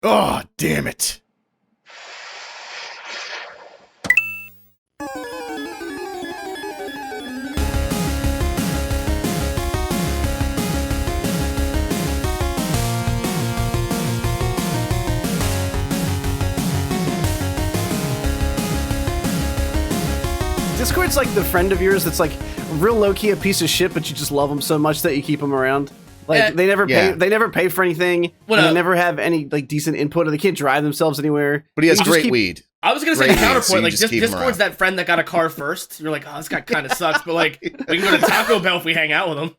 Oh, damn it. Discord's like the friend of yours that's like real low-key a piece of shit, but you just love them so much that you keep them around. Like they never pay for anything. They never have any like decent input, or they can't drive themselves anywhere. But he has great weed. I was gonna say the counterpoint, like Discord's that friend that got a car first. You're like, oh, this guy kind of sucks, but like we can go to Taco Bell if we hang out with him.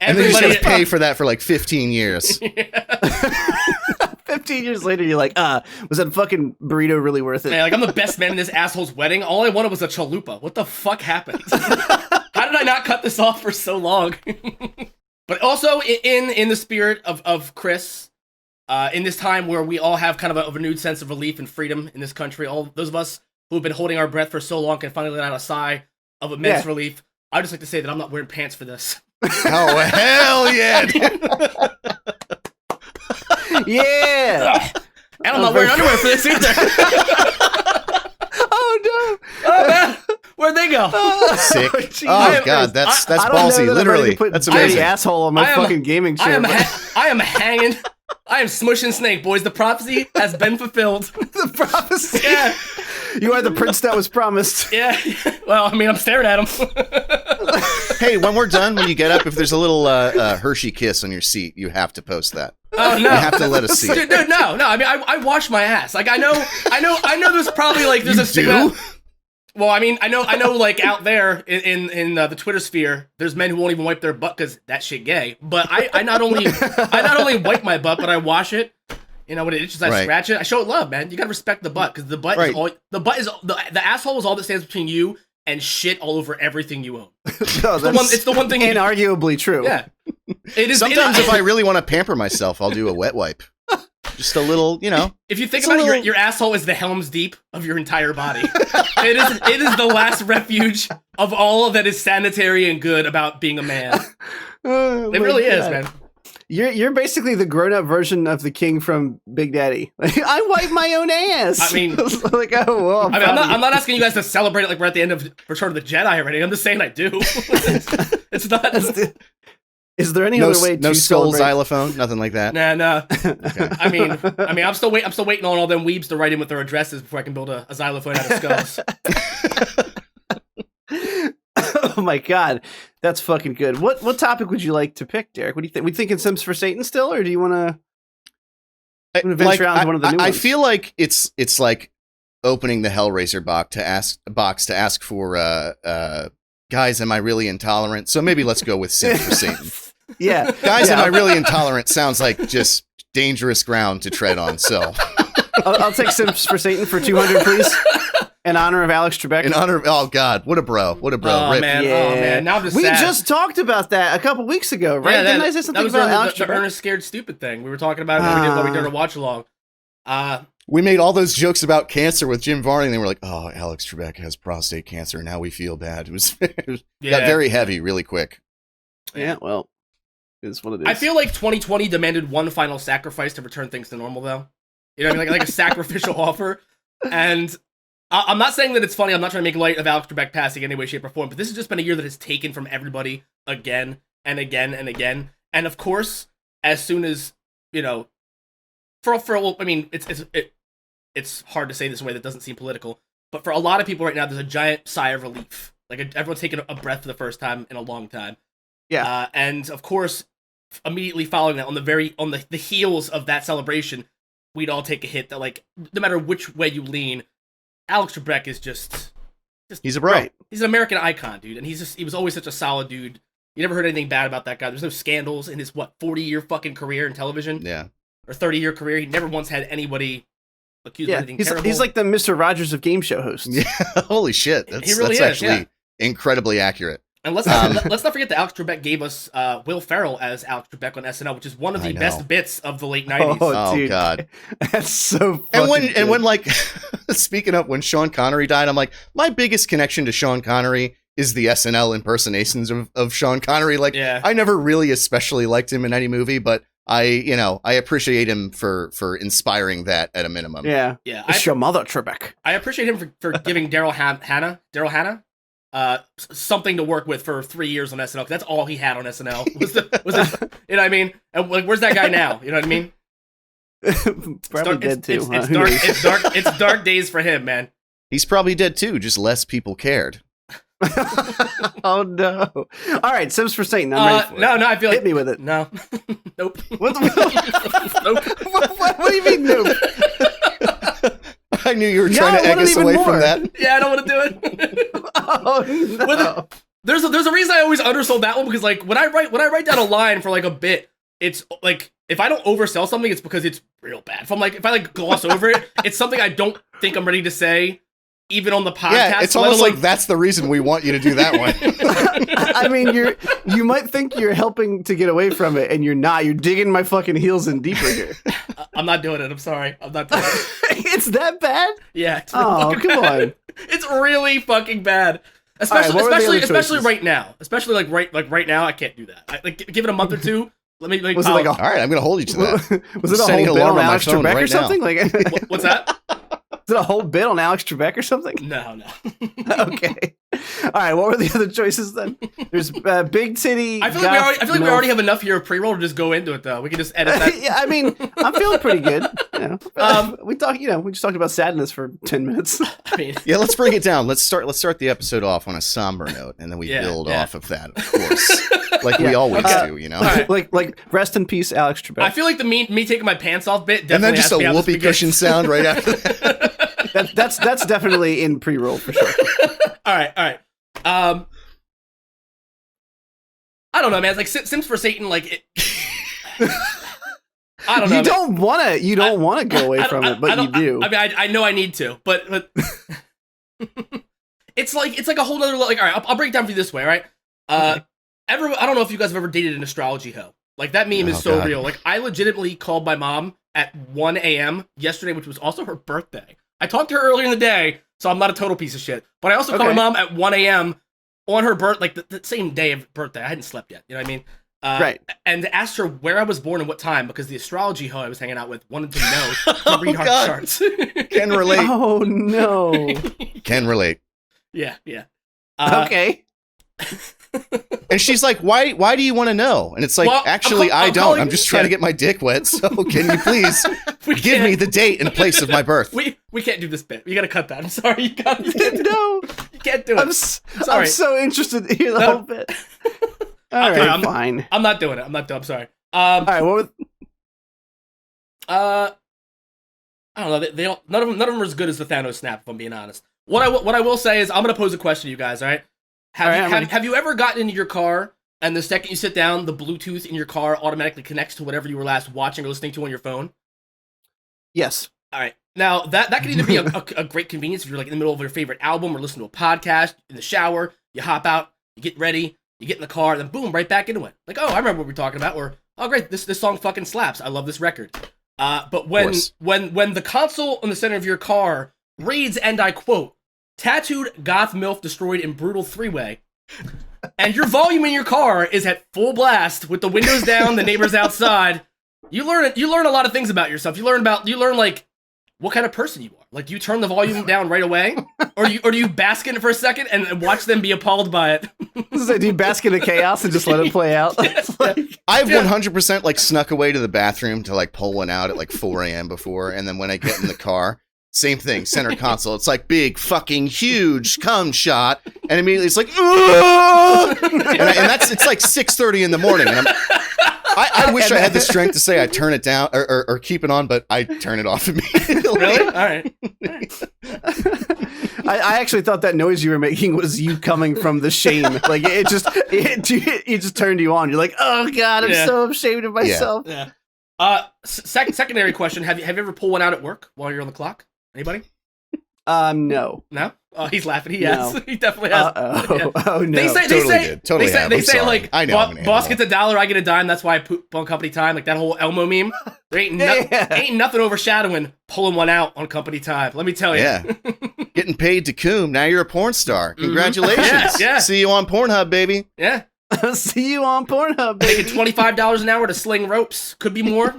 And then you just have to pay for that for like 15 years. 15 years later, you're like, was that fucking burrito really worth it? Yeah, like I'm the best man in this asshole's wedding. All I wanted was a chalupa. What the fuck happened? How did I not cut this off for so long? But also in the spirit of Chris, in this time where we all have kind of a renewed sense of relief and freedom in this country, all those of us who have been holding our breath for so long can finally let out a sigh of immense relief. I'd just like to say that I'm not wearing pants for this. Oh, hell yeah, dude. Yeah. And I'm not wearing underwear for this either. Oh, no. Oh, man. Where'd they go? Sick. Oh, God, that's ballsy, literally. That's amazing. Dirty asshole on my fucking gaming chair. I am hanging. I am smushing snake, boys. The prophecy has been fulfilled. The prophecy? Yeah. You are the prince that was promised. Yeah. Well, I mean, I'm staring at him. Hey, when we're done, when you get up, if there's a little Hershey kiss on your seat, you have to post that. Oh, no. You have to let us see it. Dude, no. I mean, I wash my ass. Like, I know there's probably, like, there's you a stigma. do? Well, I mean, I know, like, out there in the Twitter sphere, there's men who won't even wipe their butt because that shit gay. But I not only wipe my butt, but I wash it. You know, when it itches, I scratch it. I show it love, man. You gotta respect the butt, because the butt is all, the asshole is all that stands between you and shit all over everything you own. No, it's the one thing. Inarguably true. Yeah, it is. Sometimes if I really want to pamper myself, I'll do a wet wipe. Just a little, you know. If you think about it, your asshole is the Helm's Deep of your entire body. It is the last refuge of all that is sanitary and good about being a man. It really is, man. You're basically the grown-up version of the king from Big Daddy. Like, I wipe my own ass. I mean, like, oh, well, I'm not asking you guys to celebrate it like we're at the end of Return of the Jedi already. I'm just saying I do. It's not. Is there any other way to skull xylophone? Nothing like that. Nah. Okay. I mean, I'm still waiting on all them weebs to write in with their addresses before I can build a xylophone out of skulls. Oh my god, that's fucking good. What topic would you like to pick, Derek? What do you think? We thinking Sims for Satan still, or do you want to venture out into one of the new ones? I feel like it's like opening the Hellraiser box to ask for guys, am I really intolerant? So maybe let's go with Sims for Satan. Yeah, guys, am I really intolerant? Sounds like just dangerous ground to tread on. So I'll take Sims for Satan for 200, please. In honor of Alex Trebek. In honor of, oh god, what a bro. Oh Rip. man, yeah. Oh man, now I'm just We sad. just talked about that a couple weeks ago, right? Yeah, Didn't I say something about Alex the Trebek? Ernest Scared Stupid thing. We were talking about it when we did a watch along. We made all those jokes about cancer with Jim Varney, and they were like, oh, Alex Trebek has prostate cancer, and now we feel bad. It got very heavy really quick. Yeah, well, it's what it is. I feel like 2020 demanded one final sacrifice to return things to normal, though. You know what I mean? Like a sacrificial offer. And I'm not saying that it's funny. I'm not trying to make light of Alex Trebek passing in any way, shape, or form, but this has just been a year that has taken from everybody again and again and again. And of course, as soon as, you know, I mean, it's hard to say this way that doesn't seem political, but for a lot of people right now, there's a giant sigh of relief. Like everyone's taking a breath for the first time in a long time. Yeah. And of course, immediately following that, on the heels of that celebration, we'd all take a hit that, like, no matter which way you lean, Alex Trebek is just he's a bro. Right. He's an American icon, dude, and he was always such a solid dude. You never heard anything bad about that guy. There's no scandals in his 40-year fucking career in television. Yeah. Or 30-year career. He never once had anybody accused of anything terrible. He's like the Mr. Rogers of game show hosts. Yeah. Holy shit. He really that's is, actually incredibly accurate. And let's not forget that Alex Trebek gave us Will Ferrell as Alex Trebek on SNL, which is one of the best bits of the late 90s. Oh dude. God. That's so and when like speaking of when Sean Connery died, I'm like, my biggest connection to Sean Connery is the SNL impersonations of Sean Connery. Like, I never really especially liked him in any movie, but I appreciate him for inspiring that at a minimum. Yeah. It's your mother, Trebek. I appreciate him for giving Daryl Hannah something to work with for 3 years on SNL. 'Cause that's all he had on SNL. Was it, you know what I mean? And like, where's that guy now? You know what I mean? Probably dead too. It's dark days for him, man. He's probably dead too. Just less people cared. Oh no! All right, Sims for Satan. I'm ready for it. No, I feel like hit me with it. No, nope. What, Nope. what do you mean, nope? I knew you were trying to egg us away from that. Yeah, I don't want to do it. Oh no! There's a reason I always undersold that one, because like when I write down a line for like a bit, it's like if I don't oversell something, it's because it's real bad. If I gloss over it, it's something I don't think I'm ready to say. Even on the podcast, yeah, it's almost like that's the reason we want you to do that one. I mean, you might think you're helping to get away from it, and you're not. You're digging my fucking heels in deeper here. I'm not doing it. I'm sorry. I'm not doing it. It's that bad? Yeah. It's come on. It's really fucking bad. Especially right now. Especially right now, I can't do that. Give it a month or two. Let me was it like all right, I'm gonna hold you to that. Was it a whole bit on Alex Trebek or something? Like what's that? Is it a whole bit on Alex Trebek or something? No. Okay. All right. What were the other choices then? There's big titty. I feel like we already have enough here of pre-roll to just go into it though. We can just edit that. Yeah, I mean, I'm feeling pretty good. You know, we just talked about sadness for 10 minutes. I mean, yeah, let's bring it down. Let's start the episode off on a somber note, and then we build off of that, of course, like we always do. You know, right. like rest in peace, Alex Trebek. I feel like the me taking my pants off bit, and then just a whoopee cushion sound right after that. That's definitely in pre-roll for sure. All right. I don't know, man. It's like Sims for Satan. Like it. I don't know. You don't want to go away from it, but you do. I mean, I know I need to, but it's like a whole other. Like, all right, I'll break it down for you this way, all right? Okay. I don't know if you guys have ever dated an astrology hoe. Like that meme is so real. Like I legitimately called my mom at 1 a.m. yesterday, which was also her birthday. I talked to her earlier in the day, so I'm not a total piece of shit. But I also called my mom at 1 a.m. on her birth, like the same day of birthday. I hadn't slept yet. You know what I mean? Right. And asked her where I was born and what time, because the astrology hoe I was hanging out with wanted to know to read our charts. Can relate. Oh no. Can relate. Yeah. Okay. And she's like, why do you want to know? And it's like, well, actually, I don't. I'm just trying to get my dick wet. So can you please give me the date and place of my birth? We can't do this bit. You got to cut that. I'm sorry. You can't no. You can't do it. I'm so interested to hear the whole bit. All right, fine. I'm not doing it. I'm sorry. All right, what was... I don't know. They don't. None of them are as good as the Thanos snap. If I'm being honest. What I will say is I'm gonna pose a question to you guys. All right. Have you ever gotten into your car and the second you sit down, the Bluetooth in your car automatically connects to whatever you were last watching or listening to on your phone? Yes. All right. Now that can either be a great convenience if you're like in the middle of your favorite album or listening to a podcast in the shower. You hop out, you get ready, you get in the car, then boom, right back into it. Like, oh, I remember what we're talking about. Or oh, great, this song fucking slaps. I love this record. But when the console in the center of your car reads, and I quote, "Tattooed goth MILF destroyed in brutal three-way," and your volume in your car is at full blast with the windows down, the neighbors outside, you learn a lot of things about yourself. You learn like what kind of person you are. Like, do you turn the volume down right away, or do you bask in it for a second and watch them be appalled by it? Do you bask in the chaos and just let it play out? I've 100% like snuck away to the bathroom to like pull one out at like 4 a.m. before, and then when I get in the car. Same thing, center console. It's like big, fucking huge cum shot, and immediately it's like, and it's like 6:30 in the morning, and I wish I had the strength to say I turn it down or keep it on, but I turn it off immediately. Really? All right. I actually thought that noise you were making was you coming from the shame. Like it just turned you on. You're like, oh god, I'm so ashamed of myself. Yeah. Secondary question: Have you ever pulled one out at work while you're on the clock? Anybody? No. No? Oh, he's laughing. He has. He definitely has. Yeah. Oh no. They say like, I know boss gets $1, I get a dime. That's why I poop on company time. Like that whole Elmo meme. There ain't nothing overshadowing pulling one out on company time. Let me tell you. Yeah. Getting paid to coom. Now you're a porn star. Congratulations. Yeah. See you on Pornhub, baby. Yeah. See you on Pornhub, baby. Making $25 an hour to sling ropes. Could be more.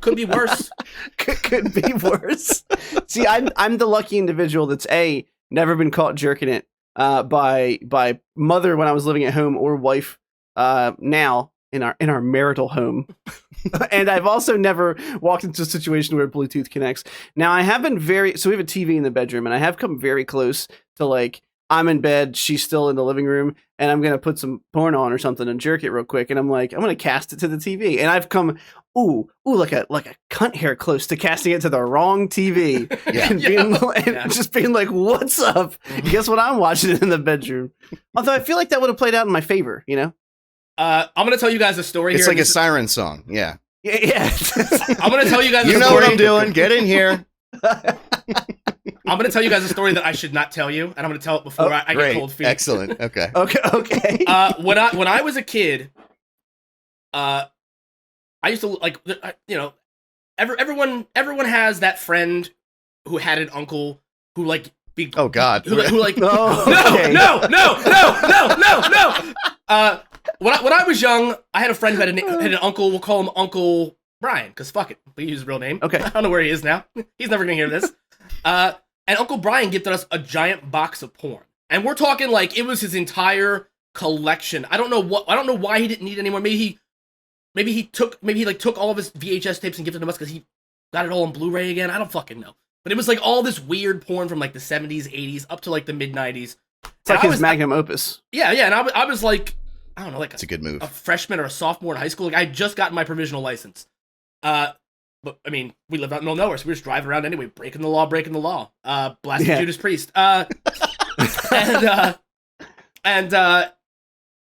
Could be worse. Could be worse. See, I'm the lucky individual that's never been caught jerking it by mother when I was living at home, or wife now in our marital home. And I've also never walked into a situation where Bluetooth connects. Now I have been so we have a TV in the bedroom, and I have come very close to, like, I'm in bed, she's still in the living room, and I'm gonna put some porn on or something and jerk it real quick, and I'm like, I'm gonna cast it to the TV, and I've come like a cunt hair close to casting it to the wrong TV, and just being like, what's up? Guess what I'm watching in the bedroom? Although I feel like that would have played out in my favor, you know. I'm gonna tell you guys a story. It's like a siren song. Yeah. I'm gonna tell you guys. You know what I'm doing? Get in here. I'm going to tell you guys a story that I should not tell you, and I'm going to tell it before I get cold feet. Excellent. Okay. Okay. When I was a kid, I used to, like, you know, everyone has that friend who had an uncle who, like, oh God, who like no. When I was young, I had a friend who had an uncle. We'll call him Uncle Brian, because fuck it, we use his real name. Okay. I don't know where he is now. He's never gonna hear this. And Uncle Brian gifted us a giant box of porn, and we're talking like it was his entire collection. I don't know why he didn't need any more. Maybe he took all of his VHS tapes and gifted them us because he got it all on Blu-ray again. I don't fucking know. But it was like all this weird porn from like the 70s, 80s up to like the mid 90s. It's like his magnum opus. Yeah, and I was like, I don't know, like it's a good move. A freshman or a sophomore in high school. Like, I had just gotten my provisional license. But I mean, we lived out in the middle of nowhere, so we were just driving around anyway, breaking the law. Blasting Judas Priest. And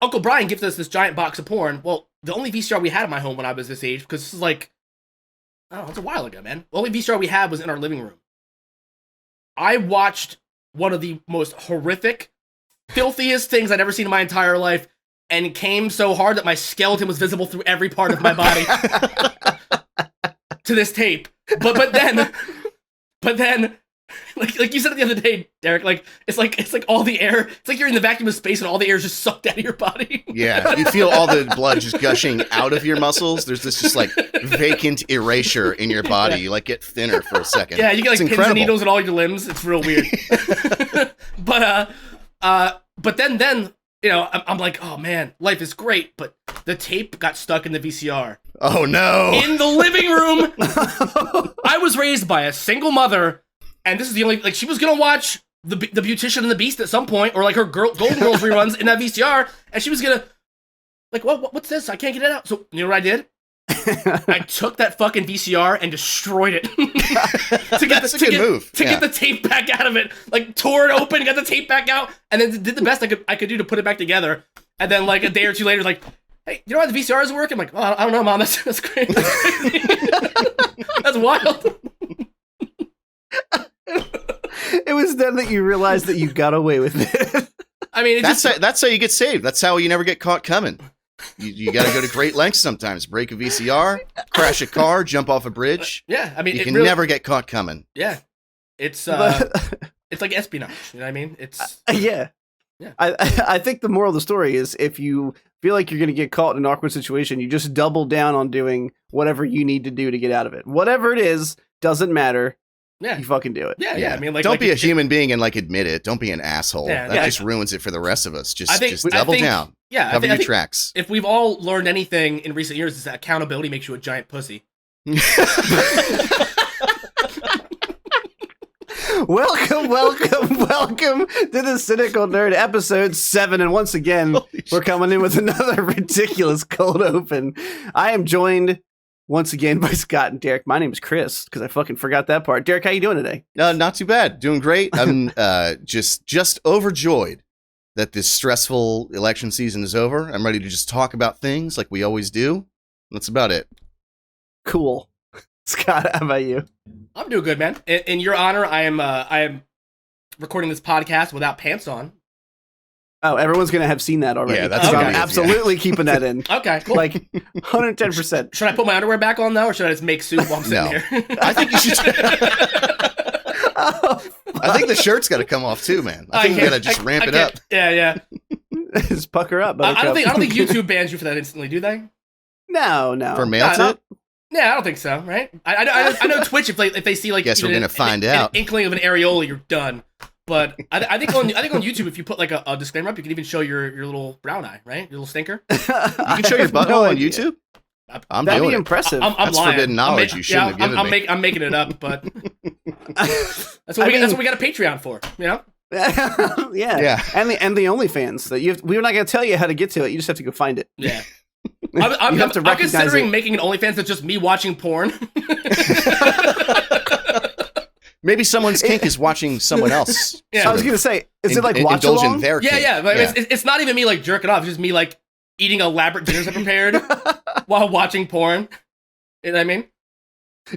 Uncle Brian gifted us this giant box of porn. Well, the only VCR we had in my home when I was this age, because this is like, I don't know, it's a while ago, man. The only VCR we had was in our living room. I watched one of the most horrific, filthiest things I'd ever seen in my entire life, and came so hard that my skeleton was visible through every part of my body. To this tape. But then like you said the other day, Derek, like it's like all the air, it's like you're in the vacuum of space and all the air is just sucked out of your body. Yeah, you feel all the blood just gushing out of your muscles. There's this just like vacant erasure in your body. You like get thinner for a second. Yeah, you get like pins and needles in all your limbs. It's real weird. But then you know, I'm like, oh man, life is great, but the tape got stuck in the VCR. Oh no! In the living room. I was raised by a single mother, and this is the only, like, she was gonna watch the Beautician and the Beast at some point, or like her Golden Girls reruns in that VCR, and she was gonna, like, what's this? I can't get it out. So you know what I did? I took that fucking VCR and destroyed it to get the tape back out of it. Like, tore it open, got the tape back out, and then did the best I could do to put it back together. And then like a day or two later, like, hey, you know how the VCR is working? I'm like, well, I don't know, Mom. That's great. That's wild. It was then that you realized that you got away with it. I mean, that's how you get saved. That's how you never get caught coming. You got to go to great lengths sometimes. Break a VCR, crash a car, jump off a bridge. Yeah, I mean, you can never get caught coming. Yeah, it's like espionage. You know what I mean? It's yeah. I think the moral of the story is, if you feel like you're going to get caught in an awkward situation, you just double down on doing whatever you need to do to get out of it. Whatever it is, doesn't matter. Yeah, you fucking do it. Yeah. I mean, like, don't be a human being and like admit it. Don't be an asshole. Yeah, that just ruins it for the rest of us. Just double down. Yeah, cover your tracks. If we've all learned anything in recent years, is that accountability makes you a giant pussy. Welcome to the Cynical Nerd, episode 7, and once again, we're coming in with another ridiculous cold open. I am joined once again by Scott and Derek. My name is Chris, because I fucking forgot that part. Derek, how you doing today? Not too bad. Doing great. I'm just overjoyed that this stressful election season is over. I'm ready to just talk about things like we always do. That's about it. Cool. Scott, how about you? I'm doing good, man. In your honor, I am recording this podcast without pants on. Oh, everyone's gonna have seen that already. Yeah, that's so I'm absolutely keeping that in. Okay, cool. Like 110%. Should I put my underwear back on though, or should I just make soup while I'm sitting here? I think you should. I think the shirt's got to come off too, man. I think we got to just ramp it up. Yeah. Just pucker up. I don't think YouTube bans you for that instantly, do they? No. For mail tip? Yeah, I don't think so. Right? I know Twitch if they see like. Guess we're gonna find out. An inkling of an areola, you're done. But I think on YouTube, if you put like a disclaimer up, you can even show your little brown eye, right? Your little stinker. You can show your butthole on YouTube. That'd be impressive. I'm that's lying. forbidden knowledge. You shouldn't have given me. I'm making it up, but that's what we got a Patreon for, you know? yeah. And the OnlyFans that we're not gonna tell you how to get to it. You just have to go find it. Yeah. I'm considering making an OnlyFans that's just me watching porn. Maybe someone's kink is watching someone else. Yeah. I was gonna say, is it like watch along? Their kink. Yeah. But it's not even me like jerking off. It's just me like eating elaborate dinners I prepared while watching porn. You know what I mean?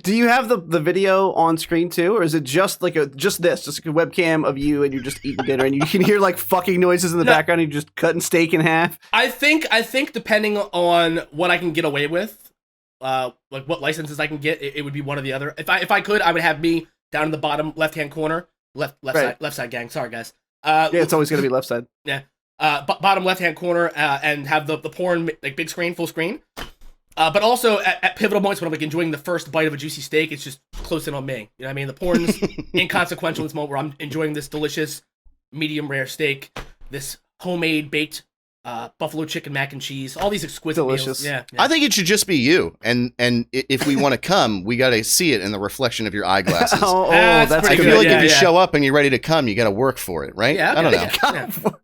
Do you have the video on screen too, or is it just like just a webcam of you and you're just eating dinner and you can hear like fucking noises in the background and you're just cutting steak in half? I think depending on what I can get away with, like what licenses I can get, it would be one or the other. If I could, I would have me down in the bottom left-hand corner, left side gang. Sorry guys. Yeah, it's always gonna be left side. Yeah. Bottom left-hand corner, and have the porn like big screen, full screen. But also at pivotal moments when I'm like enjoying the first bite of a juicy steak, it's just close in on me. You know what I mean? The porn's inconsequential in this moment where I'm enjoying this delicious medium rare steak, this homemade baked buffalo chicken mac and cheese, all these exquisite delicious meals. Yeah. I think it should just be you. And if we want to come, we got to see it in the reflection of your eyeglasses. that's I feel like if you show up and you're ready to come, you got to work for it, right? Yeah, okay, I don't know.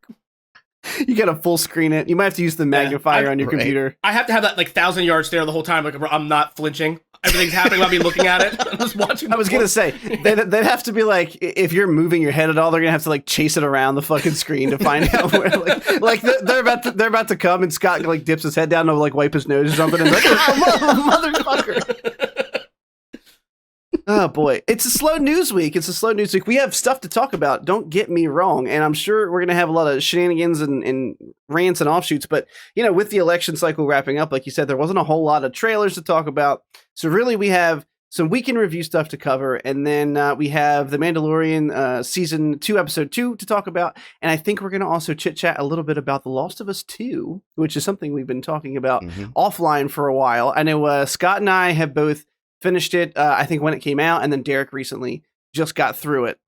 You gotta full screen it. You might have to use the magnifier on your computer. I have to have that like 1,000-yard stare the whole time, like I'm not flinching. Everything's happening while me looking at it. I'm just watching. I was gonna say they'd have to be like, if you're moving your head at all, they're gonna have to like chase it around the fucking screen to find out where like they're about to come and Scott like dips his head down to like wipe his nose or something and like, oh, motherfucker. Oh boy, it's a slow news week. We have stuff to talk about. Don't get me wrong, and I'm sure we're gonna have a lot of shenanigans and rants and offshoots. But you know, with the election cycle wrapping up, like you said, there wasn't a whole lot of trailers to talk about. So really, we have some weekend review stuff to cover, and then we have the Mandalorian season 2, episode 2 to talk about. And I think we're gonna also chit chat a little bit about The Lost of Us 2, which is something we've been talking about offline for a while. I know Scott and I have both finished it, I think when it came out, and then Derek recently just got through it.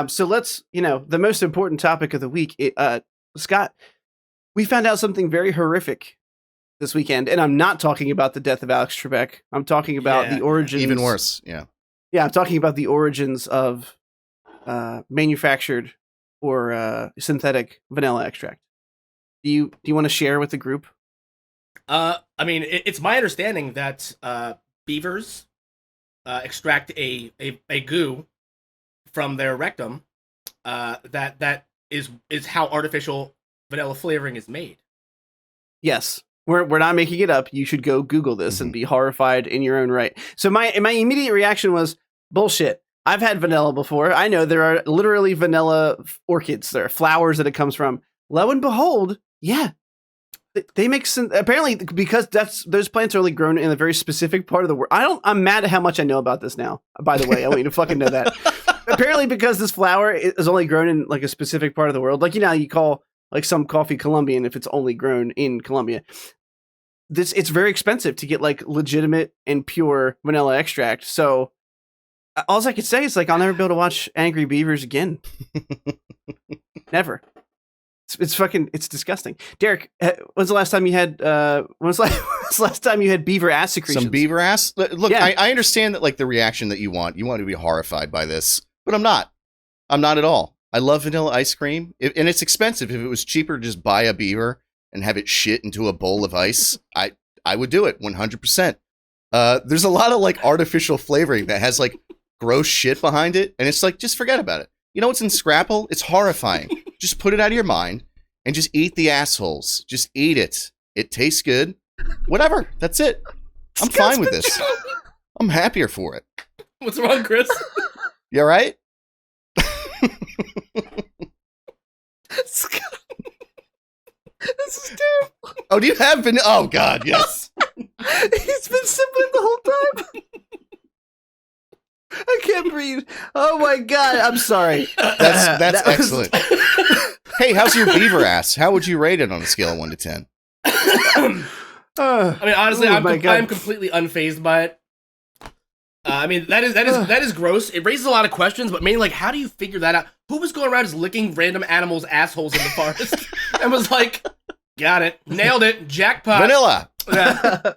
So let's, the most important topic of the week, Scott, we found out something very horrific this weekend, and I'm not talking about the death of Alex Trebek. I'm talking about the origins. Even worse, yeah. Yeah, I'm talking about the origins of manufactured or synthetic vanilla extract. Do you want to share with the group? I mean, it's my understanding that beavers extract a goo from their rectum. That is how artificial vanilla flavoring is made. Yes, we're not making it up. You should go Google this and be horrified in your own right. So my immediate reaction was bullshit. I've had vanilla before. I know there are literally vanilla orchids. There are flowers that it comes from. Lo and behold, yeah. They make sense, apparently, because those plants are only grown in a very specific part of the world. I'm mad at how much I know about this now. By the way, I want you to fucking know that. Apparently, because this flower is only grown in like a specific part of the world, like you call like some coffee Colombian if it's only grown in Colombia. It's very expensive to get like legitimate and pure vanilla extract. So all I could say is like I'll never be able to watch Angry Beavers again. Never. It's disgusting. Derek, when's the last time you had when's the last time you had beaver ass secretions? Some beaver ass? Look, yeah. I understand that like the reaction that you want to be horrified by this, but I'm not at all. I love vanilla ice cream, and it's expensive. If it was cheaper to just buy a beaver and have it shit into a bowl of ice, I would do it 100%. There's a lot of like artificial flavoring that has like gross shit behind it, and it's like just forget about it. You know what's in Scrapple? It's horrifying. Just put it out of your mind and just eat the assholes. Just eat it. It tastes good. Whatever. That's it. I'm fine with this. I'm happier for it. What's wrong, Chris? You all right? This is terrible. Oh, do you have vanilla? Oh, God, yes. He's been sipping the whole time. I can't breathe. Oh my God, I'm sorry. That's excellent. Hey, how's your beaver ass? How would you rate it on a scale of 1 to 10? I mean, honestly, I'm completely unfazed by it. I mean, that is gross. It raises a lot of questions, but mainly, like, how do you figure that out? Who was going around just licking random animals' assholes in the forest and was like, got it, nailed it, jackpot, Vanilla. Yeah.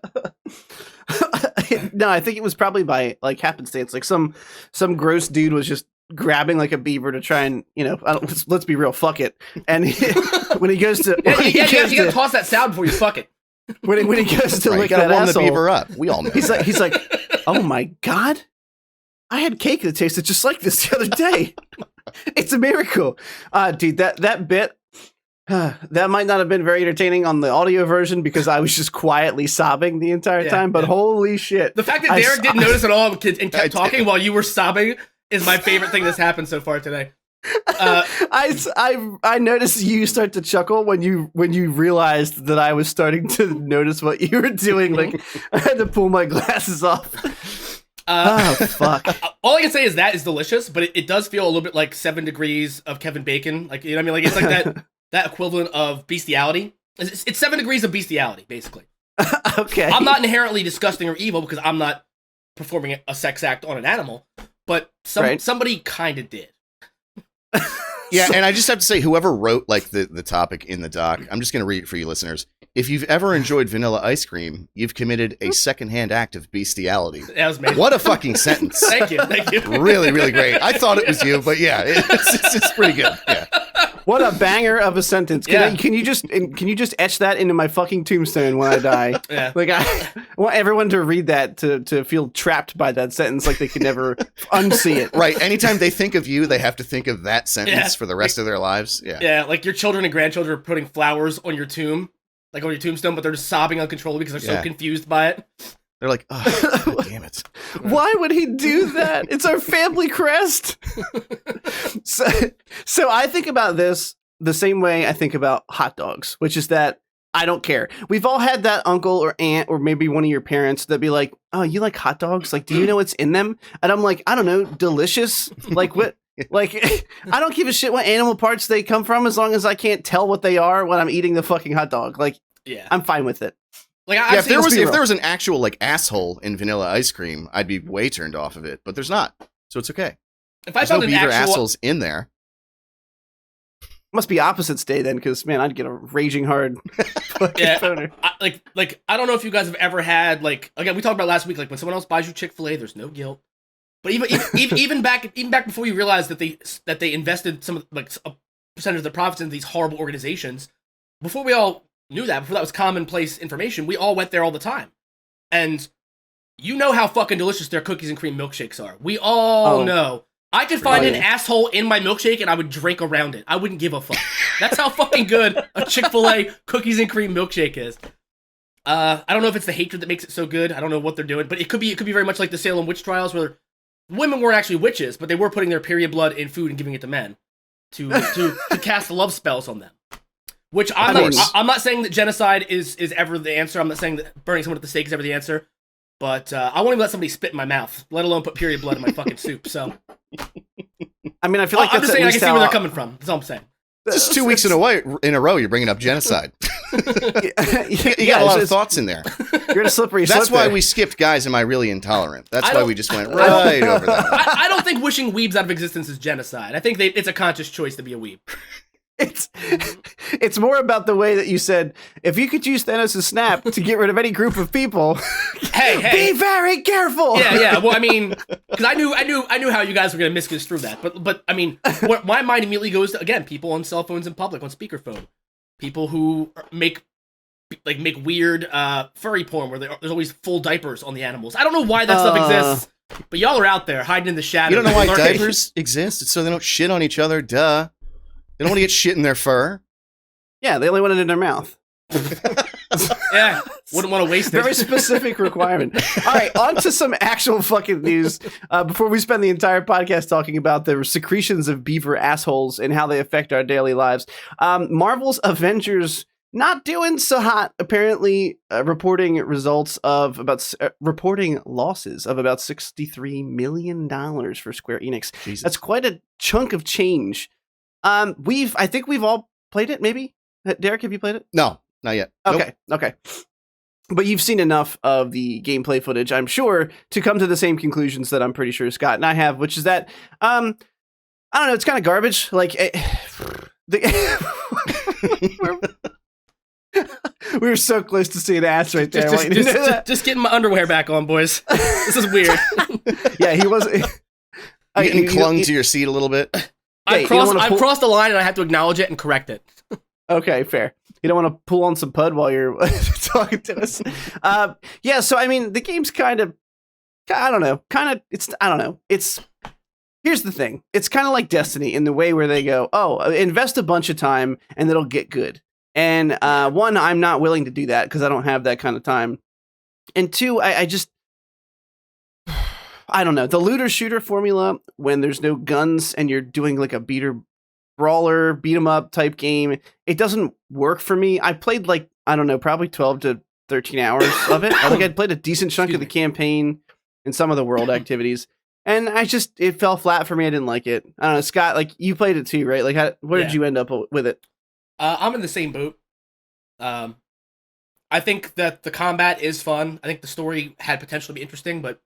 No, I think it was probably by like happenstance. Like some gross dude was just grabbing like a beaver to try and let's be real, fuck it. And when he goes to you gotta toss that sound before you fuck it. When he goes to lick that asshole, the beaver up. We all know. He's like, oh my god, I had cake that tasted just like this the other day. It's a miracle, dude. That bit. That might not have been very entertaining on the audio version because I was just quietly sobbing the entire time, but holy shit. The fact that Derek didn't notice at all and kept talking while you were sobbing is my favorite thing that's happened so far today. I noticed you start to chuckle when you realized that I was starting to notice what you were doing. Like, I had to pull my glasses off. Oh, fuck. All I can say is that is delicious, but it does feel a little bit like 7 Degrees of Kevin Bacon. Like, you know what I mean? Like, it's like that equivalent of bestiality. It's 7 degrees of bestiality, basically. Okay. I'm not inherently disgusting or evil because I'm not performing a sex act on an animal, but somebody kind of did. Yeah, and I just have to say, whoever wrote like the topic in the doc, I'm just going to read it for you listeners. If you've ever enjoyed vanilla ice cream, you've committed a secondhand act of bestiality. That was me. What a fucking sentence. Thank you. Really, really great. I thought it was you, but yeah, it's pretty good. Yeah. What a banger of a sentence. Can you just etch that into my fucking tombstone when I die? Yeah. Like, I want everyone to read that to feel trapped by that sentence, like they can never unsee it. Right. Anytime they think of you, they have to think of that sentence for the rest of their lives. Yeah. Yeah, like your children and grandchildren are putting flowers on your tomb, like on your tombstone, but they're just sobbing uncontrollably because they're so confused by it. They're like, oh, God damn it. Why would he do that? It's our family crest. So I think about this the same way I think about hot dogs, which is that I don't care. We've all had that uncle or aunt or maybe one of your parents that'd be like, oh, you like hot dogs? Like, do you know what's in them? And I'm like, I don't know, delicious? Like, what? Like, I don't give a shit what animal parts they come from as long as I can't tell what they are when I'm eating the fucking hot dog. Like, I'm fine with it. Like, if there was an actual like asshole in vanilla ice cream, I'd be way turned off of it. But there's not, so it's okay. If I found no beaver assholes in there, must be opposites day then, because man, I'd get a raging hard. Boner. I don't know if you guys have ever had like, again, we talked about last week, like when someone else buys you Chick-fil-A, there's no guilt. But even back before you realized that they invested some like a percentage of the profits into these horrible organizations, before we all knew that, before that was commonplace information, we all went there all the time. And you know how fucking delicious their cookies and cream milkshakes are. We all know. I could find an asshole in my milkshake and I would drink around it. I wouldn't give a fuck. That's how fucking good a Chick-fil-A cookies and cream milkshake is. I don't know if it's the hatred that makes it so good. I don't know what they're doing, but it could be very much like the Salem witch trials where women weren't actually witches, but they were putting their period blood in food and giving it to men to cast love spells on them. Which I'm not saying that genocide is ever the answer. I'm not saying that burning someone at the stake is ever the answer. But I won't even let somebody spit in my mouth, let alone put period blood in my fucking soup. So, I mean, I feel like I'm just saying I can see where they're coming from. That's all I'm saying. Just 2 weeks in a row, you're bringing up genocide. You got a lot of thoughts in there. You're in a slippery slope. That's why we skipped Guys Am I Really Intolerant. That's why we just went right over that. I don't think wishing weebs out of existence is genocide. I think it's a conscious choice to be a weeb. It's more about the way that you said, if you could use Thanos' snap to get rid of any group of people, hey, be very careful. Yeah. Well, I mean, because I knew how you guys were going to misconstrue that, but I mean, what my mind immediately goes to, again, people on cell phones in public, on speakerphone, people who make weird furry porn where there's always full diapers on the animals. I don't know why that stuff exists, but y'all are out there hiding in the shadows. You don't know why diapers exist? It's so they don't shit on each other. Duh. They don't want to get shit in their fur. Yeah, they only want it in their mouth. Yeah, wouldn't want to waste it. Very specific requirement. All right, on to some actual fucking news. Before we spend the entire podcast talking about the secretions of beaver assholes and how they affect our daily lives. Marvel's Avengers not doing so hot. Apparently, reporting losses of about $63 million for Square Enix. Jesus. That's quite a chunk of change. I think we've all played it, maybe? Derek, have you played it? No, not yet. Okay, okay. But you've seen enough of the gameplay footage, I'm sure, to come to the same conclusions that I'm pretty sure Scott and I have, which is that, I don't know, it's kind of garbage. Like, we were so close to seeing ass right there. Just getting my underwear back on, boys. This is weird. Yeah, he was. You getting clung to your seat a little bit? I've crossed the line and I have to acknowledge it and correct it. Okay, fair. You don't want to pull on some pud while you're talking to us. Yeah, so I mean, the game's I don't know. Here's the thing. It's kind of like Destiny in the way where they go, invest a bunch of time and it'll get good. And one, I'm not willing to do that because I don't have that kind of time. And two, I don't know. The looter shooter formula, when there's no guns and you're doing like a brawler, beat 'em up type game, it doesn't work for me. I played probably 12 to 13 hours of it. I think I'd played a decent chunk of the campaign and some of the world activities. And it fell flat for me. I didn't like it. I don't know, Scott, like you played it too, right? Like where did you end up with it? I'm in the same boat. I think that the combat is fun. I think the story had potential to be interesting, but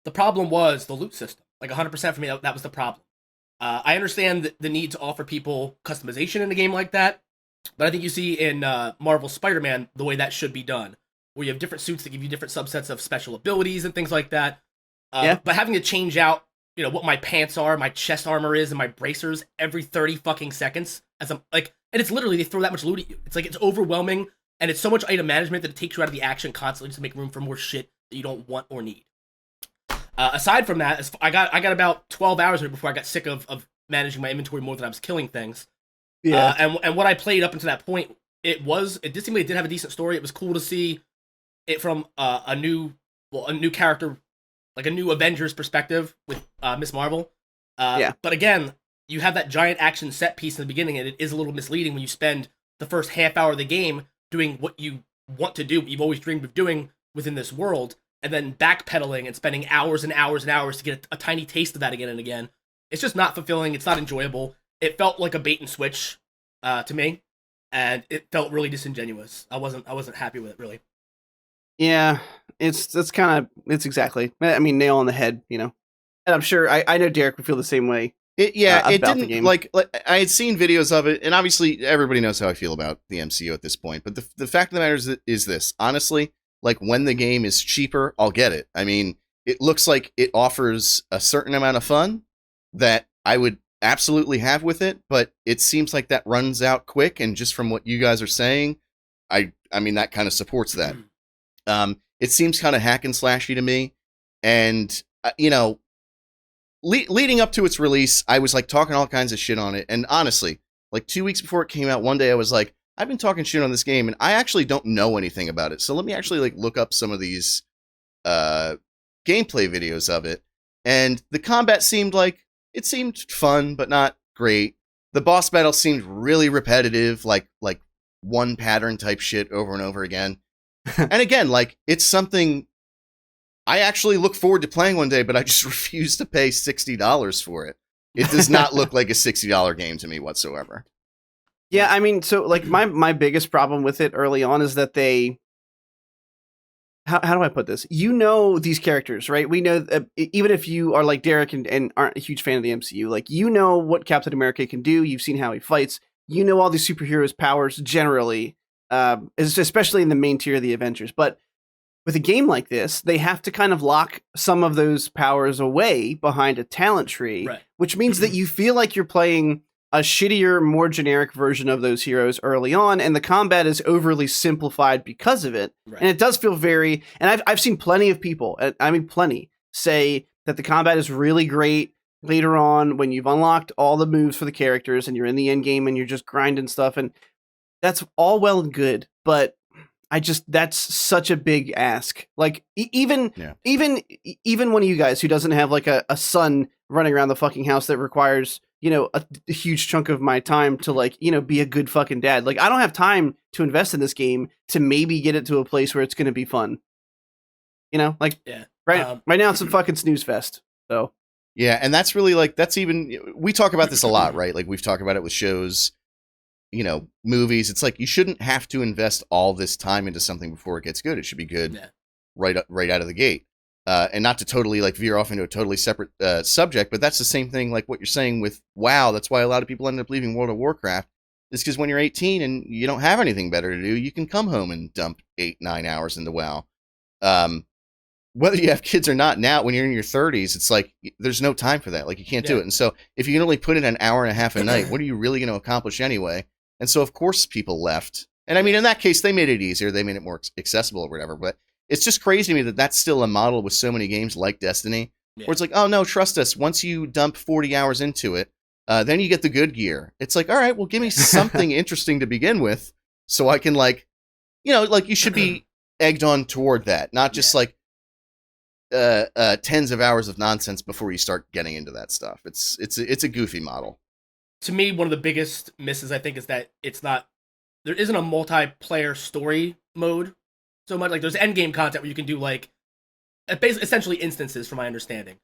the problem was the loot system. Like 100% for me, that was the problem. I understand the need to offer people customization in a game like that, but I think you see in Marvel's Spider-Man the way that should be done, where you have different suits that give you different subsets of special abilities and things like that. But having to change out, what my pants are, my chest armor is, and my bracers every 30 fucking seconds, and it's literally they throw that much loot at you. It's like it's overwhelming, and it's so much item management that it takes you out of the action constantly just to make room for more shit that you don't want or need. Aside from that, I got about 12 hours in it before I got sick of managing my inventory more than I was killing things. Yeah. And what I played up until that point, it did have a decent story. It was cool to see it from a new character, like a new Avengers perspective with Miss Marvel. But again, you have that giant action set piece in the beginning, and it is a little misleading when you spend the first half hour of the game doing what you want to do, what you've always dreamed of doing within this world, and then backpedaling and spending hours and hours and hours to get a tiny taste of that again and again. It's just not fulfilling. It's not enjoyable. It felt like a bait and switch to me, and it felt really disingenuous. I wasn't happy with it, really. Yeah, it's exactly. I mean, nail on the head, And I'm sure I know Derek would feel the same way. It didn't like I had seen videos of it, and obviously everybody knows how I feel about the MCU at this point. But the fact of the matter is this: honestly, like when the game is cheaper, I'll get it. I mean, it looks like it offers a certain amount of fun that I would absolutely have with it, but it seems like that runs out quick. And just from what you guys are saying, I mean that kind of supports that. It seems kind of hack and slashy to me, and leading up to its release, I was like talking all kinds of shit on it. And honestly, like 2 weeks before it came out, one day I was like, I've been talking shit on this game and I actually don't know anything about it. So let me actually like look up some of these gameplay videos of it. And the combat seemed fun, but not great. The boss battle seemed really repetitive, like one pattern type shit over and over again. And again, like it's something I actually look forward to playing one day, but I just refuse to pay $60 for it. It does not look like a $60 game to me whatsoever. Yeah, I mean, so like my biggest problem with it early on is that they, how do I put this? These characters, right? We know even if you are like Derek and aren't a huge fan of the MCU, like what Captain America can do. You've seen how he fights. All these superheroes' powers generally, especially in the main tier of the Avengers, but with a game like this, they have to kind of lock some of those powers away behind a talent tree, right, which means that you feel like you're playing a shittier, more generic version of those heroes early on, and the combat is overly simplified because of it. Right. And it does feel very... And I've seen plenty of people, say that the combat is really great later on when you've unlocked all the moves for the characters and you're in the end game and you're just grinding stuff, and that's all well and good, but that's such a big ask. Like even one of you guys who doesn't have like a son running around the fucking house that requires, a huge chunk of my time to be a good fucking dad. Like I don't have time to invest in this game to maybe get it to a place where it's going to be fun. Right now it's a fucking snooze fest. So yeah. And that's really we talk about this a lot, right? Like we've talked about it with shows. movies. It's like you shouldn't have to invest all this time into something before it gets good. It should be good right out of the gate. And not to totally like veer off into a totally separate subject, but that's the same thing like what you're saying with WoW. That's why a lot of people end up leaving World of Warcraft. Is because when you're 18 and you don't have anything better to do, you can come home and dump 8-9 hours into WoW. Whether you have kids or not now, when you're in your 30s, it's like there's no time for that. Like you can't do it. And so if you can only put in an hour and a half a night, what are you really going to accomplish anyway? And so of course people left. And I mean, in that case, they made it easier. They made it more accessible or whatever. But it's just crazy to me that that's still a model with so many games like Destiny, where it's like, oh no, trust us. Once you dump 40 hours into it, then you get the good gear. It's like, all right, well, give me something interesting to begin with, so I can like you should be egged on toward that, not just like tens of hours of nonsense before you start getting into that stuff. It's a goofy model. To me, one of the biggest misses I think is that there isn't a multiplayer story mode so much. Like there's end game content where you can do like essentially instances, from my understanding.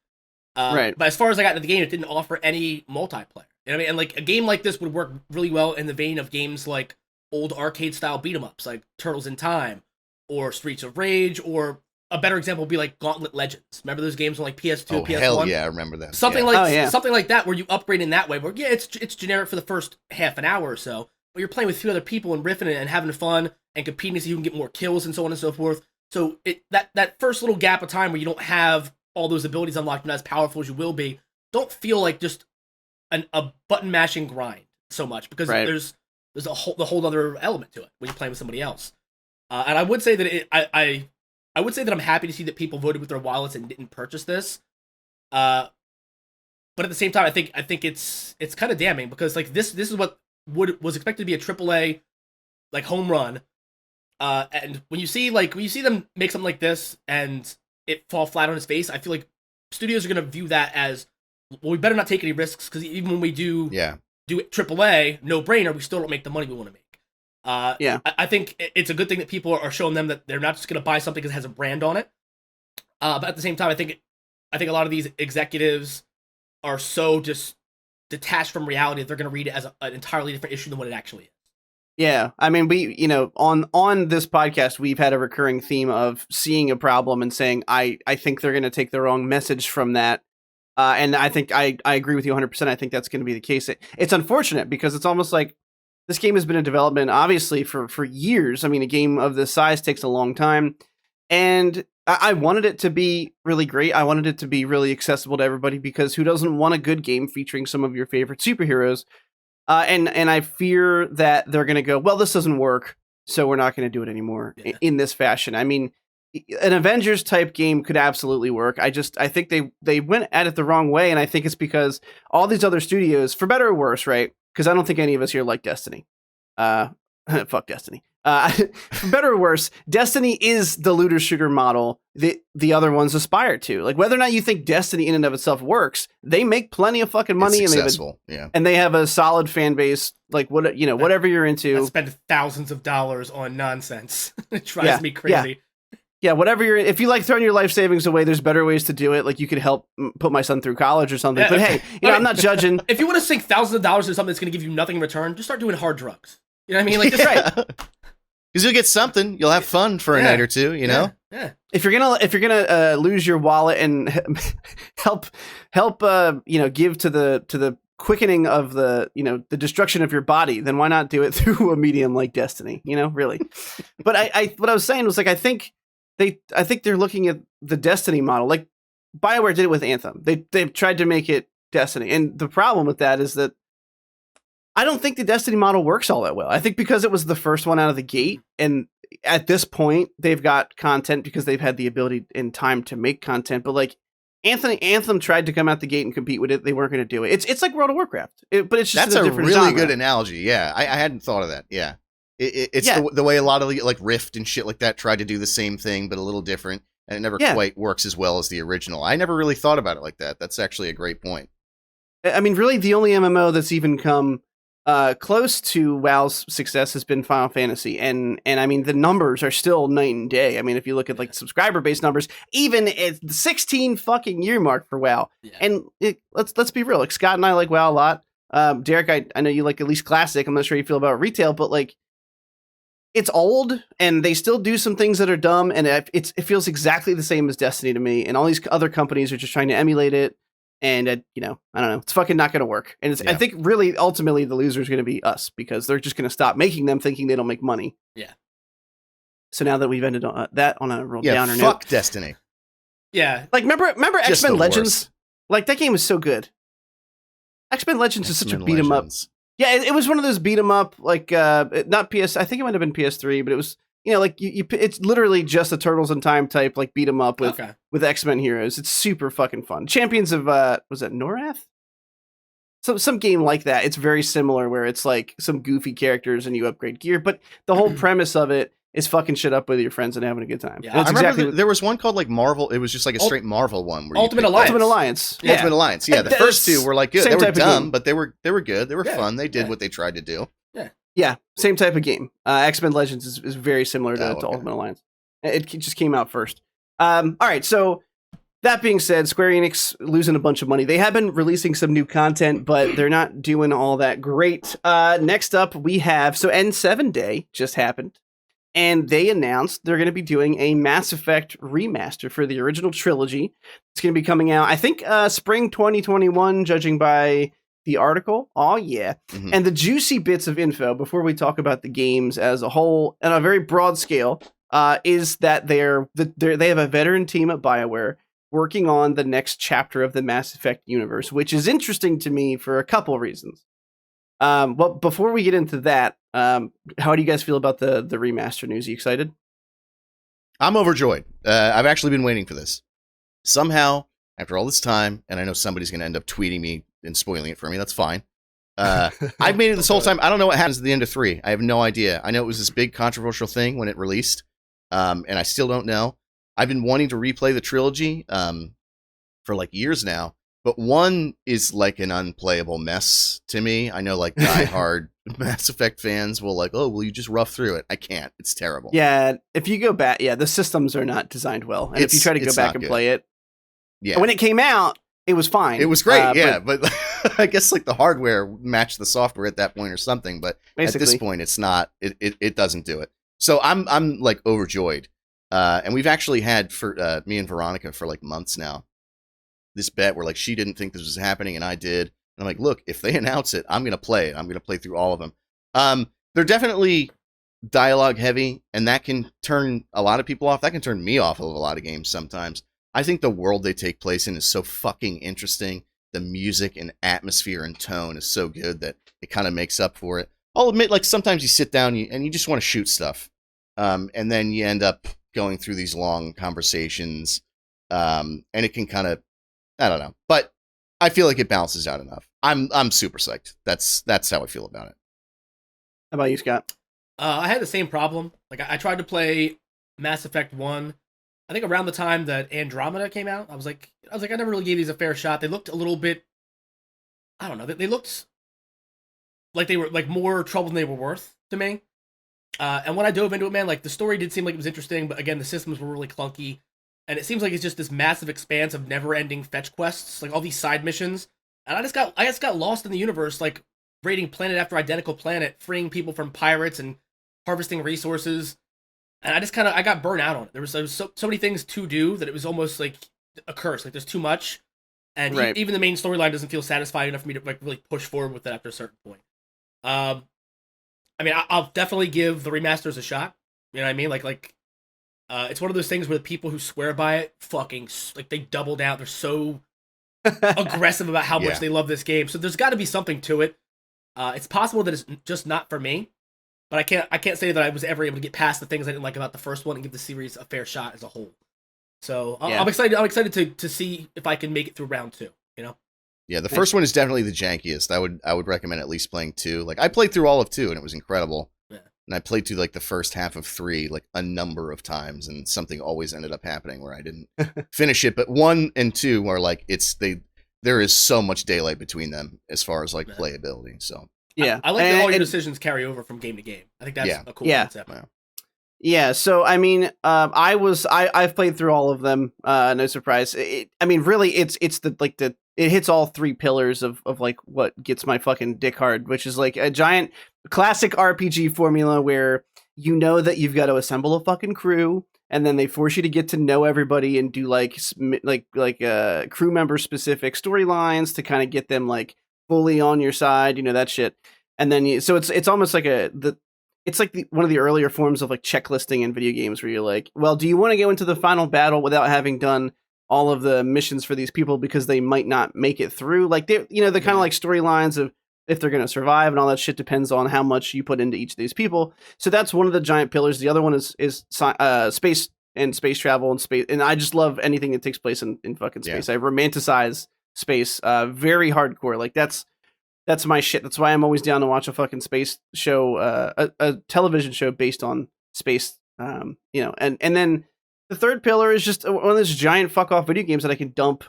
Right. But as far as I got into the game, it didn't offer any multiplayer. You know what I mean? And like a game like this would work really well in the vein of games like old arcade style beat 'em ups, like Turtles in Time or Streets of Rage, or a better example would be like Gauntlet Legends. Remember those games on like PS2, PS1? Hell yeah, I remember that. Something like that, where you upgrade in that way. Where it's generic for the first half an hour or so, but you're playing with a few other people and riffing and having fun and competing so you can get more kills and so on and so forth. So that first little gap of time where you don't have all those abilities unlocked and not as powerful as you will be, don't feel like just a button mashing grind so much, because there's the whole other element to it when you're playing with somebody else. And I would say that I would say that I'm happy to see that people voted with their wallets and didn't purchase this. But at the same time, I think it's kind of damning, because like this is what was expected to be a AAA like home run. And when you see them make something like this and it fall flat on its face, I feel like studios are going to view that as, well, we better not take any risks, because even when we do AAA, no brainer, we still don't make the money we want to make. I think it's a good thing that people are showing them that they're not just going to buy something because it has a brand on it. But at the same time, I think a lot of these executives are so just detached from reality that they're going to read it as an entirely different issue than what it actually is. Yeah, I mean, we, on this podcast, we've had a recurring theme of seeing a problem and saying, I think they're going to take the wrong message from that. And I think I agree with you 100%. I think that's going to be the case. It's unfortunate, because it's almost like this game has been in development, obviously, for years. I mean, a game of this size takes a long time. And I wanted it to be really great. I wanted it to be really accessible to everybody, because who doesn't want a good game featuring some of your favorite superheroes? And I fear that they're going to go, well, this doesn't work, so we're not going to do it anymore in this fashion. I mean, an Avengers type game could absolutely work. I think they went at it the wrong way, and I think it's because all these other studios, for better or worse, right? Because I don't think any of us here like Destiny. Fuck Destiny. For better or worse, Destiny is the looter shooter model that the other ones aspire to. Like, whether or not you think Destiny in and of itself works, they make plenty of fucking money, and they have a solid fan base. Like, whatever you're into, I spend thousands of dollars on nonsense. It drives me crazy. Yeah, whatever if you like throwing your life savings away, there's better ways to do it. Like, you could help put my son through college or something. But hey, I'm not judging. If you want to sink thousands of dollars into something that's going to give you nothing in return, just start doing hard drugs. You know what I mean? Like, just right. Because you'll get something, you'll have fun for a night or two. You know. Yeah. If you're gonna lose your wallet and help give to the quickening of the the destruction of your body, then why not do it through a medium like Destiny? Really. But I what I was saying was, like, I think they're looking at the Destiny model, like BioWare did it with Anthem. They've tried to make it Destiny, and the problem with that is that I don't think the Destiny model works all that well. I think because it was the first one out of the gate, and at this point they've got content because they've had the ability and time to make content. But like Anthem tried to come out the gate and compete with it, they weren't going to do it. It's like World of Warcraft, but it's just that's a different really genre. Good analogy. Yeah, I hadn't thought of that. Yeah. It's the way a lot of like Rift and shit like that tried to do the same thing, but a little different, and it never quite works as well as the original. I never really thought about it like that. That's actually a great point. I mean, really, the only MMO that's even come close to WoW's success has been Final Fantasy, and I mean, the numbers are still night and day. I mean, if you look at like subscriber base numbers, even at the 16 fucking year mark for WoW, and let's be real, like Scott and I like WoW a lot. Derek, I know you like at least classic. I'm not sure how you feel about retail, but like, it's old and they still do some things that are dumb, and it feels exactly the same as Destiny to me. And all these other companies are just trying to emulate it, and I don't know, it's fucking not going to work. And I think really ultimately the loser is going to be us, because they're just going to stop making them, thinking they don't make money. Yeah. So now that we've ended on that on a real downer note, fuck Destiny. Yeah, like remember X-Men Legends? Like that game was so good. X-Men Legends is such a beat 'em up. Yeah, it was one of those beat 'em up, like not PS. I think it might have been PS3, but it was like it's literally just a Turtles in Time type like beat 'em up with X-Men heroes. It's super fucking fun. Champions of was it Norath? Some game like that. It's very similar where it's like some goofy characters and you upgrade gear, but the whole premise of it is fucking shit up with your friends and having a good time. Yeah, I remember there was one called like Marvel. It was just like a straight Marvel one. Where Ultimate Alliance. Ultimate Alliance. Yeah. Ultimate Alliance. Yeah, the first two were like good. They were dumb, but they were good. They were fun. They did what they tried to do. Yeah, same type of game. X-Men Legends is very similar to Ultimate Alliance. It just came out first. All right, so that being said, Square Enix losing a bunch of money. They have been releasing some new content, but they're not doing all that great. Next up, we have N7 Day just happened. And they announced they're going to be doing a Mass Effect remaster for the original trilogy. It's going to be coming out, I think, spring 2021, judging by the article. Oh, yeah. Mm-hmm. And the juicy bits of info, before we talk about the games as a whole, on a very broad scale, is that they have a veteran team at BioWare working on the next chapter of the Mass Effect universe, which is interesting to me for a couple reasons. Well, before we get into that, how do you guys feel about the remaster news? Are you excited? I'm overjoyed. I've actually been waiting for this. Somehow, after all this time, and I know somebody's going to end up tweeting me and spoiling it for me. That's fine. I've made it this whole time. I don't know what happens at the end of 3. I have no idea. I know it was this big controversial thing when it released, and I still don't know. I've been wanting to replay the trilogy for like years now. But 1 is like an unplayable mess to me. I know like diehard Mass Effect fans will like, oh, well, you just rough through it. I can't. It's terrible. Yeah, if you go back, the systems are not designed well. And if you try to go back and play it, when it came out, it was fine. It was great, but I guess like the hardware matched the software at that point or something. But at this point, it's not. It doesn't do it. So I'm like overjoyed. And we've actually had for me and Veronica for like months now this bet where like she didn't think this was happening and I did. And I'm like, look, if they announce it, I'm going to play it. I'm going to play through all of them. They're definitely dialogue heavy, and that can turn a lot of people off. That can turn me off of a lot of games sometimes. I think the world they take place in is so fucking interesting. The music and atmosphere and tone is so good that it kind of makes up for it. I'll admit, like sometimes you sit down and you just want to shoot stuff. And then you end up going through these long conversations. And it can kind of, I don't know, but I feel like it balances out enough. I'm super psyched. That's how I feel about it. How about you, Scott? I had the same problem. Like I tried to play Mass Effect 1. I think around the time that Andromeda came out, I was like, I never really gave these a fair shot. They looked a little bit, I don't know, they looked like they were like more trouble than they were worth to me. And when I dove into it, man, like the story did seem like it was interesting, but again, the systems were really clunky. And it seems like it's just this massive expanse of never-ending fetch quests, like all these side missions. And I just got lost in the universe, like raiding planet after identical planet, freeing people from pirates and harvesting resources. And I got burnt out on it. There was so many things to do that it was almost like a curse. Like there's too much, and even the main storyline doesn't feel satisfying enough for me to like really push forward with it after a certain point. I mean, I'll definitely give the remasters a shot. You know what I mean? Like. It's one of those things where the people who swear by it fucking like they double down. They're so aggressive about how much they love this game. So there's got to be something to it. It's possible that it's just not for me, but I can't say that I was ever able to get past the things I didn't like about the first one and give the series a fair shot as a whole. So I'm excited. I'm excited to see if I can make it through round 2. You know. Yeah, the first one is definitely the jankiest. I would recommend at least playing 2. Like I played through all of 2 and it was incredible. And I played through like the first half of 3 like a number of times, and something always ended up happening where I didn't finish it. But 1 and 2 are like there is so much daylight between them as far as like playability. So I like that all your decisions carry over from game to game. I think that's a cool concept. Yeah, so I mean, I've played through all of them. No surprise. I mean, really, it's it hits all three pillars of like what gets my fucking dick hard, which is like a giant classic RPG formula where you know that you've got to assemble a fucking crew, and then they force you to get to know everybody and do like crew member specific storylines to kind of get them like fully on your side, you know, that shit. And then so it's almost like it's like one of the earlier forms of like checklisting in video games where you're like, well, do you want to go into the final battle without having done all of the missions for these people because they might not make it through? Like they, you know, the kind of like storylines of if they're going to survive and all that shit depends on how much you put into each of these people. So that's one of the giant pillars. The other one is space and space travel and space. And I just love anything that takes place in fucking space. I romanticize space very hardcore. Like that's my shit. That's why I'm always down to watch a fucking space show, a television show based on space. You know, and then the third pillar is just one of those giant fuck off video games that I can dump,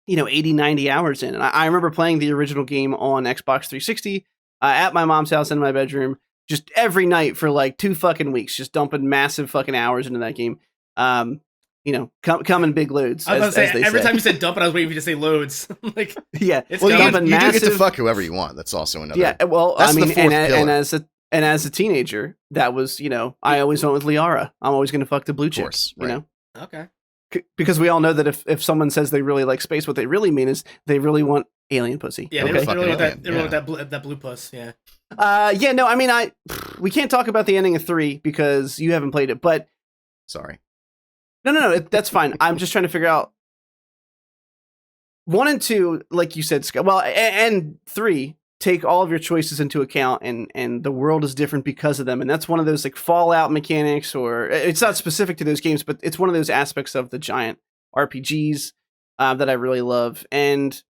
you know, 80, 90 hours in. And I remember playing the original game on Xbox 360 at my mom's house in my bedroom, just every night for like 2 fucking weeks, just dumping massive fucking hours into that game. You know, come in big loads. I was going to say, every time you said dump, I was waiting for you to say loads. Like, yeah, well, you do get to fuck whoever you want. That's also another. Yeah, well, I mean, and as a teenager, that was, you know, I always went with Liara. I'm always going to fuck the blue chick, right. You know? Okay. Because we all know that if someone says they really like space, what they really mean is they really want alien pussy. Yeah, okay? they really want that blue puss, yeah. Yeah, no, I mean, we can't talk about the ending of 3 because you haven't played it, but... Sorry. No, that's fine. I'm just trying to figure out 1 and 2, like you said, Scott. Well, and 3 take all of your choices into account, and the world is different because of them. And that's one of those like Fallout mechanics, or it's not specific to those games, but it's one of those aspects of the giant RPGs that I really love. And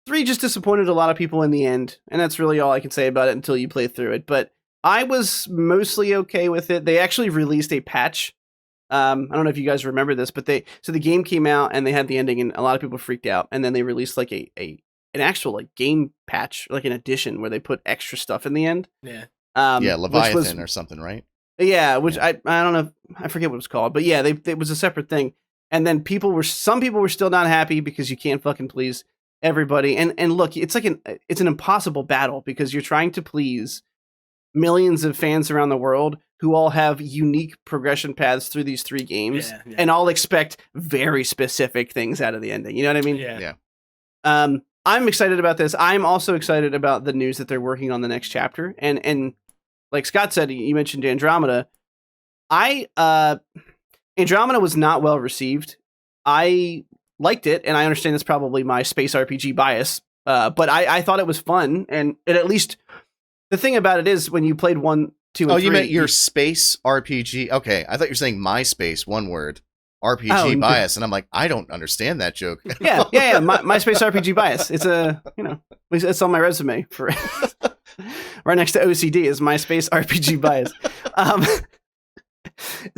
3 just disappointed a lot of people in the end, and that's really all I can say about it until you play through it. But I was mostly okay with it. They actually released a patch. I don't know if you guys remember this, but the game came out and they had the ending and a lot of people freaked out. And then they released like an actual like game patch, like an edition where they put extra stuff in the end. Yeah. Leviathan or something, right? Yeah. Which I don't know. I forget what it was called, but yeah, it was a separate thing. And then some people were still not happy because you can't fucking please everybody. And look, it's like it's an impossible battle because you're trying to please millions of fans around the world who all have unique progression paths through these 3 games and all expect very specific things out of the ending. You know what I mean? Yeah. I'm excited about this. I'm also excited about the news that they're working on the next chapter. And like Scott said, you mentioned Andromeda. Andromeda was not well received. I liked it, and I understand it's probably my space RPG bias, but I thought it was fun, and it at least... The thing about it is, when you played 1, 2, and 3... Oh, you meant your space RPG? Okay, I thought you were saying MySpace, one word, RPG bias, and I'm like, I don't understand that joke. Yeah, my space RPG bias. It's it's on my resume for right next to OCD is my space RPG bias.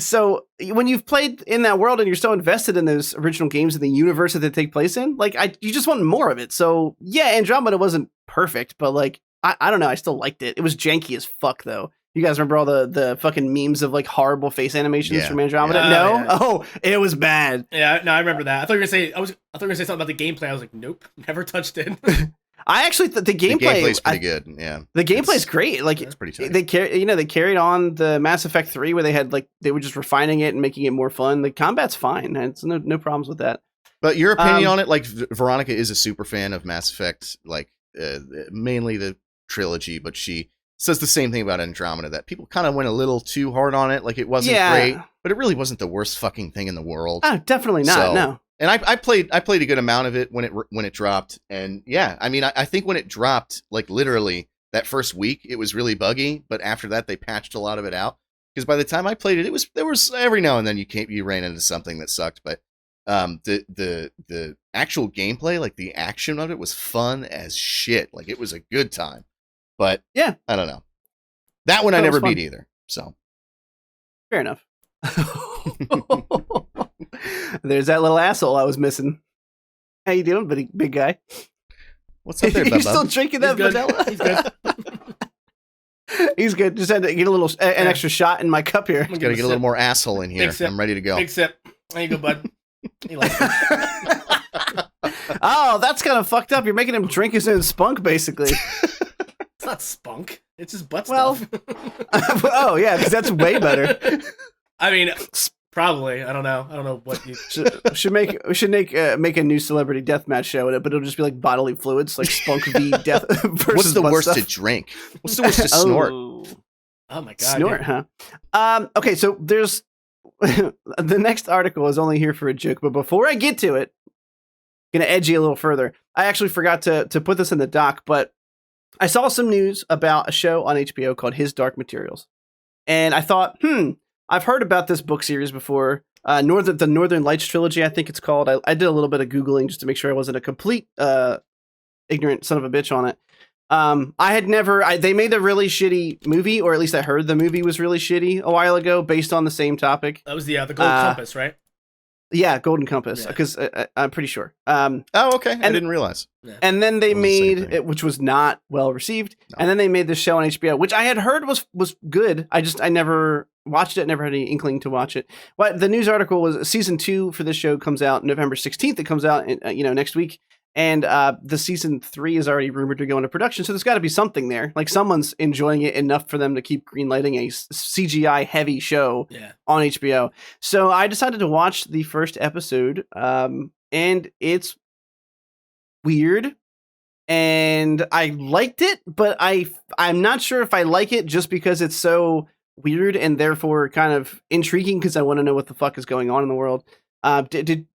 So when you've played in that world and you're so invested in those original games and the universe that they take place in, like you just want more of it. So yeah, Andromeda wasn't perfect, but like. I don't know. I still liked it. It was janky as fuck, though. You guys remember all the fucking memes of like horrible face animations from Andromeda? No? Yeah. Oh, it was bad. Yeah, no, I remember that. I thought you were gonna say something about the gameplay. I was like, nope, never touched it. I actually thought the gameplay's pretty good. Yeah, the gameplay's great. Like it's pretty tight. They carried on the Mass Effect 3 where they were just refining it and making it more fun. The combat's fine. It's no problems with that. But your opinion on it, like Veronica is a super fan of Mass Effect, like mainly the trilogy, but she says the same thing about Andromeda, that people kind of went a little too hard on it. Like it wasn't great, but it really wasn't the worst fucking thing in the world. Oh, definitely not. So, no. And I played a good amount of it when it dropped, and yeah, I mean, I think when it dropped, like literally that first week, it was really buggy, but after that they patched a lot of it out. Because by the time I played it, there was every now and then you ran into something that sucked, but the actual gameplay, like the action of it, was fun as shit. Like it was a good time. But yeah, I don't know. That one I never beat either. So fair enough. There's that little asshole I was missing. How you doing, big guy? What's up there, You still drinking that vanilla? He's good. He's good. Just had to get an extra shot in my cup here. Got to get a little more asshole in here. I'm ready to go. Big sip. There you go, bud. He likes it. Oh, that's kind of fucked up. You're making him drink his own spunk, basically. It's not spunk. It's just butt stuff. Oh yeah, because that's way better. I mean, probably. I don't know what you should make. We should make a new celebrity deathmatch show in it, but it'll just be like bodily fluids, like spunk v death. What's the worst to drink? What's the worst to snort? Oh my god, snort, huh? Okay, so there's the next article is only here for a joke, but before I get to it, I'm gonna edge you a little further. I actually forgot to put this in the doc, but I saw some news about a show on HBO called His Dark Materials, and I thought, I've heard about this book series before. The Northern Lights trilogy, I think it's called. I did a little bit of Googling just to make sure I wasn't a complete ignorant son of a bitch on it. I had never. They made a really shitty movie, or at least I heard the movie was really shitty a while ago, based on the same topic. That was the Golden Compass, right? Yeah, Golden Compass, because I'm pretty sure. Oh, okay. I didn't realize. And then they made it, which was not well received. No. And then they made this show on HBO, which I had heard was good. I never watched it. Never had any inkling to watch it. But the news article was season 2 for this show comes out November 16th. It comes out, next week. And the season 3 is already rumored to go into production. So there's got to be something there. Like someone's enjoying it enough for them to keep greenlighting a CGI heavy show on HBO. So I decided to watch the first episode. And it's weird. And I liked it, but I'm not sure if I like it just because it's so weird and therefore kind of intriguing because I want to know what the fuck is going on in the world. Did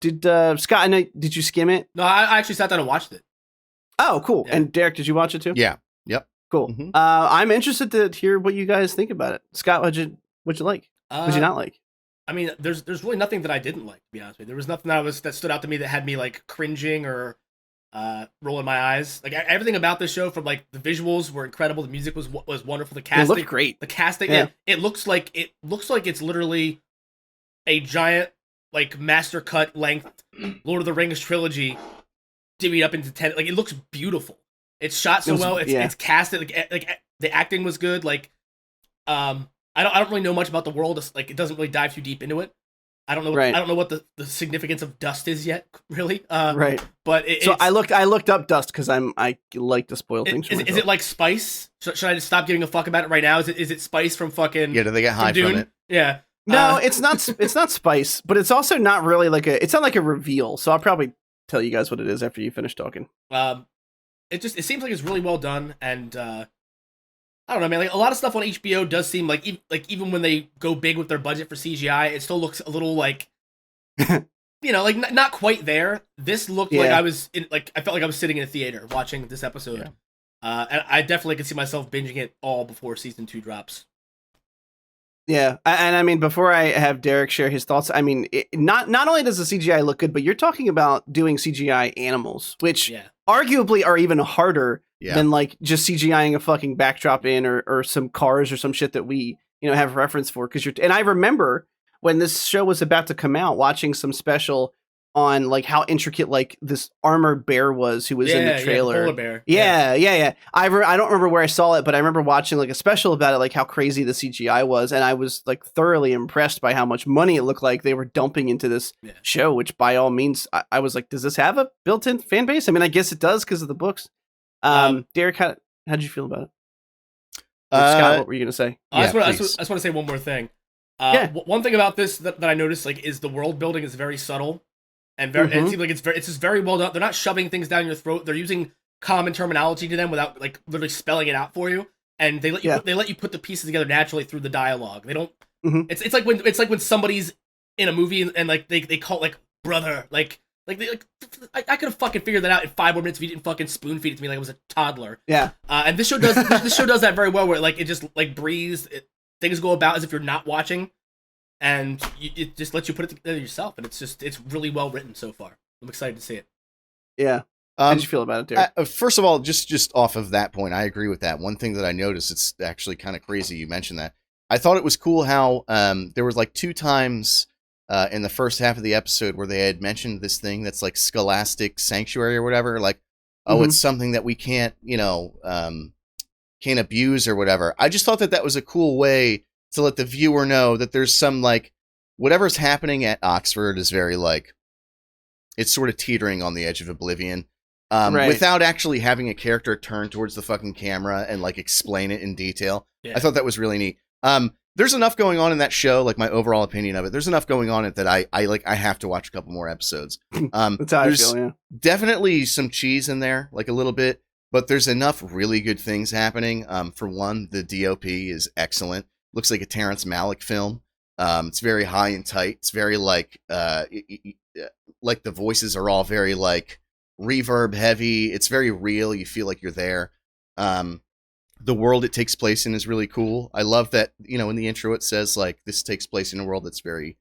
Scott? I know. Did you skim it? No, I actually sat down and watched it. Oh, cool. Yeah. And Derek, did you watch it too? Yeah. Yep. Cool. Mm-hmm. I'm interested to hear what you guys think about it. Scott, what'd you like? What'd you not like? I mean, there's really nothing that I didn't like, to be honest with you. There was nothing that stood out to me that had me like cringing or rolling my eyes. Like everything about this show, from like the visuals were incredible, the music was wonderful, the casting looked great. The casting, it looks like it's literally a giant, like master cut length Lord of the Rings trilogy divvied up into 10. Like it looks beautiful. It's shot so well. It's casted like the acting was good. Like I don't really know much about the world. It's, like it doesn't really dive too deep into it. I don't know. I don't know what the significance of dust is yet, really. Right. But I looked up dust because I like to spoil things. Is it like spice? Should I just stop giving a fuck about it right now? Is it spice from fucking? Yeah. Do they get high from it? Yeah. No, it's not. It's not spice, but it's also not really like it's not like a reveal. So I'll probably tell you guys what it is after you finish talking. It seems like it's really well done, and I don't know, man. Like a lot of stuff on HBO does seem like even when they go big with their budget for CGI, it still looks a little like, like not quite there. This looked like I felt like I was sitting in a theater watching this episode, and I definitely could see myself binging it all before season 2 drops. Yeah, and I mean, before I have Derek share his thoughts, I mean, not only does the CGI look good, but you're talking about doing CGI animals, which arguably are even harder than like just CGIing a fucking backdrop in or some cars or some shit that we have reference for. And I remember when this show was about to come out, watching some special on like how intricate like this armored bear was who was in the trailer. Polar bear. Yeah. I don't remember where I saw it, but I remember watching like a special about it, like how crazy the CGI was, and I was like thoroughly impressed by how much money it looked like they were dumping into this show. Which by all means, I was like, does this have a built-in fan base? I mean, I guess it does because of the books. Derek, how did you feel about it? Scott, what were you gonna say? I just want to say one more thing. One thing about this that I noticed is the world building is very subtle. And it seems like it's just very well done. They're not shoving things down your throat. They're using common terminology to them without like literally spelling it out for you. And they let you put the pieces together naturally through the dialogue. They don't. It's like when somebody's in a movie and like they call it like brother I could have fucking figured that out in 5 more minutes if you didn't fucking spoon feed it to me like I was a toddler. Yeah. And this show does that very well, where like it just like breathes. Things go about as if you're not watching. And it just lets you put it together yourself, and it's really well written so far. I'm excited to see it. Yeah. How did you feel about it, Derek? First of all, just off of that point, I agree with that. One thing that I noticed, it's actually kind of crazy you mentioned that. I thought it was cool how there was like 2 times in the first half of the episode where they had mentioned this thing that's like scholastic sanctuary or whatever. Like, it's something that we can't can abuse or whatever. I just thought that was a cool way to let the viewer know that there's some, like, whatever's happening at Oxford is very, like, it's sort of teetering on the edge of oblivion. Without actually having a character turn towards the fucking camera and, like, explain it in detail. Yeah. I thought that was really neat. There's enough going on in that show, like, my overall opinion of it, there's enough going on in it that I have to watch a couple more episodes. That's how I feel, yeah. Definitely some cheese in there, like, a little bit, but there's enough really good things happening. For one, the DOP is excellent. Looks like a Terrence Malick film. It's very high and tight. It's very, like, like, the voices are all very, like, reverb heavy. It's very real. You feel like you're there. The world it takes place in is really cool. I love that, you know, in the intro it says, like, this takes place in a world that's very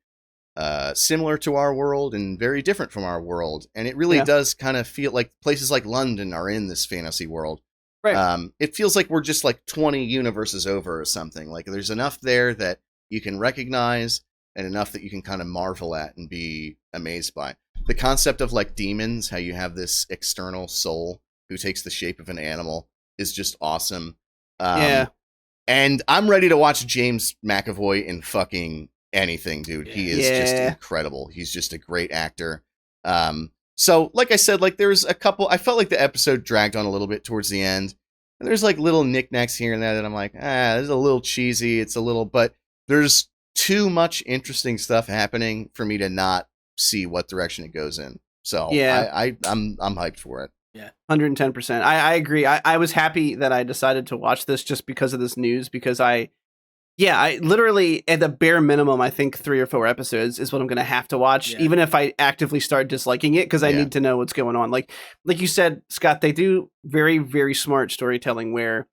similar to our world and very different from our world. And it really does kind of feel like places like London are in this fantasy world. Right. It feels like we're just like 20 universes over or something. Like, there's enough there that you can recognize and enough that you can kind of marvel at and be amazed by. The concept of, like, demons, how you have this external soul who takes the shape of an animal, is just awesome. And I'm ready to watch James McAvoy in fucking anything, dude. He is just incredible. He's just a great actor. So, like I said, like, there's a couple, I felt like the episode dragged on a little bit towards the end. And there's, like, little knickknacks here and there that I'm like, this is a little cheesy. It's a little, but there's too much interesting stuff happening for me to not see what direction it goes in. So I'm hyped for it. Yeah, 110%. I agree. I was happy that I decided to watch this just because of this news, because I literally, at the bare minimum, I think 3 or 4 episodes is what I'm going to have to watch, even if I actively start disliking it, because I need to know what's going on. Like you said, Scott, they do very, very smart storytelling where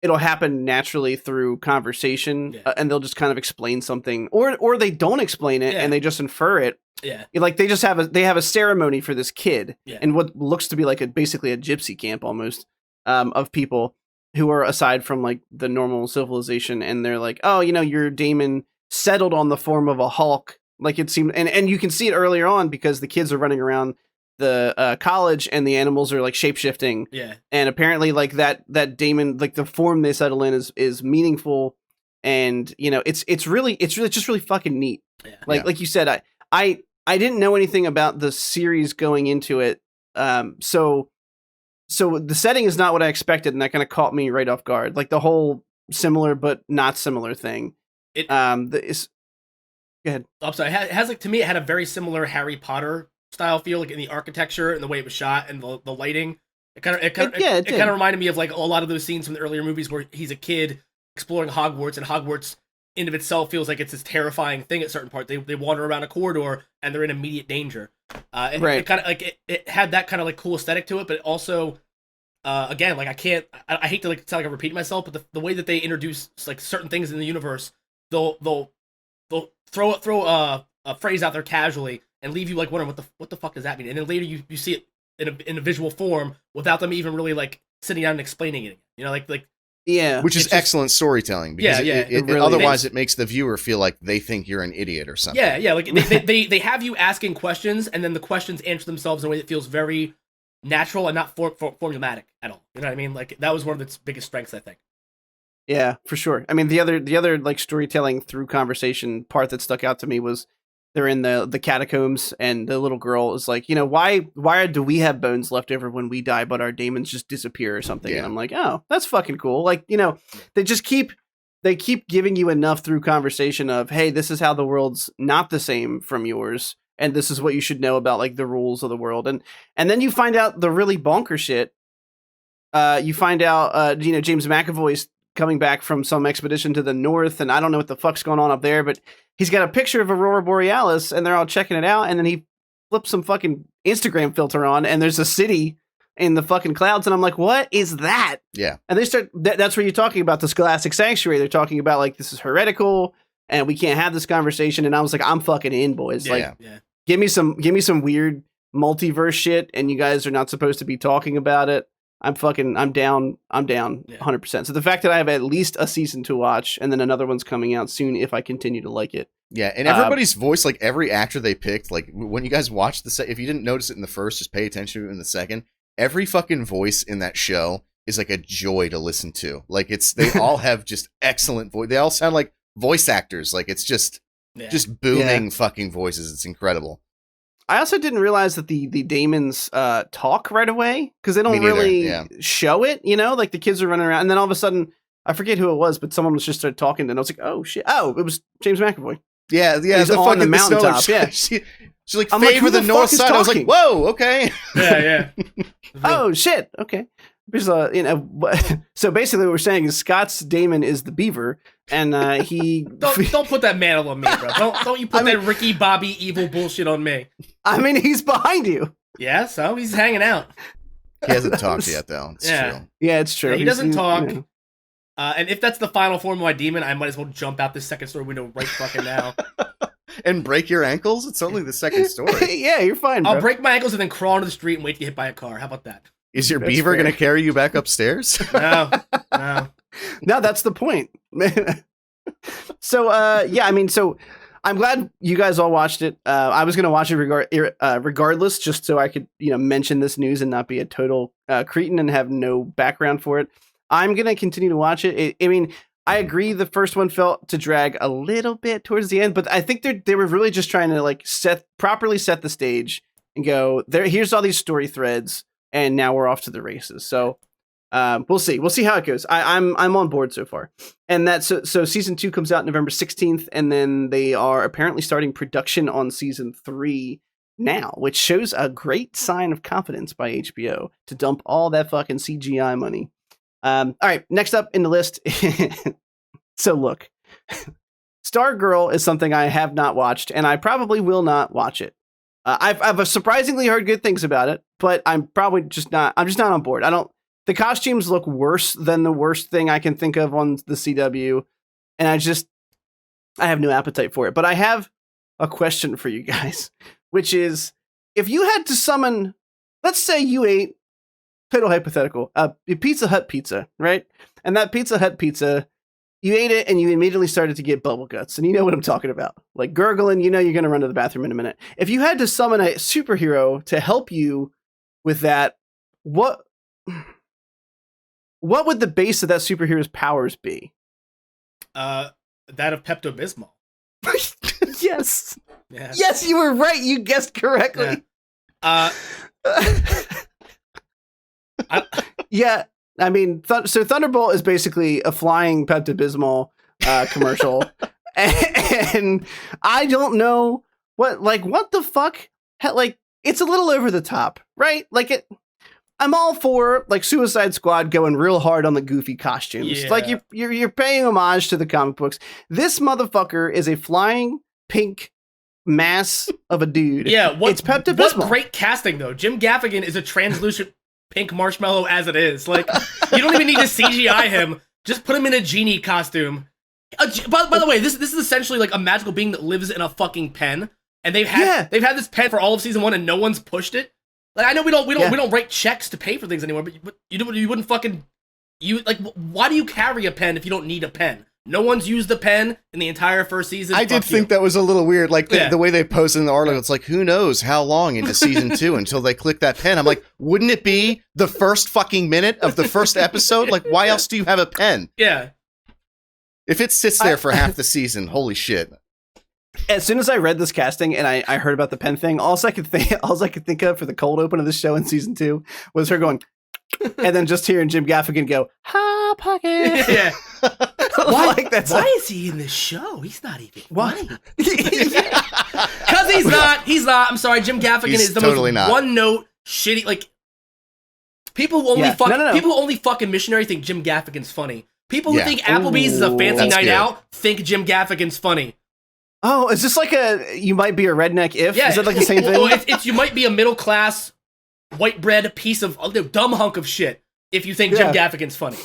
it'll happen naturally through conversation, and they'll just kind of explain something, or they don't explain it and they just infer it. Yeah, like they just have a ceremony for this kid, and what looks to be like basically a gypsy camp almost, of people who are aside from, like, the normal civilization, and they're like, oh, you know, your daemon settled on the form of a Hulk, like it seemed, and you can see it earlier on because the kids are running around the college and the animals are, like, shapeshifting. Yeah, and apparently, like, that daemon, like, the form they settle in is meaningful, and, you know, it's really just really fucking neat. Yeah. Like you said, I didn't know anything about the series going into it, so the setting is not what I expected, and that kind of caught me right off guard. Like, the whole similar but not similar thing. Go ahead. I'm sorry. It has, like, to me, it had a very similar Harry Potter style feel, like in the architecture and the way it was shot and the lighting. It kind of reminded me of, like, a lot of those scenes from the earlier movies where he's a kid exploring Hogwarts, and Hogwarts in of itself feels like it's this terrifying thing at certain parts. They wander around a corridor and they're in immediate danger. It kind of, like, it had that kind of, like, cool aesthetic to it, but also, again, like, I hate to, like, sound like I'm repeating myself, but the way that they introduce, like, certain things in the universe, they'll throw a phrase out there casually and leave you, like, wondering what the fuck does that mean, and then later you see it in a visual form without them even really, like, sitting down and explaining it. You know, like. Yeah, which is excellent storytelling. Because it really otherwise it makes the viewer feel like they think you're an idiot or something. Yeah, like they have you asking questions, and then the questions answer themselves in a way that feels very natural and not formulaic at all. You know what I mean? Like, that was one of its biggest strengths, I think. Yeah, for sure. I mean, the other like storytelling through conversation part that stuck out to me was they're in the catacombs, and the little girl is like, you know, why do we have bones left over when we die, but our daemons just disappear or something? Yeah. And I'm like, oh, that's fucking cool. Like, you know, they keep giving you enough through conversation of, hey, this is how the world's not the same from yours, and this is what you should know about, like, the rules of the world. And then you find out the really bonker shit. You find out, you know, James McAvoy's coming back from some expedition to the north, and I don't know what the fuck's going on up there, but he's got a picture of Aurora Borealis, and they're all checking it out, and then he flips some fucking Instagram filter on, and there's a city in the fucking clouds, and I'm like, what is that? Yeah. And they start, that's where you're talking about the Scholastic Sanctuary. They're talking about, like, this is heretical, and we can't have this conversation, and I was like, I'm fucking in, boys. Yeah, like, give me some weird multiverse shit, and you guys are not supposed to be talking about it. I'm down 100%. So the fact that I have at least a season to watch, and then another one's coming out soon if I continue to like it. Yeah, and everybody's voice, like, every actor they picked, like, when you guys watch if you didn't notice it in the first, just pay attention to it in the second. Every fucking voice in that show is like a joy to listen to. Like they all have just excellent voice. They all sound like voice actors. Like it's just booming fucking voices. It's incredible. I also didn't realize that the daemons talk right away because they don't really show it. You know, like the kids are running around, and then all of a sudden, I forget who it was, but someone was just started talking, and I was like, "Oh shit! Oh, it was James McAvoy." Yeah. He's the on the mountaintop. Snow, Yeah, she's like, favor the north side. I was like, "Whoa, okay." Yeah. Oh shit! Okay. Because, so basically what we're saying is Scott's daemon is the beaver, and he don't put that mantle on me, bro. Don't you put that Ricky Bobby evil bullshit on me. I mean, he's behind you. Yeah, so he's hanging out. He hasn't talked yet, though. It's true. Yeah, it's true. Yeah, he doesn't talk. And if that's the final form of my demon, I might as well jump out this second story window right fucking now. And break your ankles? It's only the second story. Yeah, you're fine, bro. I'll break my ankles and then crawl into the street and wait to get hit by a car. How about that? Is your beaver going to carry you back upstairs? No. No, that's the point. So, I mean, so I'm glad you guys all watched it. I was going to watch it regardless, just so I could, mention this news and not be a total cretin and have no background for it. I'm going to continue to watch it. I mean, I agree the first one felt to drag a little bit towards the end, but I think they were really just trying to like properly set the stage and go, here's all these story threads. And now we're off to the races. So we'll see. We'll see how it goes. I'm on board so far. And that's so season 2 comes out November 16th, and then they are apparently starting production on season 3 now, which shows a great sign of confidence by HBO to dump all that fucking CGI money. All right, next up in the list. So look, Stargirl is something I have not watched, and I probably will not watch it. I've surprisingly heard good things about it, but I'm probably just not on board. The costumes look worse than the worst thing I can think of on the CW. And I have no appetite for it, but I have a question for you guys, which is if you had to summon, let's say you ate total hypothetical, a Pizza Hut pizza, right? And that Pizza Hut pizza, you ate it and you immediately started to get bubble guts. And you know what I'm talking about. Like gurgling, you're going to run to the bathroom in a minute. If you had to summon a superhero to help you with that, what would the base of that superhero's powers be? That of Pepto Bismol. Yes. Yeah. Yes, you were right. You guessed correctly. Yeah. I mean, so Thunderbolt is basically a flying Pepto Bismol commercial, and I don't know what the fuck, like it's a little over the top, right? Like I'm all for like Suicide Squad going real hard on the goofy costumes, like you're paying homage to the comic books. This motherfucker is a flying pink mass of a dude. Yeah, it's Pepto Bismol. What great casting though. Jim Gaffigan is a translucent pink marshmallow as it is. Like, you don't even need to CGI him. Just put him in a genie costume. By the way, this is essentially like a magical being that lives in a fucking pen, and they've had this pen for all of season 1, and no one's pushed it. Like, I know we don't write checks to pay for things anymore, but you wouldn't fucking why do you carry a pen if you don't need a pen? No one's used a pen in the entire first season. I did think that was a little weird. Like the way they posted in the article, it's like, who knows how long into season 2 until they click that pen. I'm like, wouldn't it be the first fucking minute of the first episode? Like, why else do you have a pen? Yeah. If it sits there for half the season, holy shit. As soon as I read this casting and I heard about the pen thing, all I could think of for the cold open of the show in season 2 was her going, and then just hearing Jim Gaffigan go, "Hot pocket." Yeah. Why is he in this show? He's not even funny. Because he's not. I'm sorry, Jim Gaffigan is the totally most one-note, shitty, like, people who only fucking missionary think Jim Gaffigan's funny. People who think Applebee's is a fancy night out think Jim Gaffigan's funny. Oh, is this like you might be a redneck if? Yeah. Is that like the same thing? Well, it's you might be a middle-class, white bread piece of dumb hunk of shit if you think Jim Gaffigan's funny.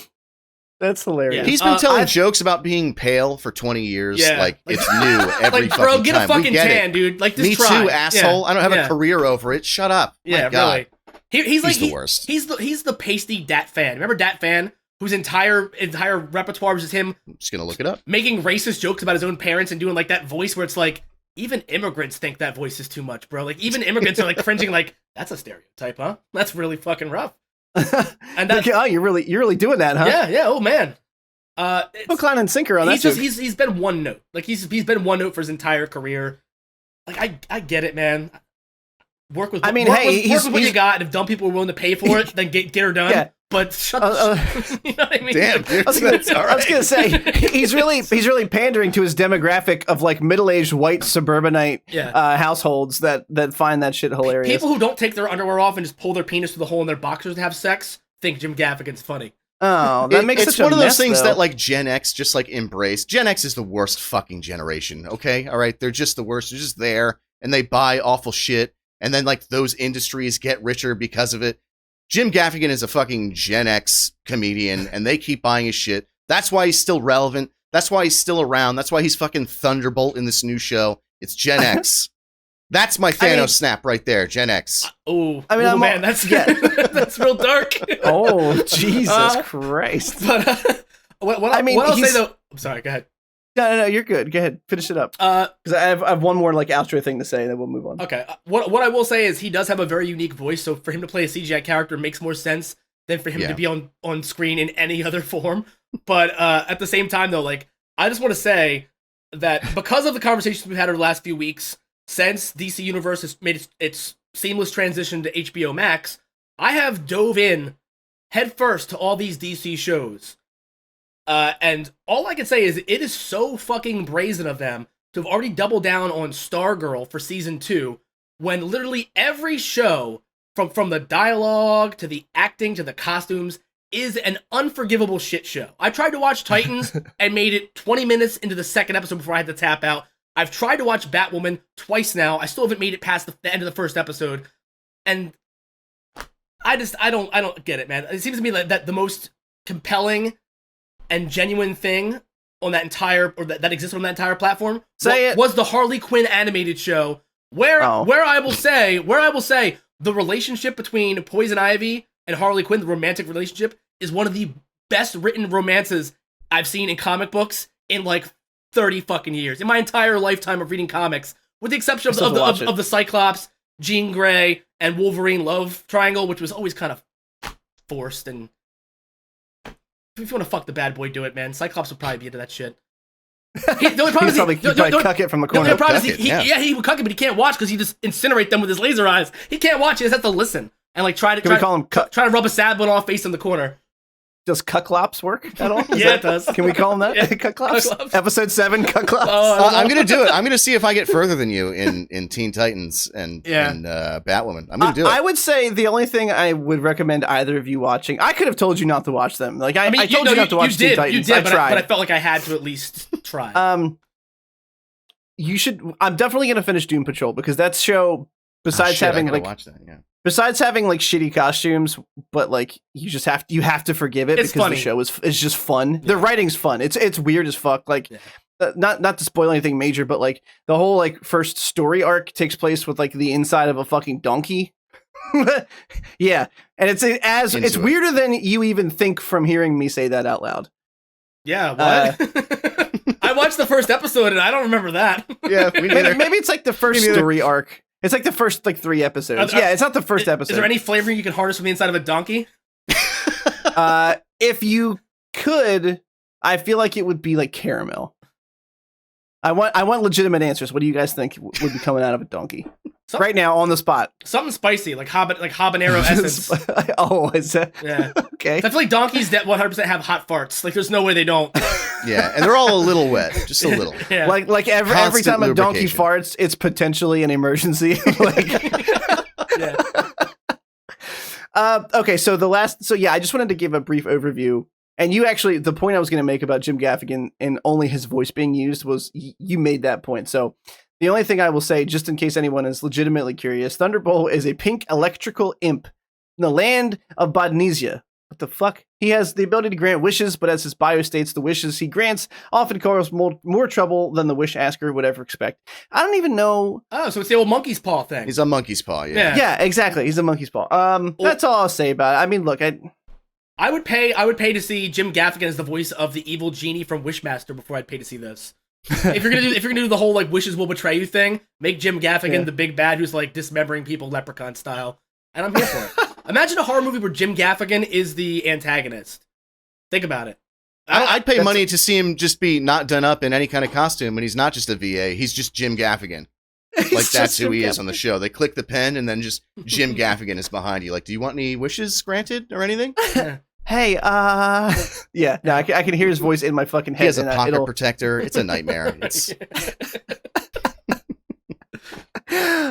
That's hilarious. Yeah. He's been telling jokes about being pale for 20 years. Yeah. Like, it's new every fucking time. Bro, get a fucking tan, dude. Like, this Me too, asshole. Yeah. I don't have a career over it. Shut up. Yeah, really. He's the worst. He's the pasty Dat Fan. Remember Dat Fan? Whose entire repertoire was just him. I'm just gonna look it up. Making racist jokes about his own parents and doing like that voice where it's like, even immigrants think that voice is too much, bro. Like, even immigrants are like cringing, like, that's a stereotype, huh? That's really fucking rough. And that, oh, you're really doing that, huh? Yeah. Oh man. Hook, line, and sinker on that. He's been one note. Like he's been one note for his entire career. Like I get it, man. Work with. Work with what you got, and if dumb people are willing to pay for it, then get her done. Yeah. But shut you know what I mean? Damn, I was gonna say he's really pandering to his demographic of like middle-aged white suburbanite households that find that shit hilarious. People who don't take their underwear off and just pull their penis through the hole in their boxers to have sex think Jim Gaffigan's funny. Oh, that makes it's such one a of those mess, things though. that like Gen X just like embrace. Gen X is the worst fucking generation. Okay, all right, they're just the worst. They're just there and they buy awful shit, and then like those industries get richer because of it. Jim Gaffigan is a fucking Gen X comedian, and they keep buying his shit. That's why he's still relevant. That's why he's still around. That's why he's fucking Thunderbolt in this new show. It's Gen X. That's my Thanos snap right there, Gen X. Man, that's that's real dark. Oh, Jesus Christ! But what I'll say though, I'm sorry. Go ahead. No, you're good. Go ahead, finish it up. Because I have one more like outro thing to say, then we'll move on. Okay. What I will say is he does have a very unique voice, so for him to play a CGI character makes more sense than for him to be on screen in any other form. But at the same time, though, like I just want to say that because of the conversations we've had over the last few weeks, since DC Universe has made its seamless transition to HBO Max, I have dove in headfirst to all these DC shows. And all I can say is it is so fucking brazen of them to have already doubled down on Stargirl for season 2, when literally every show, from the dialogue to the acting to the costumes, is an unforgivable shit show. I tried to watch Titans and made it 20 minutes into the second episode before I had to tap out. I've tried to watch Batwoman twice now. I still haven't made it past the end of the first episode. And I don't get it, man. It seems to me like that the most compelling and genuine thing on that entire, or that exists on that entire platform, was the Harley Quinn animated show, where I will say the relationship between Poison Ivy and Harley Quinn, the romantic relationship, is one of the best written romances I've seen in comic books in like 30 fucking years, in my entire lifetime of reading comics, with the exception of the Cyclops, Jean Grey, and Wolverine love triangle, which was always kind of forced. And if you want to fuck the bad boy, do it, man. Cyclops would probably be into that shit. The only problem he'd probably cuck it from the corner. The problem is he would cuck it, but he can't watch because he just incinerate them with his laser eyes. He can't watch. He just has to listen and like try to rub a sad one off face in the corner. Does Cucklops work at all? It does. Can we call him that? Yeah. Cucklops? Episode 7, Cucklops. I'm going to do it. I'm going to see if I get further than you in Teen Titans and Batwoman. I'm going to do it. I would say the only thing I would recommend either of you watching, I could have told you not to watch them. Like I told you not to watch Teen Titans. You did, I tried. But I felt like I had to at least try. You should. I'm definitely going to finish Doom Patrol, because that show, besides having like watch that, besides having like shitty costumes, but like you have to forgive it, it's because funny. the show is just fun. Yeah. The writing's fun. It's weird as fuck. Like not to spoil anything major, but like the whole like first story arc takes place with like the inside of a fucking donkey. Yeah, and it's weirder than you even think from hearing me say that out loud. Yeah, what? I watched the first episode and I don't remember that. Yeah, maybe it's like the first story arc. It's like the first like 3 episodes. It's not the first episode. Is there any flavoring you can harness from the inside of a donkey? If you could, I feel like it would be like caramel. I want legitimate answers. What do you guys think would be coming out of a donkey? Right now, on the spot. Something spicy, like habanero essence. Oh, is that? Yeah. Okay. I feel like donkeys that 100% have hot farts. Like, there's no way they don't. Yeah, and they're all a little wet, just a little. Yeah. Like every time a donkey farts, it's potentially an emergency. Yeah. Okay, so I just wanted to give a brief overview. And you actually, the point I was going to make about Jim Gaffigan and only his voice being used was you made that point. So the only thing I will say, just in case anyone is legitimately curious, Thunderbolt is a pink electrical imp in the land of Bodnesia. What the fuck? He has the ability to grant wishes, but as his bio states, the wishes he grants often cause more trouble than the wish asker would ever expect. I don't even know. Oh, so it's the old monkey's paw thing. He's a monkey's paw, yeah. Yeah, exactly. He's a monkey's paw. That's all I'll say about it. I mean, look, I would pay to see Jim Gaffigan as the voice of the evil genie from Wishmaster before I'd pay to see this. If you're gonna do the whole like wishes will betray you thing, make Jim Gaffigan the big bad who's like dismembering people leprechaun style, and I'm here for it. Imagine a horror movie where Jim Gaffigan is the antagonist. Think about it. I'd pay money to see him just be not done up in any kind of costume, and he's not just a VA. He's just Jim Gaffigan. Like, that's who he is on the show. They click the pen, and then just Jim Gaffigan is behind you. Like, do you want any wishes granted or anything? Hey, yeah, no, I can hear his voice in my fucking head. He has a pocket protector. It's a nightmare. It's...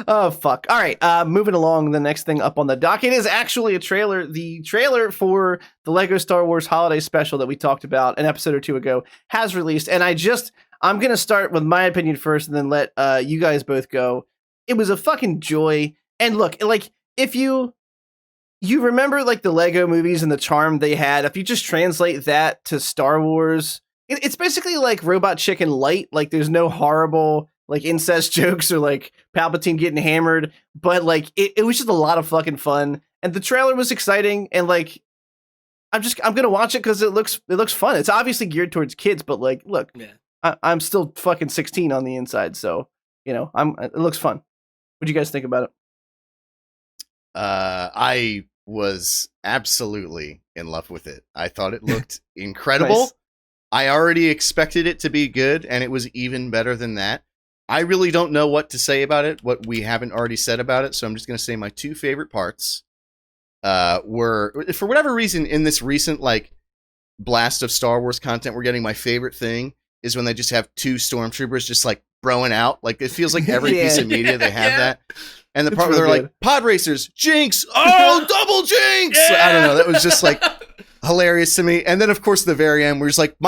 Oh, fuck. All right, moving along, the next thing up on the docket is actually a trailer. The trailer for the LEGO Star Wars Holiday Special that we talked about an episode or two ago has released, and I'm going to start with my opinion first and then let you guys both go. It was a fucking joy, and look, like, if you remember, like, the LEGO movies and the charm they had, if you just translate that to Star Wars, it's basically like Robot Chicken Light. Like, there's no horrible... like incest jokes or like Palpatine getting hammered, but like it was just a lot of fucking fun, and the trailer was exciting, and like I'm gonna watch it because it looks fun. It's obviously geared towards kids, but like, look, I'm still fucking 16 on the inside, so you know it looks fun. What do you guys think about it? I was absolutely in love with it. I thought it looked incredible. Nice. I already expected it to be good, and it was even better than that. I really don't know what to say about it, what we haven't already said about it, so I'm just going to say my two favorite parts were, for whatever reason, in this recent, like, blast of Star Wars content we're getting, my favorite thing is when they just have two stormtroopers just, like, broing out. Like, it feels like every piece of media they have that. And the part where they're like, pod racers, Jinx, oh, double Jinx! I don't know, that was just, like, hilarious to me. And then, of course, the very end, where it's like,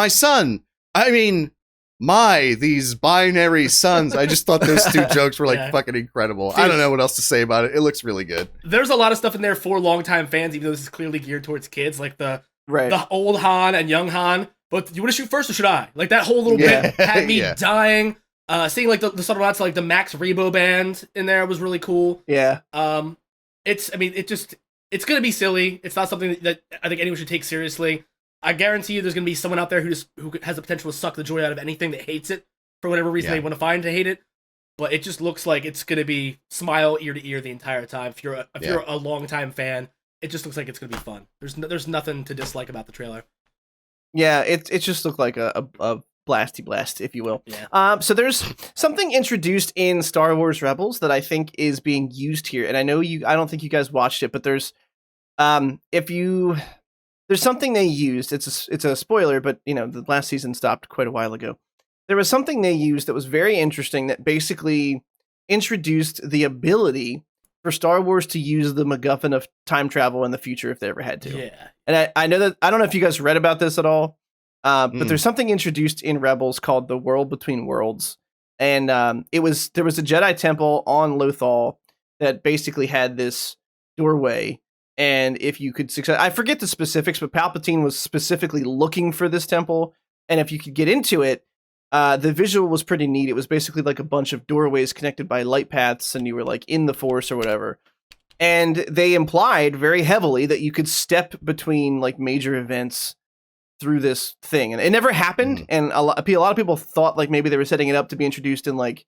these binary sons. I just thought those two jokes were like fucking incredible. Dude, I don't know what else to say about it. It looks really good. There's a lot of stuff in there for longtime fans, even though this is clearly geared towards kids, like the old Han and young Han. But you want to shoot first or should I? Like that whole little bit had me dying. Seeing like the subtle nods to like the Max Rebo band in there was really cool. Yeah. It's gonna be silly. It's not something that I think anyone should take seriously. I guarantee you there's going to be someone out there who has the potential to suck the joy out of anything that hates it for whatever reason they want to find to hate it. But it just looks like it's going to be smile ear to ear the entire time. If you're a longtime fan, it just looks like it's going to be fun. There's nothing to dislike about the trailer. Yeah, it just looked like a blasty blast, if you will. Yeah. So there's something introduced in Star Wars Rebels that I think is being used here, and I don't think you guys watched it, but there's there's something they used. It's a spoiler, but you know the last season stopped quite a while ago. There was something they used that was very interesting that basically introduced the ability for Star Wars to use the MacGuffin of time travel in the future if they ever had to. Yeah. And I know that I don't know if you guys read about this at all, but there's something introduced in Rebels called the World Between Worlds, and there was a Jedi temple on Lothal that basically had this doorway. And if you could I forget the specifics, but Palpatine was specifically looking for this temple. And if you could get into it, the visual was pretty neat. It was basically like a bunch of doorways connected by light paths, and you were like in the Force or whatever. And they implied very heavily that you could step between like major events through this thing. And it never happened. And a lot of people thought like maybe they were setting it up to be introduced in like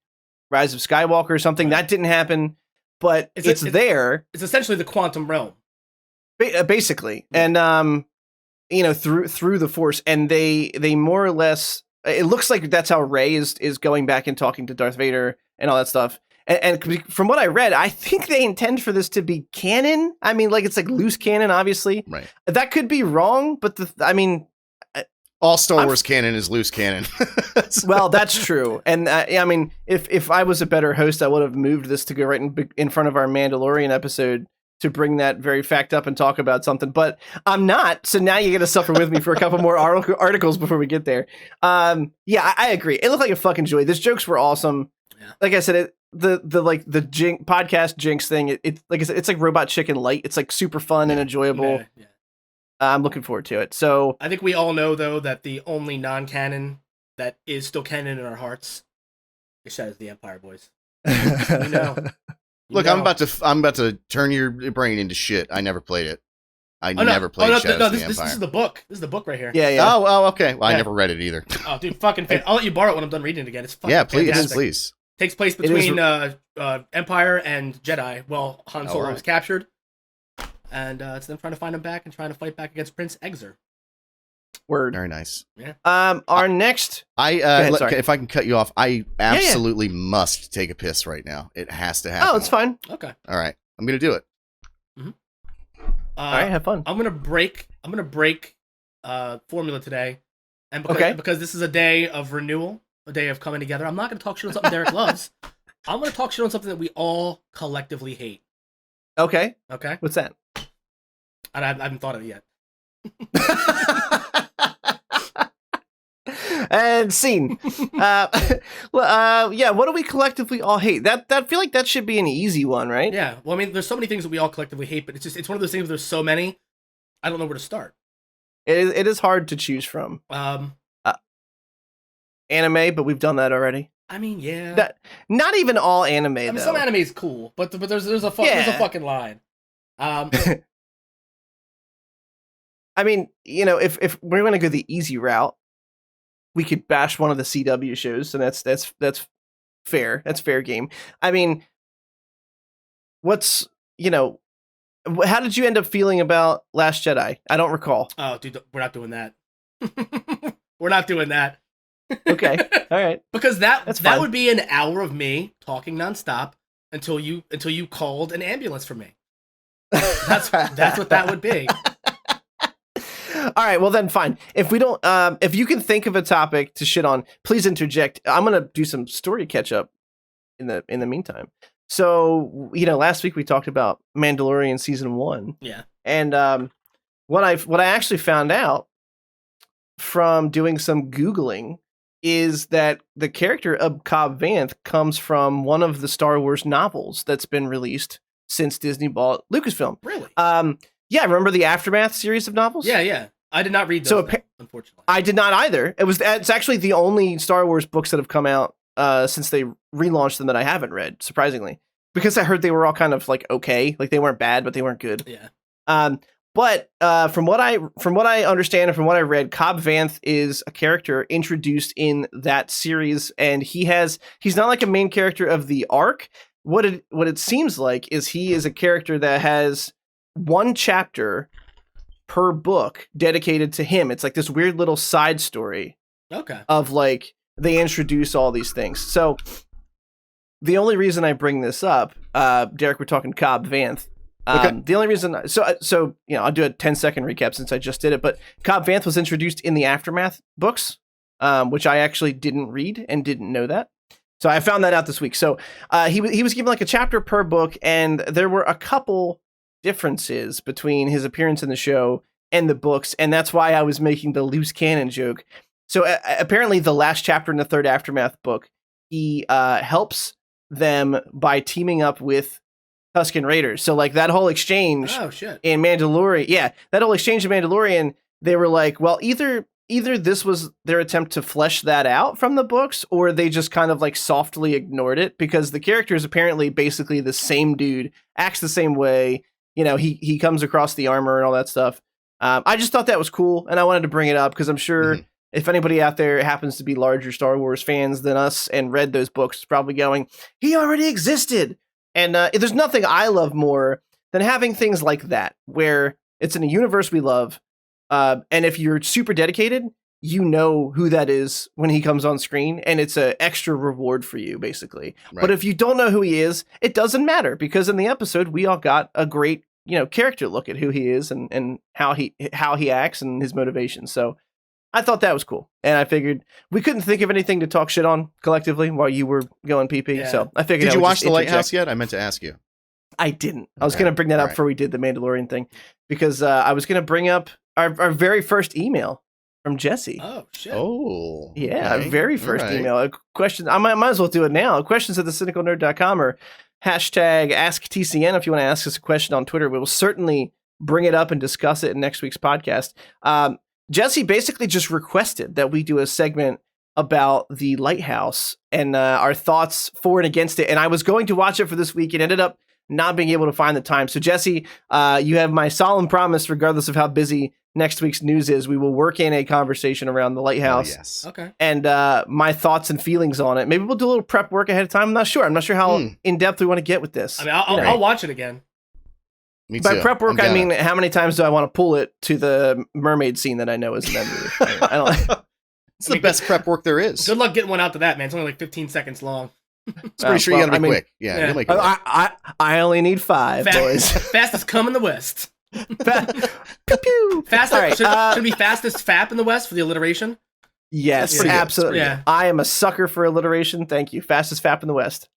Rise of Skywalker or something. That didn't happen. But it's there. It's essentially the quantum realm. Basically, and through the Force, and they more or less, it looks like that's how Rey is going back and talking to Darth Vader and all that stuff. And from what I read, I think they intend for this to be canon. I mean, like it's like loose canon, obviously. Right. That could be wrong, but all Star Wars canon is loose canon. Well, that's true. And I mean, if I was a better host, I would have moved this to go right in front of our Mandalorian episode to bring that very fact up and talk about something, but I'm not. So now you got to suffer with me for a couple more articles before we get there. Yeah, I agree. It looked like a fucking joy. These jokes were awesome. Yeah. Like I said, the podcast Jinx thing. It like I said, it's like Robot Chicken Light. It's like super fun and enjoyable. Yeah. I'm looking forward to it. So I think we all know though that the only non-canon that is still canon in our hearts is Shadows of the Empire, boys. We know. Look, I'm about to turn your brain into shit. I never played it. Never played Shadows of the Empire. This is the book. This is the book right here. Yeah. Oh, okay. Well, I never read it either. Oh, dude, fucking fan. I'll let you borrow it when I'm done reading it again. It's fucking please. Takes place between Empire and Jedi. Well, Han Solo was captured. and it's them trying to find him back and trying to fight back against Prince Exer. Word. Very nice. Yeah. Our next. If I can cut you off, I absolutely must take a piss right now. It has to happen. Oh, it's fine. Okay. All right, I'm gonna do it. Mm-hmm. All right, have fun. I'm gonna break formula today, and because this is a day of renewal, a day of coming together. I'm not gonna talk shit on something Derek loves. I'm gonna talk shit on something that we all collectively hate. Okay. Okay. What's that? I haven't thought of it yet. And scene. Yeah, what do we collectively all hate? That feel like that should be an easy one, right? Yeah. Well, I mean, there's so many things that we all collectively hate, but it's one of those things where there's so many, I don't know where to start. It is hard to choose from. Anime, but we've done that already. I mean, yeah. Not even all anime, though. Some anime is cool, but there's a fucking line. I mean, if we're going to go the easy route, we could bash one of the CW shows, and that's fair. That's fair game. I mean, how did you end up feeling about Last Jedi? I don't recall. Oh, dude, we're not doing that. We're not doing that. Okay, all right. Because that would be an hour of me talking nonstop until you called an ambulance for me. That's what that would be. All right, well then, fine. If we don't, if you can think of a topic to shit on, please interject. I'm gonna do some story catch up in the meantime. So, last week we talked about Mandalorian season 1. Yeah. And what I actually found out from doing some Googling is that the character of Cobb Vanth comes from one of the Star Wars novels that's been released since Disney bought Lucasfilm. Really? Yeah, remember the Aftermath series of novels? Yeah. I did not read those, unfortunately. I did not either. It's actually the only Star Wars books that have come out since they relaunched them that I haven't read, surprisingly. Because I heard they were all kind of like okay, like they weren't bad, but they weren't good. Yeah. But from what I understand and from what I read, Cobb Vanth is a character introduced in that series, and he's not like a main character of the arc. What it seems like is he is a character that has one chapter per book dedicated to him. It's like this weird little side story. Okay. Of like they introduce all these things. So the only reason I bring this up, Derek, we're talking Cobb Vanth. Okay. The only reason, so I'll do a 10-second recap since I just did it. But Cobb Vanth was introduced in the Aftermath books, which I actually didn't read and didn't know that. So I found that out this week. So he was given like a chapter per book, and there were a couple differences between his appearance in the show and the books, and that's why I was making the loose cannon joke. So apparently, the last chapter in the third Aftermath book, he helps them by teaming up with Tusken Raiders. So like that whole exchange in Mandalorian, that whole exchange in Mandalorian, they were like, well, either this was their attempt to flesh that out from the books, or they just kind of like softly ignored it, because the character is apparently basically the same dude, acts the same way. He comes across the armor and all that stuff. I just thought that was cool, and I wanted to bring it up because I'm sure if anybody out there happens to be larger Star Wars fans than us and read those books, is probably going, he already existed. And there's nothing I love more than having things like that, where it's in a universe we love, and if you're super dedicated, you know who that is when he comes on screen, and it's an extra reward for you, basically. Right. But if you don't know who he is, it doesn't matter, because in the episode, we all got a great character look at who he is and how he acts and his motivations. So I thought that was cool, and I figured we couldn't think of anything to talk shit on collectively while you were going pee-pee. Yeah. So I figured. Did you watch The Lighthouse yet? I meant to ask you. I didn't. I was going to bring that up before we did the Mandalorian thing, because I was going to bring up our very first email from Jesse. Oh shit! Oh yeah, okay. Our very first email. Question. I might as well do it now. Questions at thecynicalnerd.com or hashtag AskTCN if you want to ask us a question on Twitter. We will certainly bring it up and discuss it in next week's podcast. Jesse basically just requested that we do a segment about The Lighthouse and our thoughts for and against it. And I was going to watch it for this week and ended up not being able to find the time. So Jesse, you have my solemn promise, regardless of how busy next week's news is, we will work in a conversation around The Lighthouse. Oh, yes. Okay. And my thoughts and feelings on it. Maybe we'll do a little prep work ahead of time. I'm not sure how in depth we want to get with this. I mean, I'll watch it again. Me too. By prep work, I mean it. how many times do I want to pull it to the mermaid scene that I know is in that movie? I don't. It's the best prep work there is. Good luck getting one out to that, man. It's only like 15 seconds long. It's pretty sure you gotta be quick. Yeah, you'll make it. I only need 5, boys. Fastest come in the West. Pew, pew. Fastest should be fastest fap in the West for the alliteration. Yes, absolutely. Yeah. I am a sucker for alliteration. Thank you. Fastest fap in the West.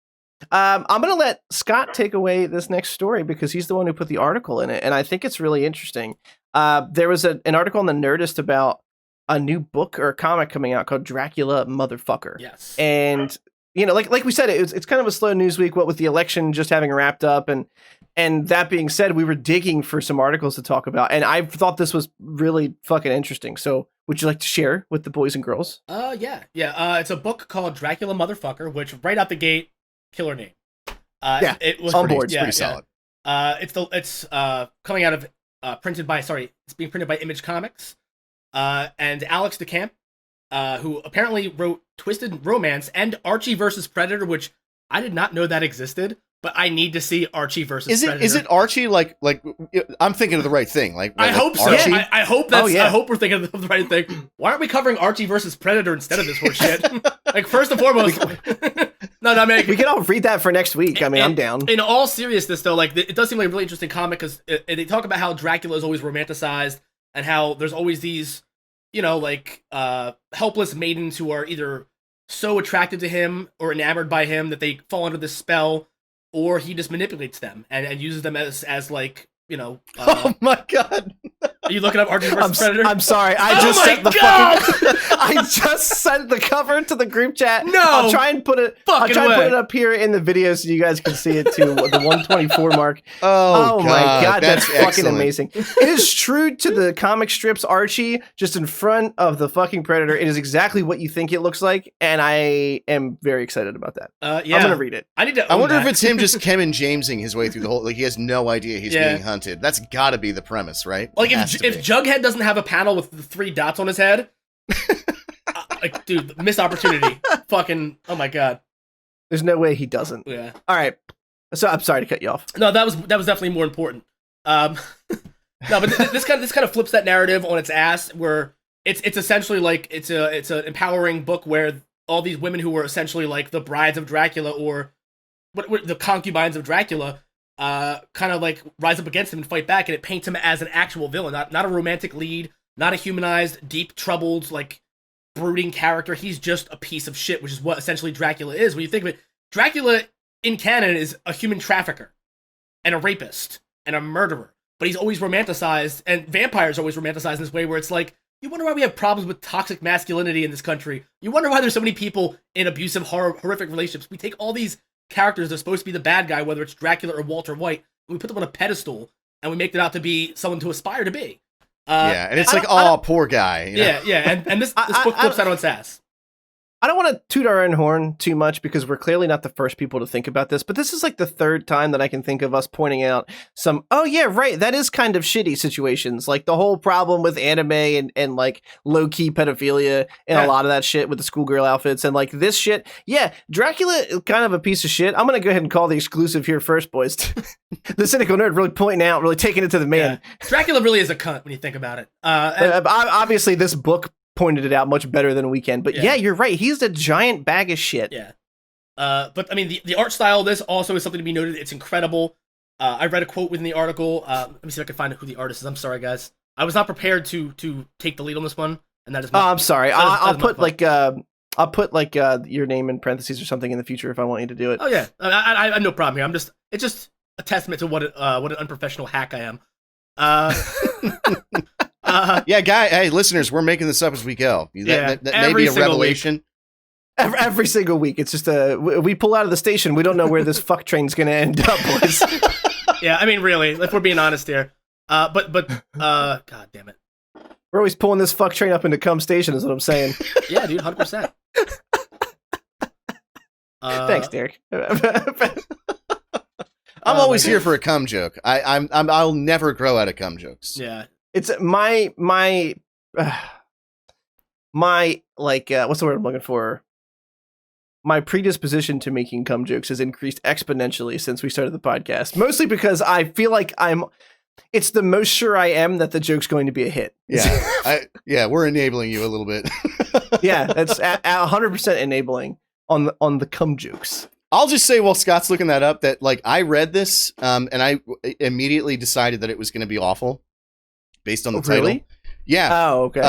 I'm going to let Scott take away this next story because he's the one who put the article in it, and I think it's really interesting. There was an article on the Nerdist about a new book or a comic coming out called Dracula Motherfucker. Yes. And, you know, like we said, it's kind of a slow news week, what with the election just having wrapped up. And that being said, we were digging for some articles to talk about, and I thought this was really fucking interesting. So would you like to share with the boys and girls? Yeah. It's a book called Dracula Motherfucker, which right out the gate, killer name. It was on board. It's pretty solid. It's coming out of it's being printed by Image Comics. And Alex DeCamp, who apparently wrote Twisted Romance and Archie versus Predator, which I did not know that existed, but I need to see Archie versus Predator. Is it Archie like I'm thinking of the right thing? I hope so. Archie? I hope that's I hope we're thinking of the right thing. Why aren't we covering Archie versus Predator instead of this horse shit? Like, first and foremost, no, I mean, we can all read that for next week. I mean, I'm down. In all seriousness, though, like, it does seem like a really interesting comic because they talk about how Dracula is always romanticized and how there's always these, you know, like, helpless maidens who are either so attracted to him or enamored by him that they fall under this spell, or he just manipulates them and uses them as like, you know. Oh my god! Are you looking up Archie vs. Predator? I'm sorry. I just sent the cover to the group chat. No, I'll try and put it. I'll try and put it up here in the video so you guys can see it too. The 124 mark. Oh my god, that's fucking excellent. amazing. It is true to the comic strips Archie, just in front of the fucking Predator. It is exactly what you think it looks like, and I am very excited about that. Yeah, I'm gonna read it. I wonder if it's him just Kevin Jamesing his way through the whole. Like, he has no idea he's being hunted. That's got to be the premise, right? Like, if Jughead doesn't have a panel with the 3 dots on his head, like, dude, missed opportunity. Fucking, oh my god. There's no way he doesn't. Yeah. All right. So I'm sorry to cut you off. No, that was definitely more important. No, but this kind of flips that narrative on its ass, where it's essentially like it's an empowering book where all these women who were essentially like the brides of Dracula or what the concubines of Dracula kind of like rise up against him and fight back, and it paints him as an actual villain, not a romantic lead, not a humanized, deep, troubled, like, brooding character. He's just a piece of shit, which is what essentially Dracula is. When you think of it, Dracula in canon is a human trafficker and a rapist and a murderer, but he's always romanticized, and vampires are always romanticized in this way where it's like, you wonder why we have problems with toxic masculinity in this country. You wonder why there's so many people in abusive, horrific relationships. We take all these characters that are supposed to be the bad guy, whether it's Dracula or Walter White, and we put them on a pedestal, and we make them out to be someone to aspire to be. And it's like, oh, poor guy. You know? Yeah, and this book flips that on its ass. I don't want to toot our own horn too much because we're clearly not the first people to think about this, but this is like the 3rd time that I can think of us pointing out some, oh yeah, right, that is kind of shitty situations. Like the whole problem with anime and like low-key pedophilia and a lot of that shit with the schoolgirl outfits and like this shit. Yeah, Dracula is kind of a piece of shit. I'm going to go ahead and call the exclusive here first, boys. The cynical nerd really pointing out, really taking it to the man. Yeah. Dracula really is a cunt when you think about it. Obviously, this book pointed it out much better than we can, but yeah, you're right. He's a giant bag of shit. Yeah. But I mean, the art style of this also is something to be noted. It's incredible. I read a quote within the article. Let me see if I can find who the artist is. I'm sorry, guys. I was not prepared to take the lead on this one, and that is. I'm sorry. I'll put your name in parentheses or something in the future if I want you to do it. Oh yeah, I have no problem here. It's just a testament to what an unprofessional hack I am. Hey, listeners, we're making this up as we go. That may be a revelation. Every single week. It's just we pull out of the station. We don't know where this fuck train's going to end up, boys. Yeah, I mean, really, if we're being honest here. But God damn it. We're always pulling this fuck train up into cum station is what I'm saying. Yeah, dude, 100%. Thanks, Derek. I'm always here for a cum joke. I'll never grow out of cum jokes. Yeah. It's my like what's the word I'm looking for? my predisposition to making cum jokes has increased exponentially since we started the podcast. Mostly because I feel like it's the most sure I am that the joke's going to be a hit. Yeah, we're enabling you a little bit. Yeah, that's 100% enabling on the cum jokes. I'll just say while Scott's looking that up that like I read this and I immediately decided that it was going to be awful based on the title. Really? Yeah. Oh, okay.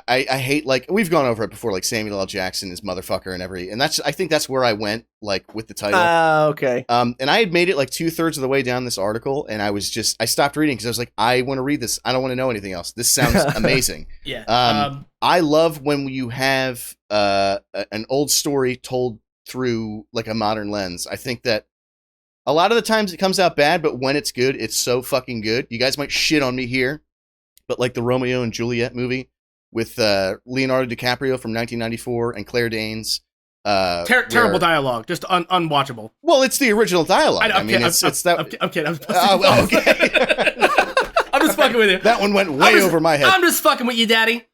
I hate, like, we've gone over it before, like Samuel L. Jackson is motherfucker and I think that's where I went, like, with the title. Okay. And I had made it like 2/3 of the way down this article, and I stopped reading because I was like, I want to read this. I don't want to know anything else. This sounds amazing. Yeah. I love when you have an old story told through like a modern lens. I think that a lot of the times it comes out bad, but when it's good, it's so fucking good. You guys might shit on me here, but like the Romeo and Juliet movie with Leonardo DiCaprio from 1994 and Claire Danes. Terrible dialogue, just unwatchable. Well, it's the original dialogue. I'm kidding. I'm kidding. Okay. I'm just fucking with you. That one went way over my head. I'm just fucking with you, Daddy.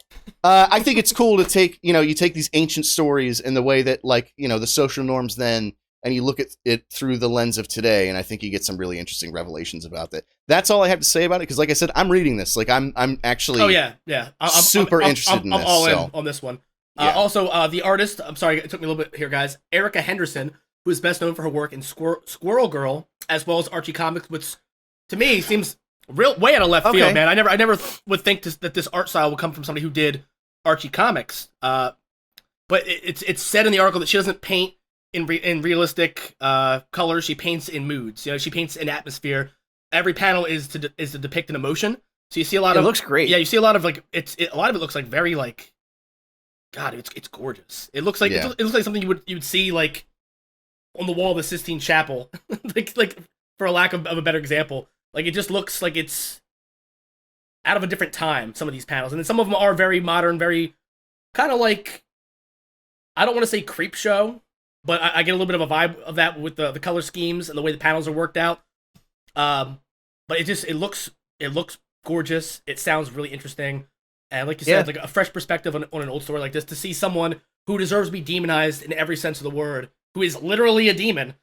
I think it's cool to take, you take these ancient stories in the way that, like, the social norms then, and you look at it through the lens of today, and I think you get some really interesting revelations about that. That's all I have to say about it, because like I said, I'm reading this. Like, I'm actually I'm super interested in this. I'm all in on this one. Yeah. Also, the artist, I'm sorry, it took me a little bit here, guys. Erica Henderson, who is best known for her work in Squirrel Girl, as well as Archie Comics, which, to me, seems way out of left field, man. I never would think that this art style would come from somebody who did Archie Comics. But it's said in the article that she doesn't paint in realistic colors. She paints in moods. She paints in atmosphere. Every panel is to depict an emotion. So you see a lot of. It looks great. Yeah, you see a lot of like a lot of it looks like very like. God, it's gorgeous. It looks like it looks like something you'd see like on the wall of the Sistine Chapel, like for a lack of a better example. Like, it just looks like it's out of a different time, some of these panels. And then some of them are very modern, very kind of like, I don't want to say creep show, but I get a little bit of a vibe of that with the color schemes and the way the panels are worked out. But it looks gorgeous. It sounds really interesting. And like you said, like a fresh perspective on an old story like this, to see someone who deserves to be demonized in every sense of the word, who is literally a demon,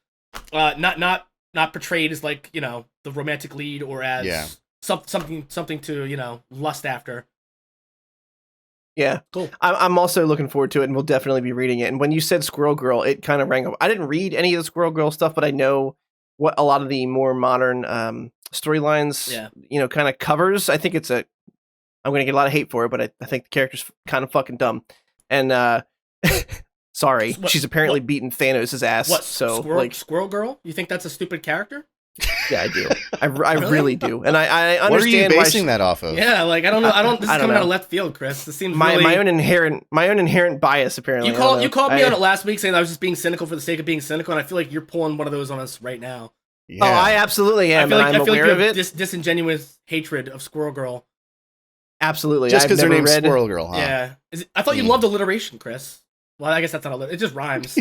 not portrayed as like, the romantic lead or as something to, lust after. Yeah. Cool. I'm also looking forward to it, and we'll definitely be reading it. And when you said Squirrel Girl, it kind of rang up. I didn't read any of the Squirrel Girl stuff, but I know what a lot of the more modern storylines, kind of covers. I think I'm going to get a lot of hate for it, but I think the character's kind of fucking dumb. And sorry, she's apparently beaten Thanos' ass. What? So Squirrel Girl? You think that's a stupid character? Yeah, I do. I really do. And I understand. What are you basing that off of? Yeah, like I don't know. This is coming out of left field, Chris. This seems my own inherent bias. Apparently, you called me on it last week saying I was just being cynical for the sake of being cynical, and I feel like you're pulling one of those on us right now. Yeah. Oh, I absolutely am. I'm aware of it. Disingenuous hatred of Squirrel Girl. Absolutely, just because her name's Squirrel Girl, huh? Yeah. I thought you loved alliteration, Chris. Well, I guess that's not alliteration. It just rhymes.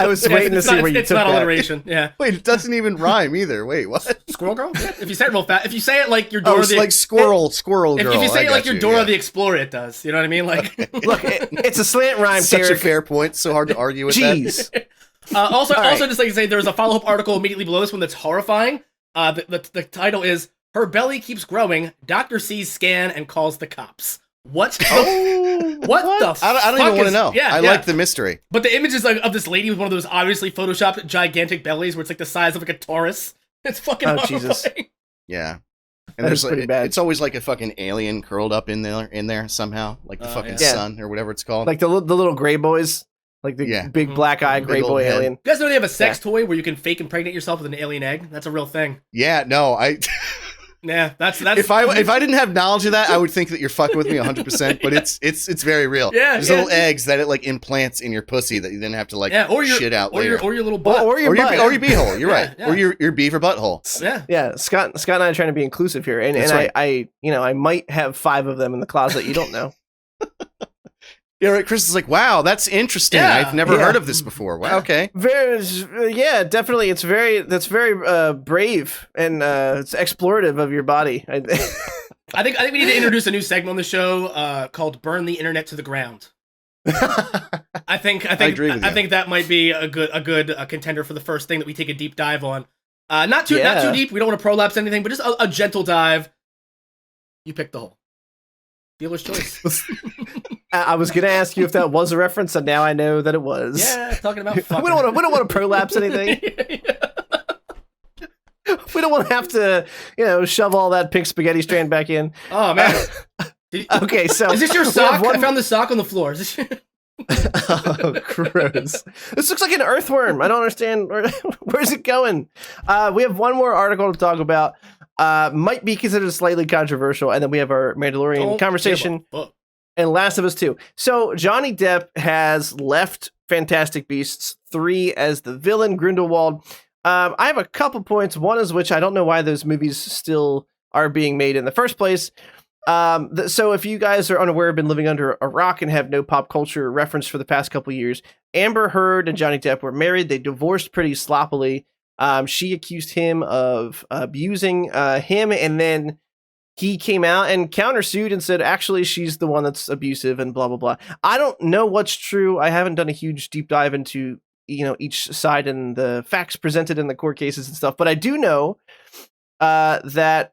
I was waiting to see where you took that. It's not alliteration. Yeah. Wait, it doesn't even rhyme either. Wait, what? Squirrel Girl? Yeah. If you say it real fast, if you say it like you're Dora it's like Squirrel Girl. If you say it like you're Dora the Explorer, it does. You know what I mean? Like, look, it's a slant rhyme. Such a fair point. So hard to argue with that. Also, just like to say, there's a follow-up article immediately below this one that's horrifying. The title is "Her Belly Keeps Growing. Doctor sees scan and calls the cops." What the fuck? I don't even want to know. I like the mystery. But the images of this lady with one of those obviously photoshopped gigantic bellies where it's like the size of like a Taurus. It's fucking horrifying. Jesus. Yeah. And there's pretty bad. It's always like a fucking alien curled up in there somehow. Like the fucking sun or whatever it's called. Like the little gray boys. Like the big black-eyed gray boy alien. You guys know they have a sex toy where you can fake impregnate yourself with an alien egg? That's a real thing. Yeah, no, Yeah, that's if I didn't have knowledge of that, I would think that you're fucking with me 100%. But it's very real. Yeah, there's little eggs that it like implants in your pussy that you then have to like shit out later, or your little butt, or your beehole. You're right, or your beaver butthole. Yeah. Scott and I are trying to be inclusive here, and right. I might have 5 of them in the closet. You don't know. Yeah, right. Chris is like, wow, that's interesting. I've never heard of this before. Wow, okay. Definitely. That's very brave and it's explorative of your body. I think we need to introduce a new segment on the show called "Burn the Internet to the Ground." I think agree with you. I think that might be a good contender for the first thing that we take a deep dive on. Not too deep. We don't want to prolapse anything, but just a gentle dive. You pick the hole. Dealer's choice. I was gonna ask you if that was a reference, and now I know that it was. Yeah, talking about fucking. We don't want to prolapse anything. We don't want to have to, shove all that pink spaghetti strand back in. Oh man. Okay, so is this your sock? I found the sock on the floor. Is this Oh, gross. This looks like an earthworm. I don't understand. Where's it going? We have one more article to talk about. Might be considered slightly controversial, and then we have our Mandalorian conversation and Last of Us 2. So Johnny Depp has left Fantastic Beasts 3 as the villain, Grindelwald. I have a couple points. One is which I don't know why those movies still are being made in the first place. So if you guys are unaware, have been living under a rock and have no pop culture reference for the past couple years, Amber Heard and Johnny Depp were married. They divorced pretty sloppily. She accused him of abusing him, and then he came out and countersued and said, actually, she's the one that's abusive and blah, blah, blah. I don't know what's true. I haven't done a huge deep dive into, each side and the facts presented in the court cases and stuff, but I do know that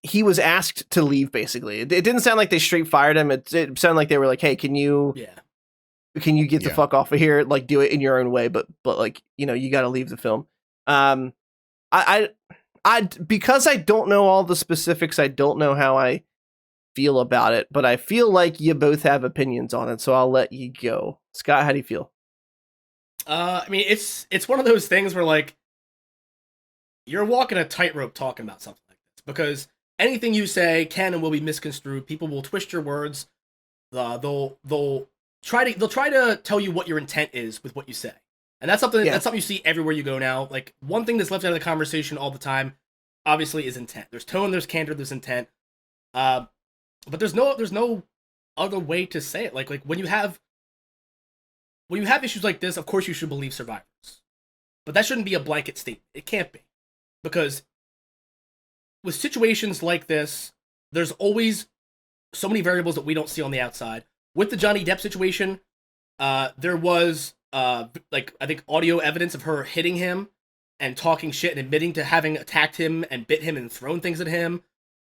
he was asked to leave, basically. It didn't sound like they straight fired him. It sounded like they were like, hey, can you get the fuck off of here? Like, do it in your own way, but like, you got to leave the film. I because I don't know all the specifics, I don't know how I feel about it, but I feel like you both have opinions on it, so I'll let you go. Scott, how do you feel? I mean, it's one of those things where, like, you're walking a tightrope talking about something like this, because anything you say can and will be misconstrued. People will twist your words. They'll try to tell you what your intent is with what you say. And that's something you see everywhere you go now. Like, one thing that's left out of the conversation all the time, obviously, is intent. There's tone, there's candor, there's intent. But there's no other way to say it. Like when you have issues like this, of course you should believe survivors. But that shouldn't be a blanket statement. It can't be. Because with situations like this, there's always so many variables that we don't see on the outside. With the Johnny Depp situation, there was I think audio evidence of her hitting him and talking shit and admitting to having attacked him and bit him and thrown things at him,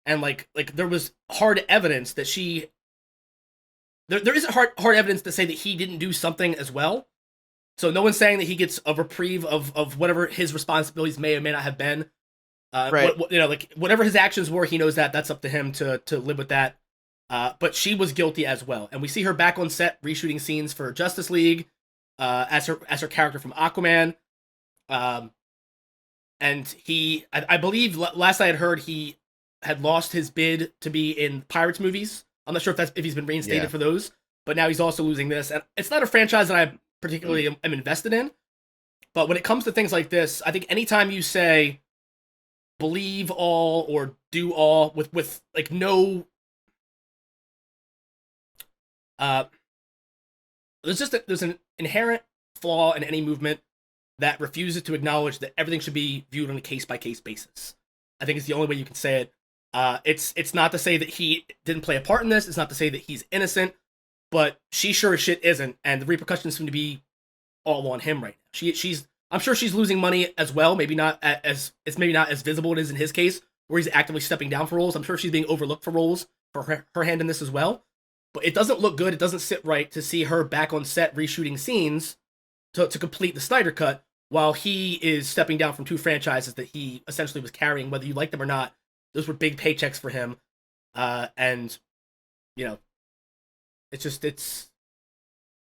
and like there was hard evidence that there isn't hard evidence to say that he didn't do something as well. So no one's saying that he gets a reprieve of whatever his responsibilities may or may not have been. Right. Whatever his actions were, he knows that's up to him to live with that. But she was guilty as well, and we see her back on set reshooting scenes for Justice League. As her character from Aquaman, and I believe last I had heard he had lost his bid to be in Pirates movies. I'm not sure if he's been reinstated for those, but now he's also losing this. And it's not a franchise that I particularly am invested in. But when it comes to things like this, I think anytime you say believe all or do all with like no there's an inherent flaw in any movement that refuses to acknowledge that everything should be viewed on a case-by-case basis. I think it's the only way you can say it. It's not to say that he didn't play a part in this. It's not to say that he's innocent, but she sure as shit isn't, and the repercussions seem to be all on him right now. I'm sure she's losing money as well. Maybe not as visible as it is in his case, where he's actively stepping down for roles. I'm sure she's being overlooked for roles for her hand in this as well. But it doesn't look good. It doesn't sit right to see her back on set reshooting scenes to complete the Snyder Cut while he is stepping down from two franchises that he essentially was carrying, whether you like them or not. Those were big paychecks for him. And, it's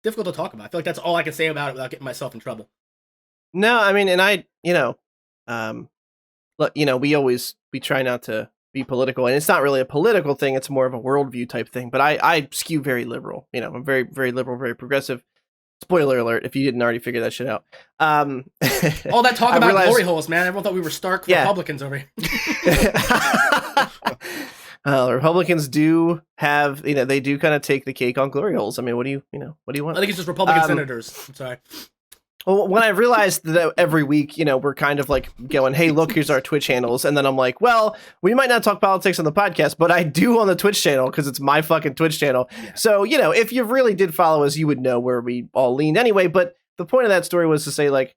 difficult to talk about. I feel like that's all I can say about it without getting myself in trouble. No, I mean, and we try not to be political, and it's not really a political thing, it's more of a worldview type thing, but I skew very liberal. I'm very, very liberal, very progressive. Spoiler alert if you didn't already figure that shit out. All that talk about glory holes, man. Everyone thought we were stark Republicans over here. Republicans do have, they do kind of take the cake on glory holes. I mean, what do you want? I think it's just Republican senators. I'm sorry. Well, when I realized that every week, we're kind of like going, hey, look, here's our Twitch handles. And then I'm like, well, we might not talk politics on the podcast, but I do on the Twitch channel because it's my fucking Twitch channel. Yeah. So, if you really did follow us, you would know where we all leaned anyway. But the point of that story was to say, like,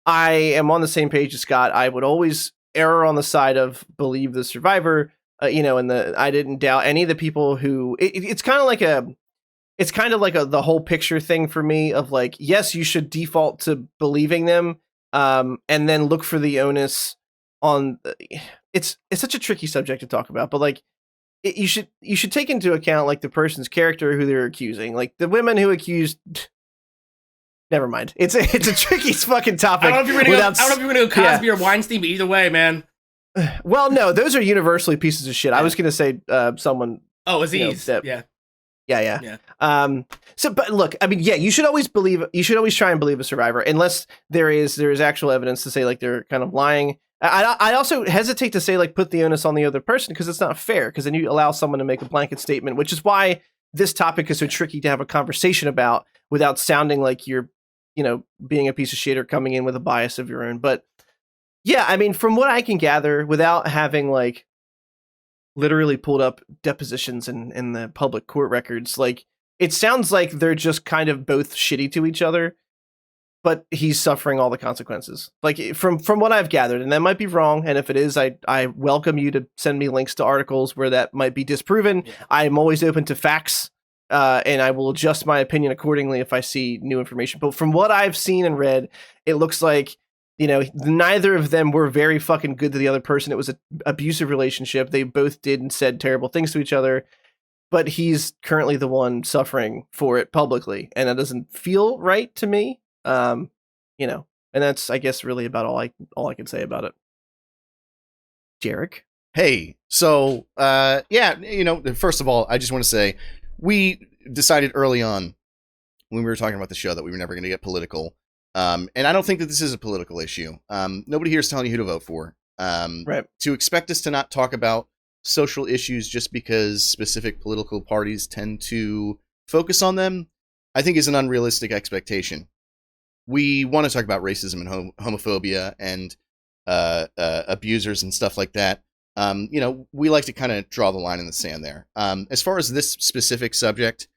I am on the same page as Scott. I would always err on the side of believe the survivor, and I didn't doubt any of the people who it's kind of like the whole picture thing for me of like, yes, you should default to believing them, and then look for the onus on. It's such a tricky subject to talk about, but like, you should take into account like the person's character who they're accusing, like the women who accused. Never mind. It's a tricky fucking topic. I don't know if you're gonna go Cosby or Weinstein, but either way, man. Well, no, those are universally pieces of shit. Yeah. I was gonna say someone. Oh, Aziz. Yeah. So, but look, I mean, yeah, you should always try and believe a survivor, unless there is actual evidence to say like they're kind of lying. I also hesitate to say like put the onus on the other person because it's not fair. Because then you allow someone to make a blanket statement, which is why this topic is so tricky to have a conversation about without sounding like you're, being a piece of shit or coming in with a bias of your own. But yeah, I mean, from what I can gather, without having like literally pulled up depositions in the public court records, like it sounds like they're just kind of both shitty to each other, but he's suffering all the consequences. Like from what I've gathered, and that might be wrong. And if it is, I welcome you to send me links to articles where that might be disproven. Yeah. I'm always open to facts. And I will adjust my opinion accordingly if I see new information. But from what I've seen and read, it looks like, neither of them were very fucking good to the other person. It was an abusive relationship. They both did and said terrible things to each other. But he's currently the one suffering for it publicly. And that doesn't feel right to me. And that's, I guess, really about all I can say about it. Jarek? Hey, so, first of all, I just want to say, we decided early on when we were talking about the show that we were never going to get political. And I don't think that this is a political issue. Nobody here is telling you who to vote for. Right. To expect us to not talk about social issues just because specific political parties tend to focus on them, I think is an unrealistic expectation. We want to talk about racism and homophobia and abusers and stuff like that. We like to kind of draw the line in the sand there. As far as this specific subject,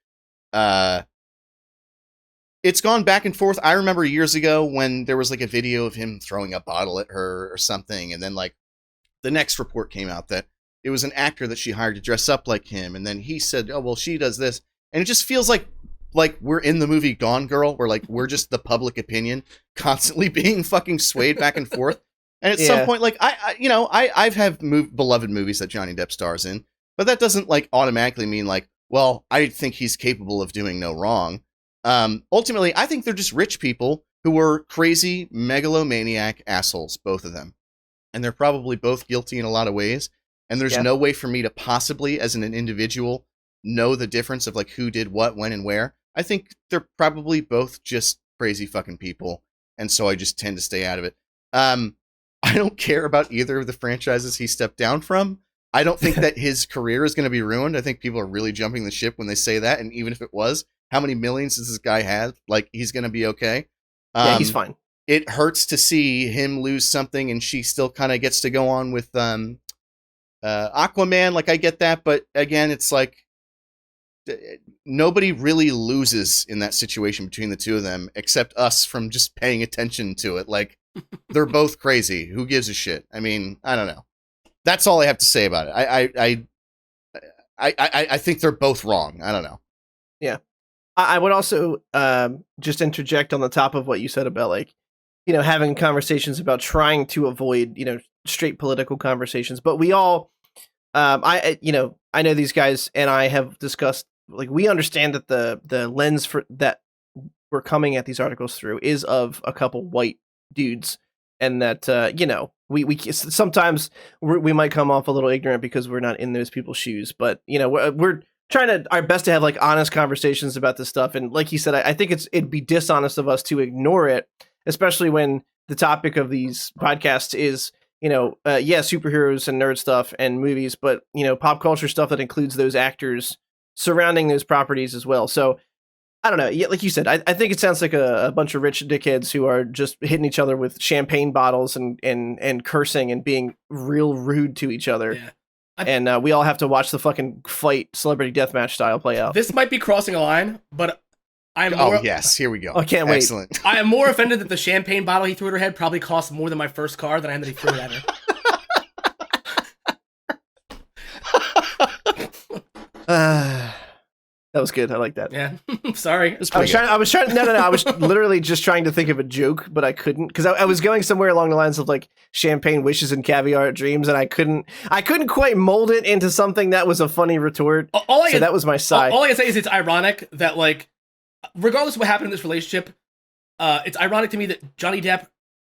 it's gone back and forth. I remember years ago when there was like a video of him throwing a bottle at her or something. And then like the next report came out that it was an actor that she hired to dress up like him. And then he said, oh, well, she does this. And it just feels like we're in the movie Gone Girl, where like we're just the public opinion constantly being fucking swayed back and forth. And at some point, like I've had beloved movies that Johnny Depp stars in, but that doesn't like automatically mean like, well, I think he's capable of doing no wrong. Ultimately, I think they're just rich people who were crazy megalomaniac assholes, both of them, and they're probably both guilty in a lot of ways. And there's no way for me to possibly, as an individual, know the difference of like who did what, when, and where. I think they're probably both just crazy fucking people, and so I just tend to stay out of it. I don't care about either of the franchises he stepped down from. I don't think that his career is going to be ruined. I think people are really jumping the ship when they say that. And even if it was, how many millions does this guy have? Like, he's going to be okay. Yeah, he's fine. It hurts to see him lose something and she still kind of gets to go on with Aquaman. Like, I get that. But again, it's like nobody really loses in that situation between the two of them except us from just paying attention to it. Like, they're both crazy. Who gives a shit? I mean, I don't know. That's all I have to say about it. I think they're both wrong. I don't know. Yeah. I would also just interject on the top of what you said about like, having conversations about trying to avoid, straight political conversations. But we all, I know these guys and I have discussed, like, we understand that the lens for that we're coming at these articles through is of a couple white dudes, and that we sometimes we might come off a little ignorant because we're not in those people's shoes, but we're trying our best to have like honest conversations about this stuff. And like you said, I think it'd be dishonest of us to ignore it, especially when the topic of these podcasts is superheroes and nerd stuff and movies, but pop culture stuff that includes those actors surrounding those properties as well. So I don't know. Yeah, like you said, I think it sounds like a bunch of rich dickheads who are just hitting each other with champagne bottles and cursing and being real rude to each other. Yeah. And we all have to watch the fucking fight, celebrity deathmatch style, play out. This might be crossing a line, but I'm more... Oh, yes. Here we go. I can't wait. Excellent. I am more offended that the champagne bottle he threw at her head probably cost more than my first car than I am that he threw it at her. That was good. I like that. Yeah. Sorry. I was trying. No. I was literally just trying to think of a joke, but I couldn't because I was going somewhere along the lines of like champagne wishes and caviar dreams, and I couldn't quite mold it into something that was a funny retort. That was my side. All I can say is it's ironic that like, regardless of what happened in this relationship, it's ironic to me that Johnny Depp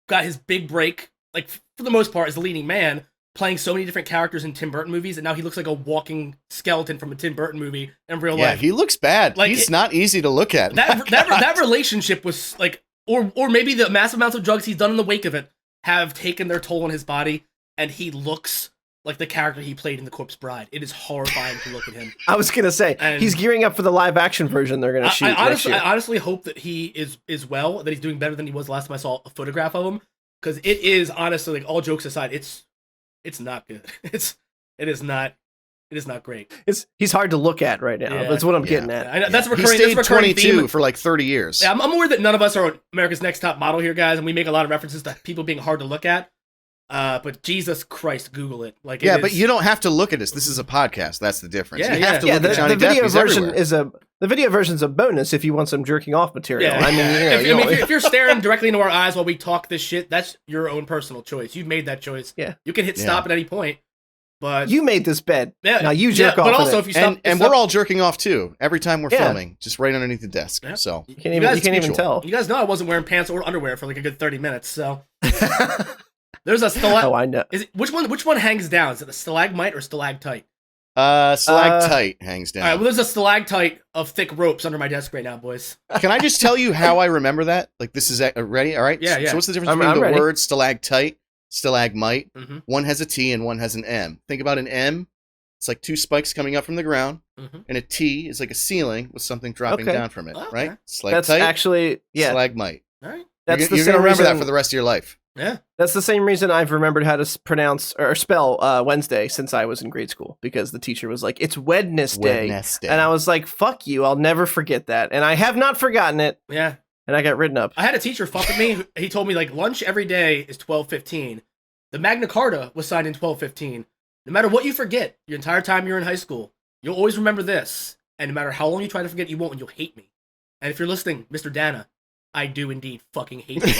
got his big break, like for the most part, as the leading man, playing so many different characters in Tim Burton movies, and now he looks like a walking skeleton from a Tim Burton movie in real life. Yeah, he looks bad. Like, he's not easy to look at. That relationship was like, or maybe the massive amounts of drugs he's done in the wake of it have taken their toll on his body, and he looks like the character he played in The Corpse Bride. It is horrifying to look at him. I was gonna say, and he's gearing up for the live action version they're gonna shoot next year. I honestly hope that he is well, that he's doing better than he was last time I saw a photograph of him, because it is honestly, like, all jokes aside, it's not good. It is not great. He's hard to look at right now. Yeah. That's what I'm getting at. I know, that's recurring. He stayed that's recurring 22 theme. for like 30 years. Yeah, I'm aware that none of us are America's Next Top Model here, guys, and we make a lot of references to people being hard to look at. But Jesus Christ, Google it. Like, yeah, but you don't have to look at us. This is a podcast. That's the difference. Yeah, you have to look at Johnny the video Depp. He's version everywhere. the video version's a bonus if you want some jerking off material. Yeah. I mean, if you're staring directly into our eyes while we talk this shit, that's your own personal choice. You've made that choice. Yeah, you can hit stop at any point. But you made this bed. Yeah, now you jerk off. But also, if you stop, and we're all jerking off too every time we're filming, just right underneath the desk. Yeah. So you can't even tell. You guys know I wasn't wearing pants or underwear for like a good 30 minutes. So there's a stalagmite. Oh, I know. Which one hangs down? Is it a stalagmite or stalactite? Stalactite hangs down. All right. Well, there's a stalactite of thick ropes under my desk right now, boys. Can I just tell you how I remember that? Like, this is ready. All right. Yeah. So what's the difference between the word stalactite, stalagmite? Mm-hmm. One has a T and one has an M. Think about an M. It's like two spikes coming up from the ground, and a T is like a ceiling with something dropping down from it, right? That's actually, stalagmite. All right. That's you're going to remember that for the rest of your life. Yeah. That's the same reason I've remembered how to pronounce or spell Wednesday since I was in grade school, because the teacher was like, it's Wednesday. And I was like, fuck you, I'll never forget that. And I have not forgotten it. Yeah. And I got written up. I had a teacher fuck with me. He told me, like, lunch every day is 12:15. The Magna Carta was signed in 12:15. No matter what you forget your entire time you're in high school, you'll always remember this. And no matter how long you try to forget, you won't, and you'll hate me. And if you're listening, Mr. Dana, I do indeed fucking hate you.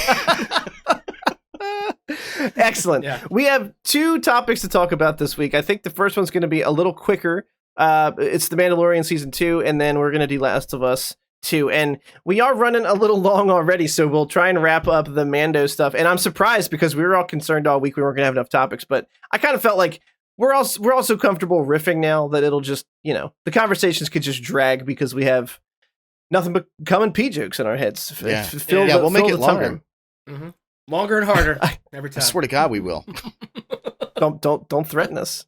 Excellent. Yeah. We have two topics to talk about this week. I think the first one's going to be a little quicker. It's The Mandalorian Season 2, and then we're going to do Last of Us 2. And we are running a little long already, so we'll try and wrap up the Mando stuff. And I'm surprised because we were all concerned all week we weren't going to have enough topics, but I kind of felt like we're also comfortable riffing now that it'll just, the conversations could just drag because we have nothing but cum and pee jokes in our heads. We'll make it longer. Mm-hmm. Longer and harder every time. I swear to God, we will. Don't threaten us.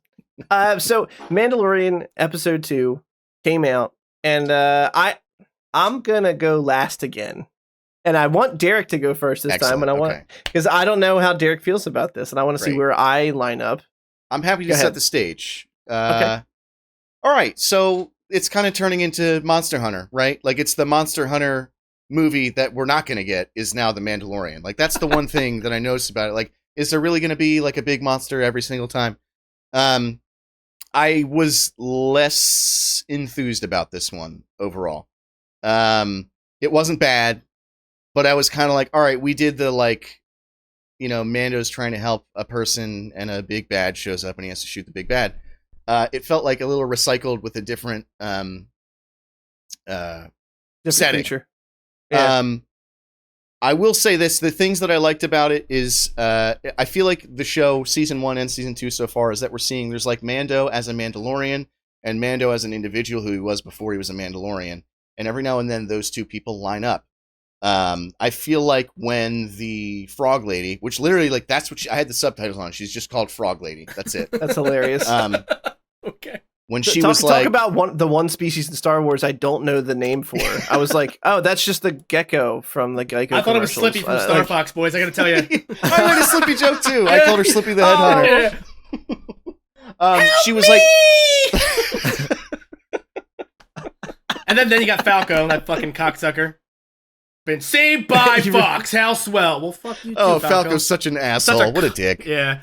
So Mandalorian Episode 2 came out, and I'm gonna go last again. And I want Derek to go first this time, and because I don't know how Derek feels about this, and I want to see where I line up. I'm happy to set the stage. Okay. All right, so it's kind of turning into Monster Hunter, right? Like, it's the Monster Hunter movie that we're not going to get is now The Mandalorian. Like, that's the one thing that I noticed about it. Like, is there really going to be like a big monster every single time? I was less enthused about this one overall. It wasn't bad, but I was kind of like, all right, we did the, like, Mando's trying to help a person and a big bad shows up and he has to shoot the big bad. It felt like a little recycled with a different setting. Feature. Yeah. I will say this, the things that I liked about it is I feel like the show season 1 and season 2 so far is that we're seeing there's like Mando as a Mandalorian and Mando as an individual who he was before he was a Mandalorian, and every now and then those two people line up. I feel like when the Frog Lady, which literally, like, that's what I had the subtitles on. She's just called Frog Lady. That's it. That's hilarious. Okay. when she was like, talk about the one species in Star Wars I don't know the name for. I was like, oh, that's just the gecko from the Geico. I thought it was Slippy from Star Fox, boys. I gotta tell you, I learned a Slippy joke too. I called her Slippy the Headhunter. She was like, and then you got Falco, that fucking cocksucker. Been saved by Fox. How swell. Well, fuck you too, Falco's such an asshole. What a dick. Yeah.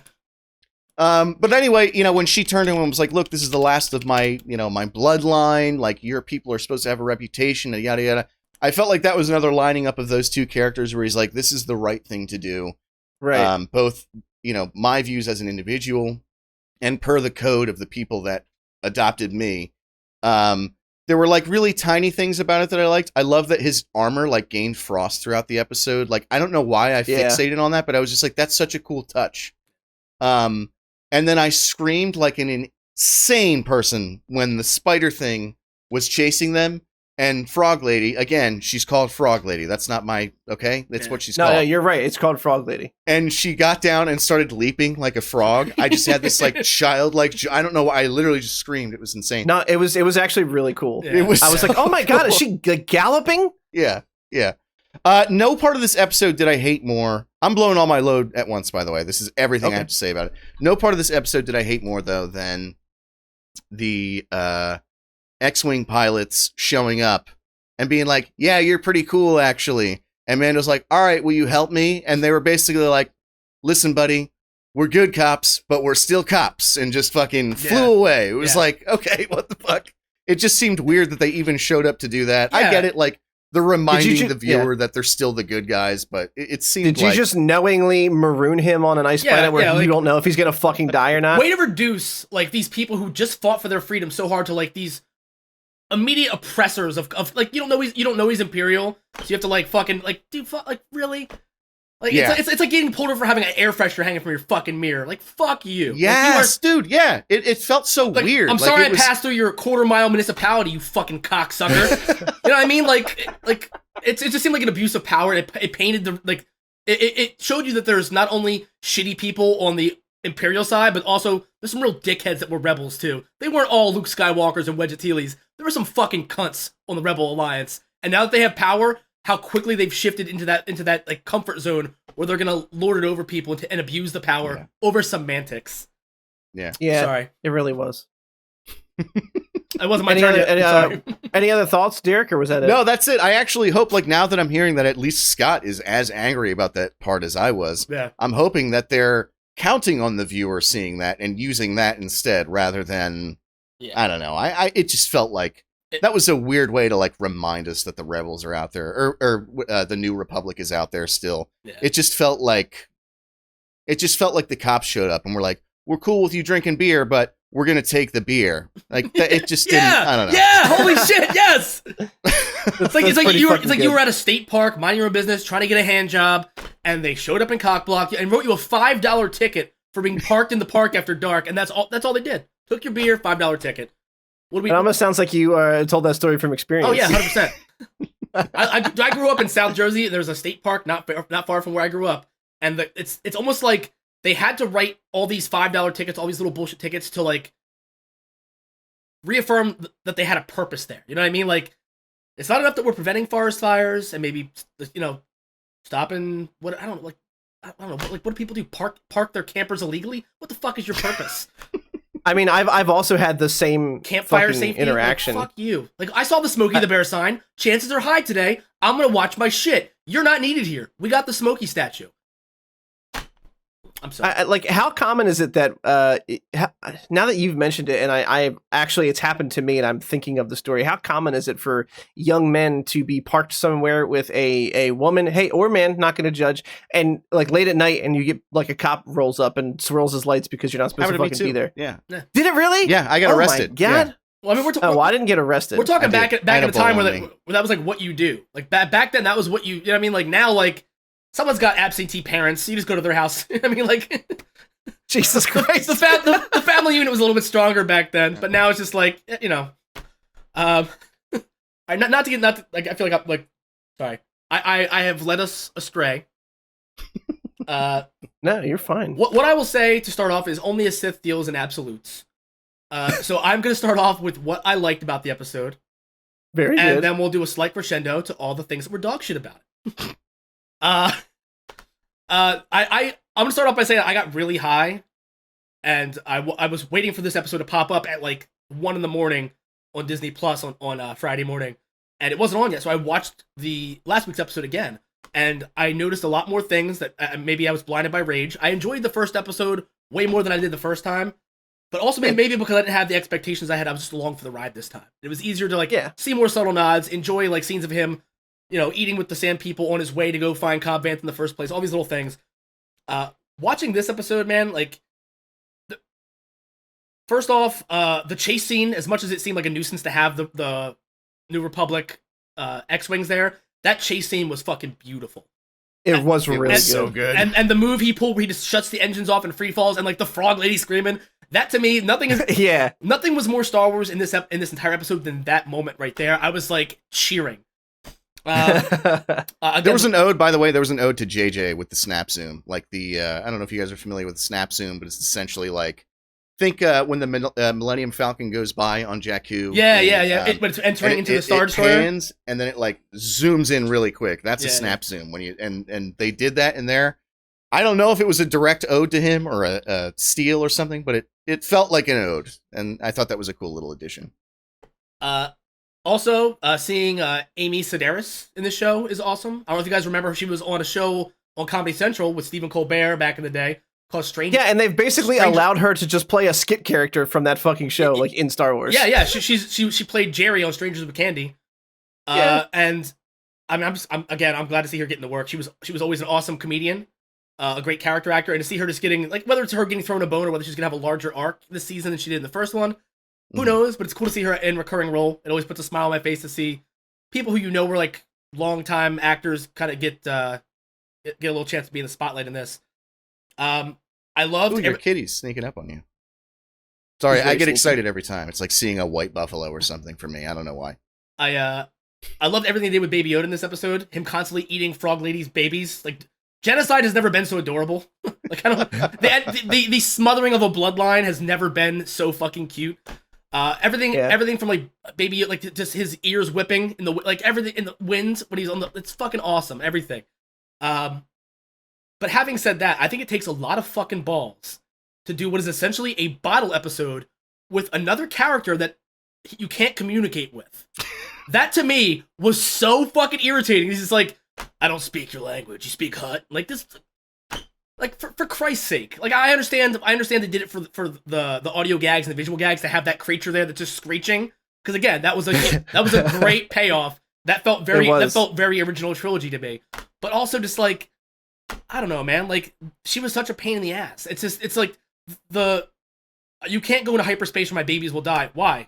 But anyway, when she turned to him and was like, look, this is the last of my, my bloodline. Like, your people are supposed to have a reputation, and yada, yada. I felt like that was another lining up of those two characters where he's like, this is the right thing to do. Right. Both, my views as an individual and per the code of the people that adopted me. There were like really tiny things about it that I liked. I love that his armor like gained frost throughout the episode. Like, I don't know why I fixated on that, but I was just like, that's such a cool touch. And then I screamed like an insane person when the spider thing was chasing them. And Frog Lady, again, she's called Frog Lady. That's not okay? That's what she's called. No, you're right. It's called Frog Lady. And she got down and started leaping like a frog. I just had this like childlike, I don't know, I literally just screamed. It was insane. No, it was actually really cool. Yeah. I was like, oh my God, is she galloping? Yeah. No part of this episode did I hate more. I'm blowing all my load at once, by the way. This is everything I have to say about it. No part of this episode did I hate more, though, than the X-Wing pilots showing up and being like, yeah, you're pretty cool, actually. And Mando's like, all right, will you help me? And they were basically like, listen, buddy, we're good cops, but we're still cops, and just fucking flew away. It was like, okay, what the fuck? It just seemed weird that they even showed up to do that. Yeah. I get it, like, they're reminding the viewer that they're still the good guys, but it seemed Did you just knowingly maroon him on an ice planet where you don't know if he's going to fucking die or not? Way to reduce, like, these people who just fought for their freedom so hard to, like, these immediate oppressors of like, you don't know he's Imperial, so you have to, like, fucking, like, dude, like, really? Like, it's like getting pulled over for having an air freshener hanging from your fucking mirror. Like, fuck you. Yes, like, dude, yeah. It felt so weird. I'm sorry I passed through your quarter-mile municipality, you fucking cocksucker. You know what I mean? Like it just seemed like an abuse of power. It painted the, like, it showed you that there's not only shitty people on the Imperial side, but also there's some real dickheads that were rebels, too. They weren't all Luke Skywalkers and Wedge Antilles. There were some fucking cunts on the Rebel Alliance. And now that they have power, how quickly they've shifted into that like comfort zone where they're gonna lord it over people and abuse the power over semantics. Yeah. Sorry, it really was. It wasn't my turn yet. Any other thoughts, Derek, or was that it? No, that's it. I actually hope, like, now that I'm hearing that at least Scott is as angry about that part as I was, I'm hoping that they're counting on the viewer seeing that and using that instead rather than, I don't know. It just felt like that was a weird way to, like, remind us that the rebels are out there, or the New Republic is out there still. Yeah. It just felt like the cops showed up and were like, we're cool with you drinking beer, but we're gonna take the beer. Like, it just didn't. I don't know. Yeah, holy shit, yes. It's like you were at a state park, minding your own business, trying to get a hand job, and they showed up and cockblocked you and wrote you a $5 ticket for being parked in the park after dark, and that's all they did. Took your beer, $5 ticket. It almost sounds like you told that story from experience. Oh yeah, 100%. I grew up in South Jersey. There's a state park not far from where I grew up, and it's almost like they had to write all these $5 tickets, all these little bullshit tickets, to, like, reaffirm that they had a purpose there. You know what I mean? Like, it's not enough that we're preventing forest fires and maybe, stopping what I don't know. What do people do? Park their campers illegally? What the fuck is your purpose? I mean, I've also had the same campfire safety interaction. Like, fuck you. Like, I saw the Smokey the Bear sign. Chances are high today. I'm gonna watch my shit. You're not needed here. We got the Smokey statue. I'm sorry. Like, how common is it that now that you've mentioned it, and I actually, it's happened to me, and I'm thinking of the story. How common is it for young men to be parked somewhere with a woman, hey, or man, not going to judge, and, like, late at night, and you get, like, a cop rolls up and swirls his lights because you're not supposed to fucking be there? Yeah. Did it really? Yeah, I got arrested. My God. Yeah. Well, I mean, I didn't get arrested. We're talking back in a time where that was, like, what you do. Like, back then, that was what you know what I mean? Like, now, like, someone's got absentee parents, you just go to their house. I mean, like, Jesus Christ. The family unit was a little bit stronger back then, but now it's just like, not to get, like, I feel like I'm, like, sorry. I have led us astray. No, you're fine. What I will say to start off is only a Sith deals in absolutes. So I'm gonna start off with what I liked about the episode. Very good. And then we'll do a slight crescendo to all the things that were dog shit about it. I'm gonna start off by saying I got really high, and I was waiting for this episode to pop up at like 1 a.m. on Disney Plus on Friday morning, and it wasn't on yet. So I watched the last week's episode again, and I noticed a lot more things that maybe I was blinded by rage. I enjoyed the first episode way more than I did the first time. But also maybe because I didn't have the expectations I had, I was just along for the ride this time. It was easier to see more subtle nods, enjoy like scenes of him, eating with the Sand People on his way to go find Cobb Vanth in the first place. All these little things. Watching this episode, man, like, first off, the chase scene, as much as it seemed like a nuisance to have the New Republic X-wings there, that chase scene was fucking beautiful. It was really good. So good. And the move he pulled where he just shuts the engines off and free falls, and like the frog lady screaming. That to me, nothing was more Star Wars in this entire episode than that moment right there. I was like cheering. Again, there was an ode, by the way. There was an ode to JJ with the snap zoom, like the I don't know if you guys are familiar with the snap zoom, but it's essentially like think when the Millennium Falcon goes by on Jakku. Yeah. But it's entering into the Star Destroyer, pans, and then it like zooms in really quick. That's a snap zoom when you and they did that in there. I don't know if it was a direct ode to him or a steal or something, but it felt like an ode, and I thought that was a cool little addition. Also, seeing Amy Sedaris in this show is awesome. I don't know if you guys remember, she was on a show on Comedy Central with Stephen Colbert back in the day called Strange. Yeah, and they've basically allowed her to just play a skit character from that fucking show, like in Star Wars. Yeah. She played Jerry on Strangers with Candy. And I mean, I'm glad to see her getting to work. She was always an awesome comedian. A great character actor, and to see her just getting, like, whether it's her getting thrown a bone or whether she's gonna have a larger arc this season than she did in the first one, who knows? But it's cool to see her in recurring role. It always puts a smile on my face to see people who were like longtime actors kind of get a little chance to be in the spotlight in this. I loved your kitty's sneaking up on you. Sorry, I get excited every time. It's like seeing a white buffalo or something for me. I don't know why. I loved everything they did with Baby Yoda in this episode. Him constantly eating Frog Lady's babies, like. Genocide has never been so adorable. Like, I don't. The smothering of a bloodline has never been so fucking cute. Everything from like Baby, like just his ears whipping in the everything in the wind when he's on the. It's fucking awesome. Everything. But having said that, I think it takes a lot of fucking balls to do what is essentially a bottle episode with another character that you can't communicate with. That to me was so fucking irritating. He's just like. I don't speak your language. You speak Hut. Like this, like for Christ's sake. Like I understand they did it for the audio gags and the visual gags to have that creature there that's just screeching. Because again, that was a great payoff. That felt very original trilogy to me. But also just like I don't know, man. Like she was such a pain in the ass. It's like you can't go into hyperspace or my babies will die. Why?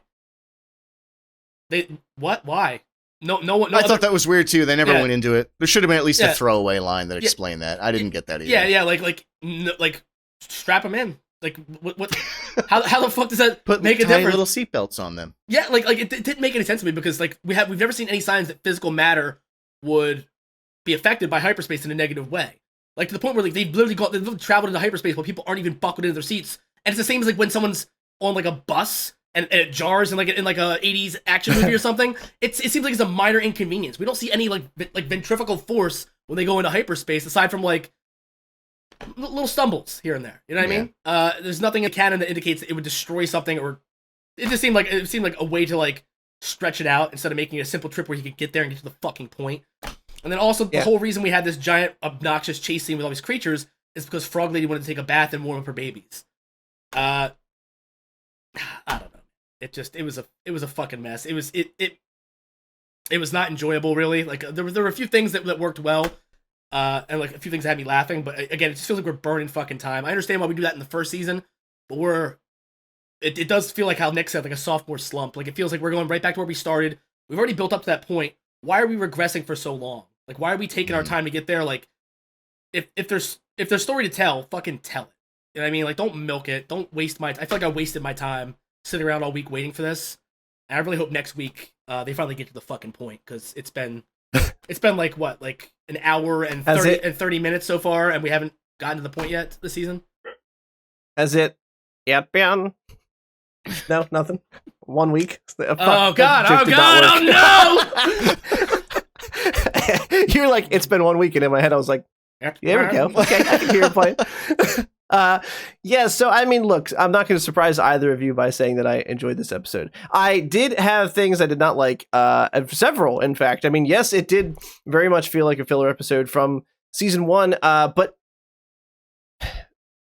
Why? No. I thought that was weird too. They never went into it. There should have been at least a throwaway line that explained that. I didn't get that either. Yeah. Like strap them in. Like what? How the fuck does that make a difference? Little seatbelts on them. Yeah, like it didn't make any sense to me because like we've never seen any signs that physical matter would be affected by hyperspace in a negative way. Like to the point where like they've literally traveled into hyperspace, but people aren't even buckled into their seats. And it's the same as like when someone's on like a bus. And it jars in like a 80s action movie or something. It seems like it's a minor inconvenience. We don't see any like ventriloquial force when they go into hyperspace, aside from like little stumbles here and there. You know what I mean? There's nothing in canon that indicates that it would destroy something, or it just seemed like a way to like stretch it out instead of making it a simple trip where he could get there and get to the fucking point. And then also the whole reason we had this giant obnoxious chase scene with all these creatures is because Frog Lady wanted to take a bath and warm up her babies. I don't know. It was a fucking mess. It was not enjoyable really. Like there were a few things that worked well, and like a few things that had me laughing. But again, it just feels like we're burning fucking time. I understand why we do that in the first season, but it does feel like how Nick said, like a sophomore slump. Like it feels like we're going right back to where we started. We've already built up to that point. Why are we regressing for so long? Like why are we taking our time to get there? Like if there's story to tell, fucking tell it. You know what I mean? Like don't milk it. Don't waste I feel like I wasted my time sitting around all week waiting for this. And I really hope next week they finally get to the fucking point, because it's been like what, like an hour and 30 minutes so far, and we haven't gotten to the point yet this season. Has it yet been? No, nothing. 1 week. Oh God! Oh no! You're like, it's been 1 week, and in my head I was like, there we go. Okay, I can hear it play. Yeah, so I mean, look, I'm not going to surprise either of you by saying that I enjoyed this episode. I did have things I did not like, several, in fact. I mean, yes, it did very much feel like a filler episode from season 1, but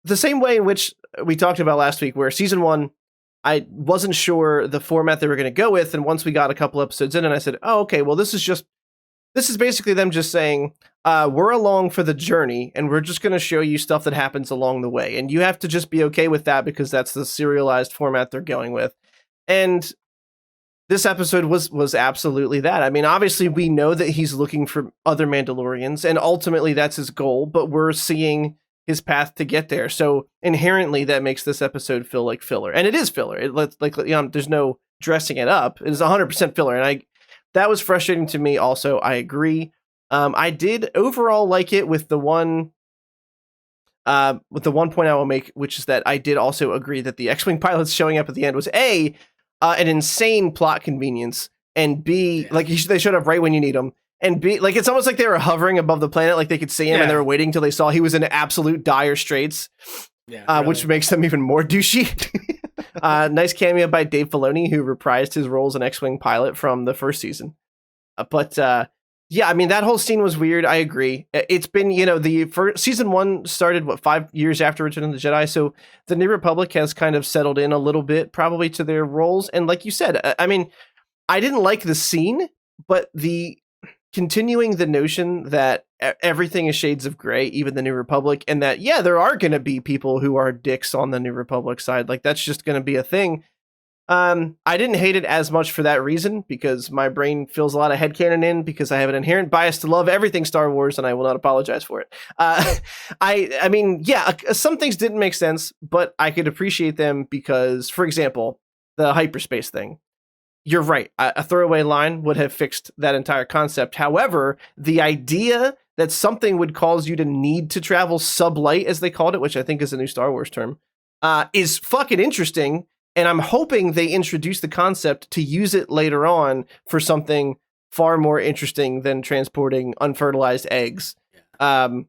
the same way in which we talked about last week, where season 1, I wasn't sure the format they were going to go with, and once we got a couple episodes in, and I said, oh, okay, well, this is basically them just saying, we're along for the journey, and we're just going to show you stuff that happens along the way. And you have to just be okay with that because that's the serialized format they're going with. And this episode was absolutely that. I mean, obviously, we know that he's looking for other Mandalorians, and ultimately that's his goal, but we're seeing his path to get there. So inherently, that makes this episode feel like filler. And it is filler. There's no dressing it up. It is 100% filler. And that was frustrating to me also. I agree. I did overall like it with the one point I will make, which is that I did also agree that the X-Wing pilots showing up at the end was A, an insane plot convenience, and B, like they showed up right when you need them, and B, like it's almost like they were hovering above the planet, like they could see him and they were waiting till they saw he was in absolute dire straits, really. Which makes them even more douchey. Nice cameo by Dave Filoni, who reprised his role as an X-Wing pilot from the first season. Yeah, I mean, that whole scene was weird. I agree. It's been, season 1 started, 5 years after Return of the Jedi, so the New Republic has kind of settled in a little bit, probably to their roles. And like you said, I mean, I didn't like the scene, but continuing the notion that everything is shades of gray, even the New Republic, and that, yeah, there are going to be people who are dicks on the New Republic side. Like, that's just going to be a thing. I didn't hate it as much for that reason, because my brain fills a lot of headcanon in, because I have an inherent bias to love everything Star Wars, and I will not apologize for it. I mean, yeah, some things didn't make sense, but I could appreciate them because, for example, the hyperspace thing. You're right. A throwaway line would have fixed that entire concept. However, the idea that something would cause you to need to travel sublight, as they called it, which I think is a new Star Wars term, is fucking interesting. And I'm hoping they introduce the concept to use it later on for something far more interesting than transporting unfertilized eggs. Baby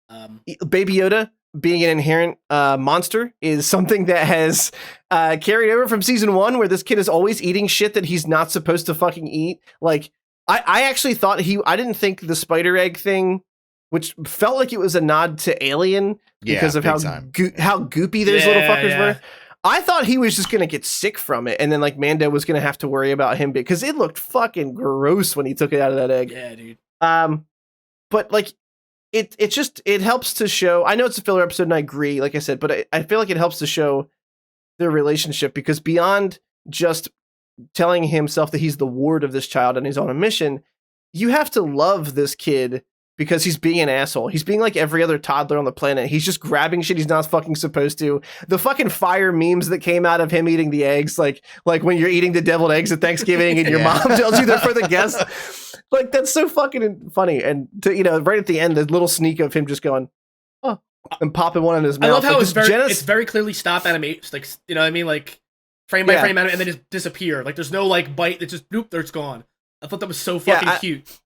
Yoda being an inherent monster is something that has carried over from season 1, where this kid is always eating shit that he's not supposed to fucking eat. Like, I actually thought I didn't think the spider egg thing, which felt like it was a nod to Alien because of how goopy those little fuckers were. I thought he was just going to get sick from it, and then like Mando was going to have to worry about him because it looked fucking gross when he took it out of that egg. Yeah, dude. But like it helps to show. I know it's a filler episode, and I agree, like I said, but I feel like it helps to show their relationship, because beyond just telling himself that he's the ward of this child and he's on a mission, you have to love this kid. Because he's being an asshole. He's being like every other toddler on the planet. He's just grabbing shit he's not fucking supposed to. The fucking fire memes that came out of him eating the eggs, like when you're eating the deviled eggs at Thanksgiving and your mom tells you they're for the guests. Like, that's so fucking funny. And right at the end, the little sneak of him just going, oh, and popping one in his mouth. I love how it's very clearly stop animation. Like, you know what I mean? Like frame by frame, and then just disappear. Like, there's no like bite. It's just there it's gone. I thought that was so fucking cute.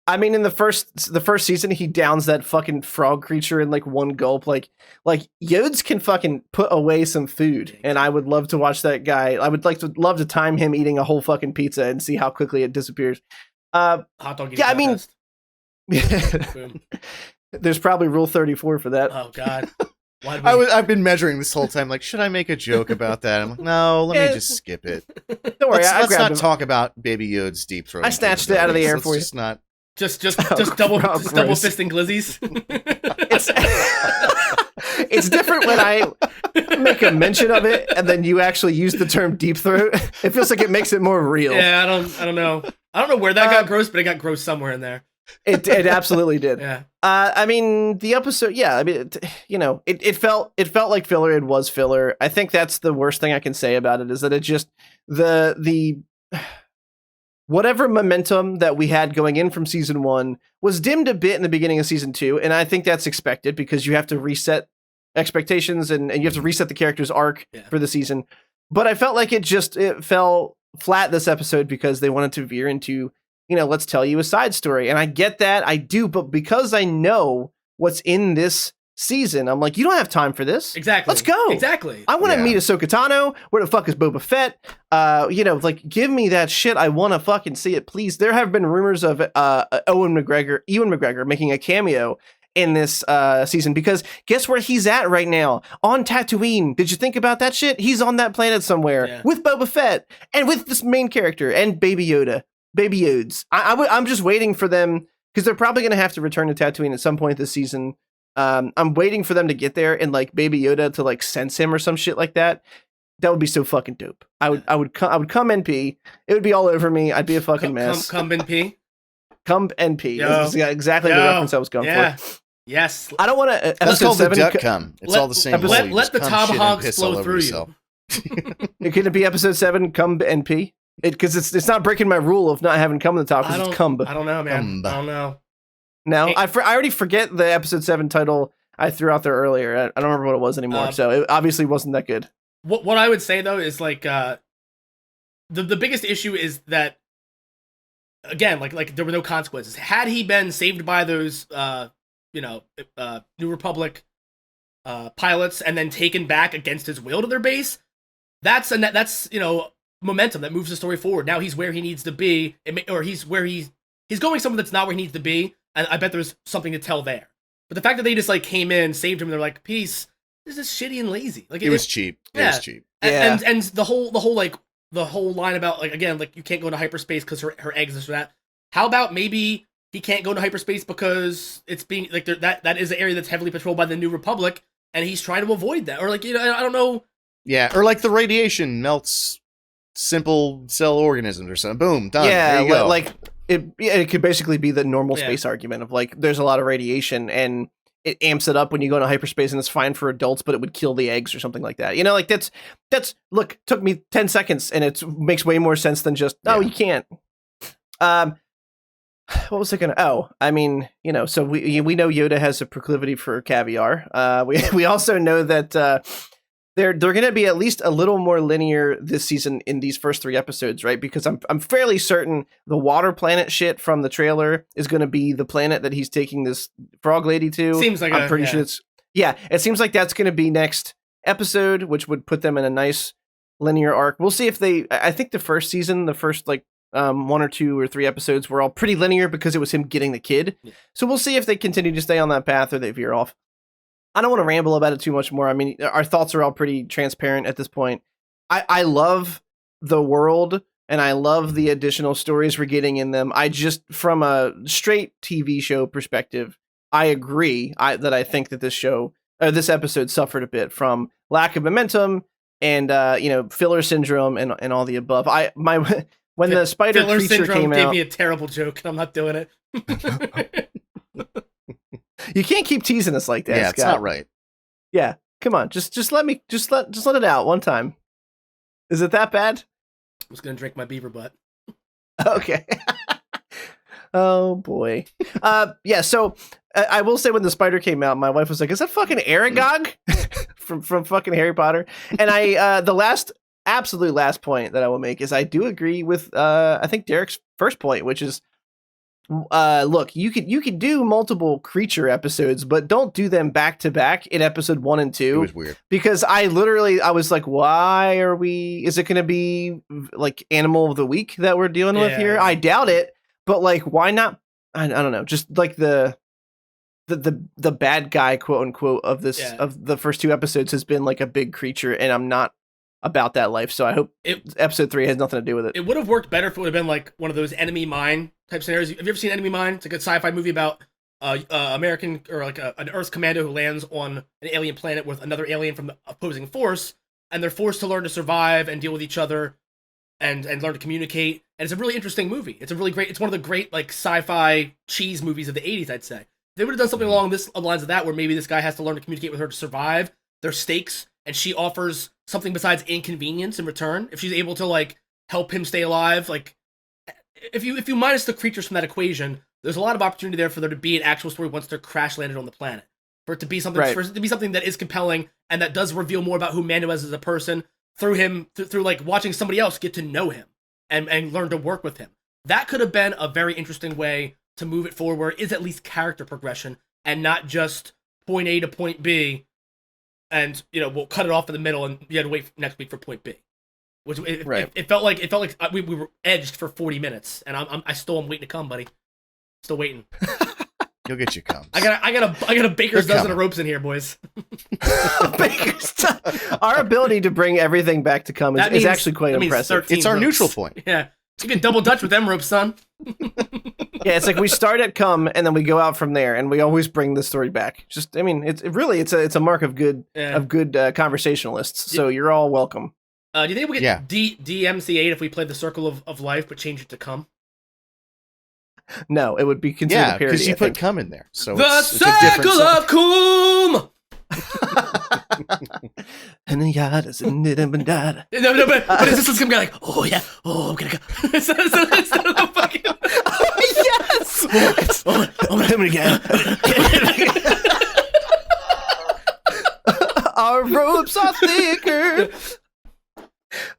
I mean, in the first season, he downs that fucking frog creature in like one gulp. Like Yodes can fucking put away some food, and I would love to watch that guy. I would love to time him eating a whole fucking pizza and see how quickly it disappears. Hot dog. Yeah, I mean, there's probably Rule 34 for that. Oh God. I've been measuring this whole time. Like, should I make a joke about that? I'm like, no, let me just skip it. Don't worry, let's not talk about Baby Yoda's deep throat. I snatched it out of the air for you. Just double fisting glizzies. It's different when I make a mention of it and then you actually use the term deep throat. It feels like it makes it more real. Yeah, I don't know. I don't know where that got gross, but it got gross somewhere in there. It absolutely did. Yeah. I mean, the episode. Yeah. I mean, it felt like filler. It was filler. I think that's the worst thing I can say about it, is that it just the whatever momentum that we had going in from season 1 was dimmed a bit in the beginning of season 2. And I think that's expected, because you have to reset expectations and you have to reset the character's arc for the season. But I felt like it fell flat this episode because they wanted to veer into, let's tell you a side story. And I get that, I do, but because I know what's in this season, I'm like, you don't have time for this. Exactly. Let's go. Exactly. I want to meet Ahsoka Tano. Where the fuck is Boba Fett? Give me that shit. I want to fucking see it, please. There have been rumors of Ewan McGregor making a cameo in this season, because guess where he's at right now? On Tatooine. Did you think about that shit? He's on that planet somewhere with Boba Fett and with this main character and Baby Yoda. Baby Yodes. I'm just waiting for them, because they're probably going to have to return to Tatooine at some point this season. I'm waiting for them to get there and like Baby Yoda to like sense him or some shit like that. That would be so fucking dope. I would come NP. It would be all over me. I'd be a fucking mess. Come NP. Come NP. This is exactly the reference I was going for. Yes. I don't want to. That's called the duck cum. It's all the same. Let the tomahawks flow through you. Can it be episode 7? Come NP. Because it's not breaking my rule of not having cum in the top. Because it's cum. I don't know, man. I don't know. No, I already forget the episode 7 title I threw out there earlier. I don't remember what it was anymore, so it obviously wasn't that good. What I would say, though, is like the biggest issue is that, again, like there were no consequences. Had he been saved by those, New Republic pilots and then taken back against his will to their base, that's momentum that moves the story forward. Now he's where he needs to be, or he's going somewhere that's not where he needs to be. And I bet there's something to tell there. But the fact that they just like came in, saved him, and they're like, peace, this is shitty and lazy. Like it was cheap. It was cheap. And the whole line about like, again, like you can't go into hyperspace because her eggs this or that. How about maybe he can't go into hyperspace because it's being like that is an area that's heavily patrolled by the New Republic, and he's trying to avoid that, or like I don't know. Yeah, or like the radiation melts simple cell organisms or something. Boom, done. Yeah, there you go. Like. It could basically be the normal space argument of like there's a lot of radiation and it amps it up when you go into hyperspace and it's fine for adults, but it would kill the eggs or something like that. Like that's look, took me 10 seconds and it makes way more sense than just you can't. What was it gonna? So we know Yoda has a proclivity for caviar. We also know that they're going to be at least a little more linear this season in these first 3 episodes, right? Because I'm fairly certain the water planet shit from the trailer is going to be the planet that he's taking this frog lady to. Seems like I'm pretty sure it's it seems like that's going to be next episode, which would put them in a nice linear arc. We'll see if I think the first season, the first like 1 or 2 or 3 episodes were all pretty linear because it was him getting the kid. Yeah. So we'll see if they continue to stay on that path or they veer off. I don't want to ramble about it too much more. I mean, our thoughts are all pretty transparent at this point. I love the world and I love the additional stories we're getting in them. I just, from a straight TV show perspective, I agree that I think that this episode suffered a bit from lack of momentum and filler syndrome and all the above. When the spider filler creature syndrome came gave out, me a terrible joke, and I'm not doing it. You can't keep teasing us like that. Yeah, Scott. it's not right. Yeah, come on, just let it out one time. Is it that bad? I was gonna drink my beaver butt. Okay. Oh boy. So I will say when the spider came out, my wife was like, "Is that fucking Aragog from fucking Harry Potter?" And the absolute last point that I will make is I do agree with I think Derek's first point, which is look, you could do multiple creature episodes, but don't do them back to back in episode 1 and 2. It was weird because I was like, why are we? Is it going to be like Animal of the Week that we're dealing with here? I doubt it, but like, why not? I don't know. Just like the bad guy, quote unquote, of this of the first 2 episodes has been like a big creature, and I'm not about that life. So I hope episode 3 has nothing to do with it. It would have worked better if it would have been like one of those Enemy Mine type scenarios. Have you ever seen Enemy Mine? It's like a sci-fi movie about American or like an Earth commando who lands on an alien planet with another alien from the opposing force, and they're forced to learn to survive and deal with each other and learn to communicate. And it's a really interesting movie. It's one of the great like sci-fi cheese movies of the 80s, I'd say. They would have done something along the lines of that, where maybe this guy has to learn to communicate with her to survive. There's stakes, and she offers something besides inconvenience in return. If she's able to like help him stay alive, like if you minus the creatures from that equation, there's a lot of opportunity there for there to be an actual story once they're crash landed on the planet. For it to be something, for it to be something that is compelling and that does reveal more about who Mando is as a person. through like watching somebody else get to know him and learn to work with him. That could have been a very interesting way to move it forward, where it is at least character progression and not just point A to point B, and we'll cut it off in the middle and you had to wait next week for point B. Which it felt like we were edged for 40 minutes, and I still am waiting to come, buddy. Still waiting. You'll get your cums. I got a baker's dozen of ropes in here, boys. Our ability to bring everything back to cum is actually quite impressive. It's our neutral point. Yeah, you can double dutch with them ropes, son. Yeah, it's like we start at cum and then we go out from there, and we always bring the story back. Just, I mean, it's a mark of good conversationalists. So you're all welcome. Do you think we'll get DMC8 if we played the Circle of Life but change it to cum? No, it would be considered a parody. Because you put cum in there. So the Circle of Cum! No, but is this some guy like, oh yeah, oh, I'm gonna go. Instead of fucking... Yes! I'm gonna go. Our ropes are thicker.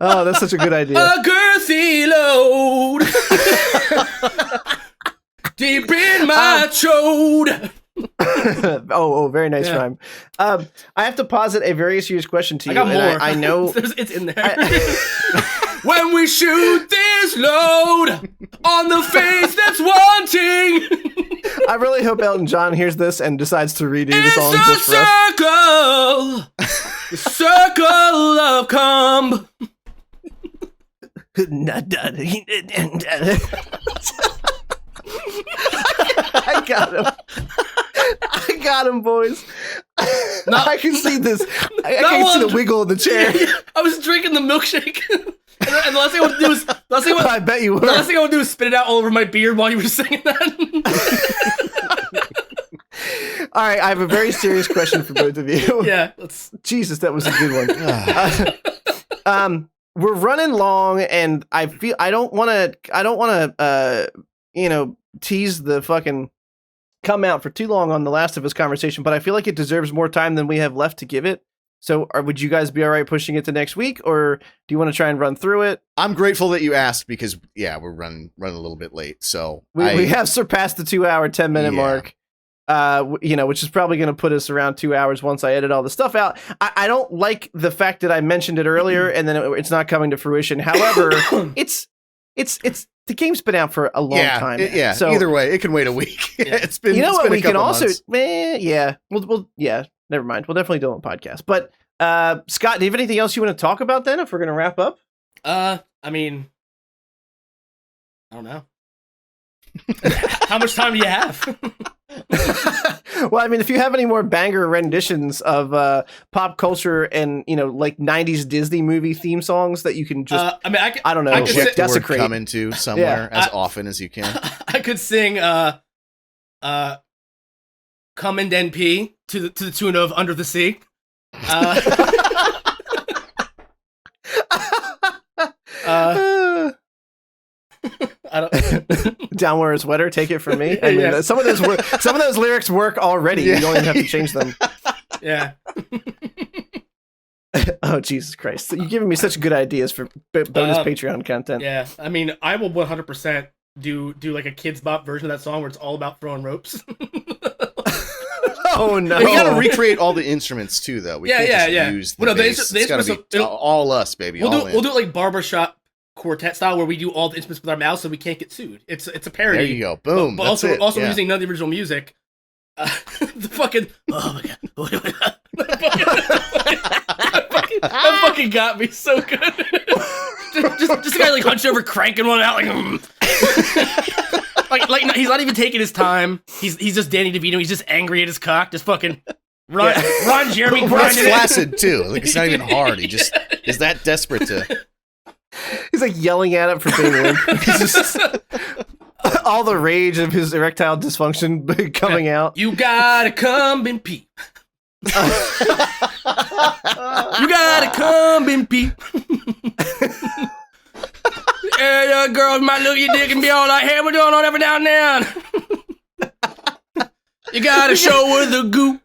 Oh, that's such a good idea. A girthy load deep in my chode. Very nice rhyme. I have to posit a very serious question to you. I got more. I know it's in there. When we shoot this load on the face that's wanting. I really hope Elton John hears this and decides to redo the song just for us. The circle of cum. I got him, boys. I can see this. I can see the wiggle in the chair. I was drinking the milkshake. And the last thing I would do is... I bet you were. The last thing I would do is spit it out all over my beard while you were saying that. All right, I have a very serious question for both of you. Yeah, Jesus, that was a good one. We're running long, and I feel I don't want to tease the fucking come out for too long on the Last of Us conversation, but I feel like it deserves more time than we have left to give it. So, would you guys be all right pushing it to next week, or do you want to try and run through it? I'm grateful that you asked because we're running a little bit late. So we have surpassed the 2 hour, 10-minute mark. Which is probably going to put us around 2 hours once I edit all the stuff out. I don't like the fact that I mentioned it earlier and then it's not coming to fruition. However, it's the game's been out for a long time. So either way, it can wait a week. It's been. We can also. Months. We'll never mind. We'll definitely do it on podcast. But Scott, do you have anything else you want to talk about then? If we're going to wrap up, I mean, I don't know. How much time do you have? Well, I mean, if you have any more banger renditions of pop culture and like 90s Disney movie theme songs that you can just I don't know, inject the word come into somewhere as often as you can. I could sing Come and NP to the tune of Under the Sea. I don't. Down where it's wetter. Take it from me. I mean, some of those lyrics work already. You don't even have to change them. Yeah. Oh, Jesus Christ! You're giving me such good ideas for bonus Patreon content. Yeah, I mean, I will 100% do like a Kids Bop version of that song where it's all about throwing ropes. Oh no! We gotta recreate all the instruments too, though. We can't just use the bass. It's gotta be all us, baby. We'll do it like barbershop quartet style where we do all the instruments with our mouths so we can't get sued. It's a parody. There you go. Boom. But also using none of the original music. The fucking oh my god. That fucking got me so good. just a guy like hunched over cranking one out like he's not even taking his time. He's just Danny DeVito. He's just angry at his cock. Just fucking run Jeremy. It's flaccid too. Like it's not even hard. He just is that desperate to. He's like yelling at him for being limp. He's just all the rage of his erectile dysfunction coming out. You gotta come and pee. You gotta come and pee. Yeah, girls might look at your dick and be all like, hey, we're doing on every now and then. You gotta show her the goop.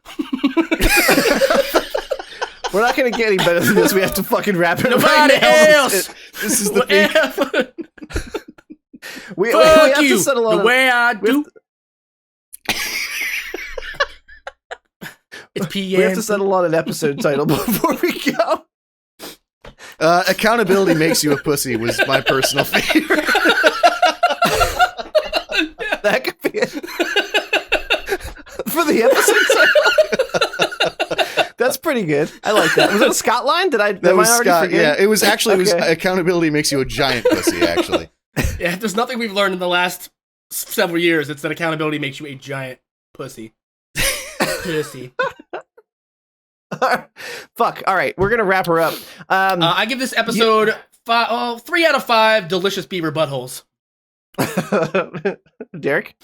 We're not gonna get any better than this. We have to fucking wrap it Nobody right now. else. This is the peak. We Fuck have you. to settle on The way I do. It's PM. We have to settle on an episode title before we go. Accountability makes you a pussy was my personal favorite. That could be it. For the episode title. That's pretty good. I like that. Was it a Scott line? That was Scott. Yeah, it was actually Okay. it was accountability makes you a giant pussy. Actually, Yeah, if there's nothing we've learned in the last several years, it's that accountability makes you a giant pussy. Pussy. Fuck. All right, we're gonna wrap her up. I give this episode 3 out of 5 delicious beaver buttholes. Derek?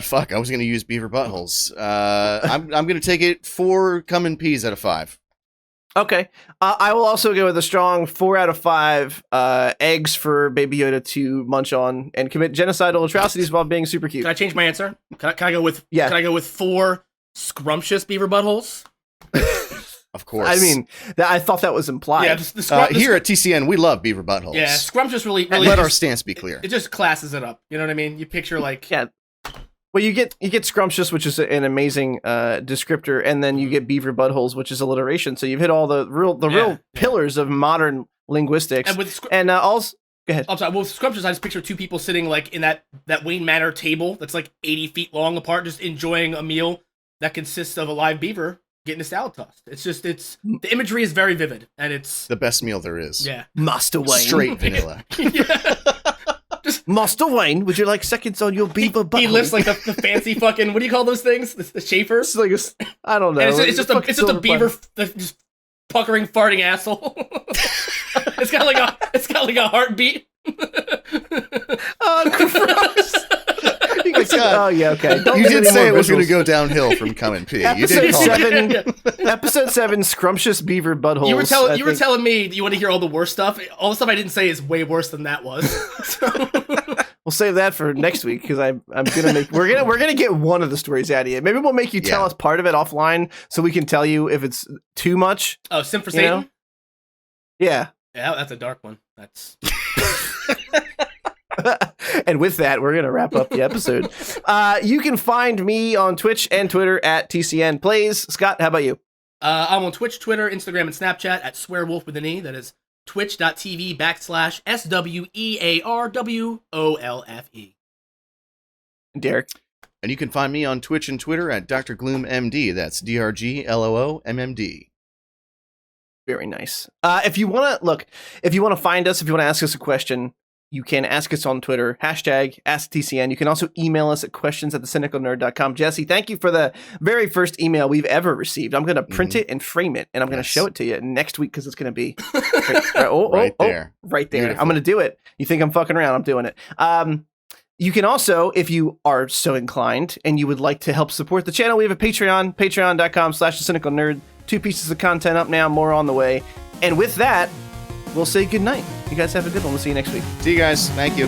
fuck, I was gonna use beaver buttholes. I'm gonna take it 4 coming peas out of 5. Okay. I will also go with a strong 4 out of 5 eggs for Baby Yoda to munch on and commit genocidal atrocities while being super cute. Can I change my answer? Can I go with? Yeah. Can I go with 4 scrumptious beaver buttholes? Of course. I mean, I thought that was implied. Yeah, here at TCN, we love beaver buttholes. Yeah, scrumptious really Let our stance be clear. It just classes it up. You know what I mean? You picture like Yeah. Well, you get Scrumptious, which is an amazing descriptor, and then you get Beaver Buttholes, which is alliteration. So you've hit all the real pillars of modern linguistics. And with also, go ahead. I'm sorry. Well, with scrumptious, I just picture 2 people sitting like in that Wayne Manor table that's like 80 feet long apart, just enjoying a meal that consists of a live beaver getting a salad tossed. The imagery is very vivid, and it's the best meal there is. Yeah, Master Wayne. Straight vanilla. Yeah. Master Wayne, would you like seconds on your beaver butthole? He lifts like the fancy fucking, what do you call those things? The Schaefer? It's like I don't know. And it's just a beaver just puckering, farting asshole. it's got like a heartbeat. Oh, gross. Oh yeah, okay. Don't You give did any say more it was going to visuals. go downhill from coming P. You did Episode call it. 7, Episode 7, Scrumptious Beaver Buttholes. You were telling me that you want to hear all the worst stuff. All the stuff I didn't say is way worse than that was. We'll save that for next week because I'm gonna make we're gonna get one of the stories out of you. Maybe we'll make you tell us part of it offline so we can tell you if it's too much. Oh, Sim for Satan? Know? Yeah. Yeah, that's a dark one. That's. And with that, we're gonna wrap up the episode. You can find me on Twitch and Twitter at TCN Plays. Scott, how about you? I'm on Twitch, Twitter, Instagram, and Snapchat at Swearwolf with an E. That is twitch.tv/SWEARWOLFE. Derek. And you can find me on Twitch and Twitter at Dr. Gloom MD. That's DRGLOOMMD. Very nice. If you want to find us, if you want to ask us a question, you can ask us on Twitter, #AskTCN. You can also email us at questions@thecynicalnerd.com. Jesse, thank you for the very first email we've ever received. I'm going to print it and frame it, and I'm going to show it to you next week because it's going to be right there. Right there. Beautiful. I'm going to do it. You think I'm fucking around? I'm doing it. You can also, if you are so inclined and you would like to help support the channel, we have a Patreon, patreon.com/thecynicalnerd. 2 pieces of content up now, more on the way. And with that, we'll say goodnight. You guys have a good one. We'll see you next week. See you guys. Thank you.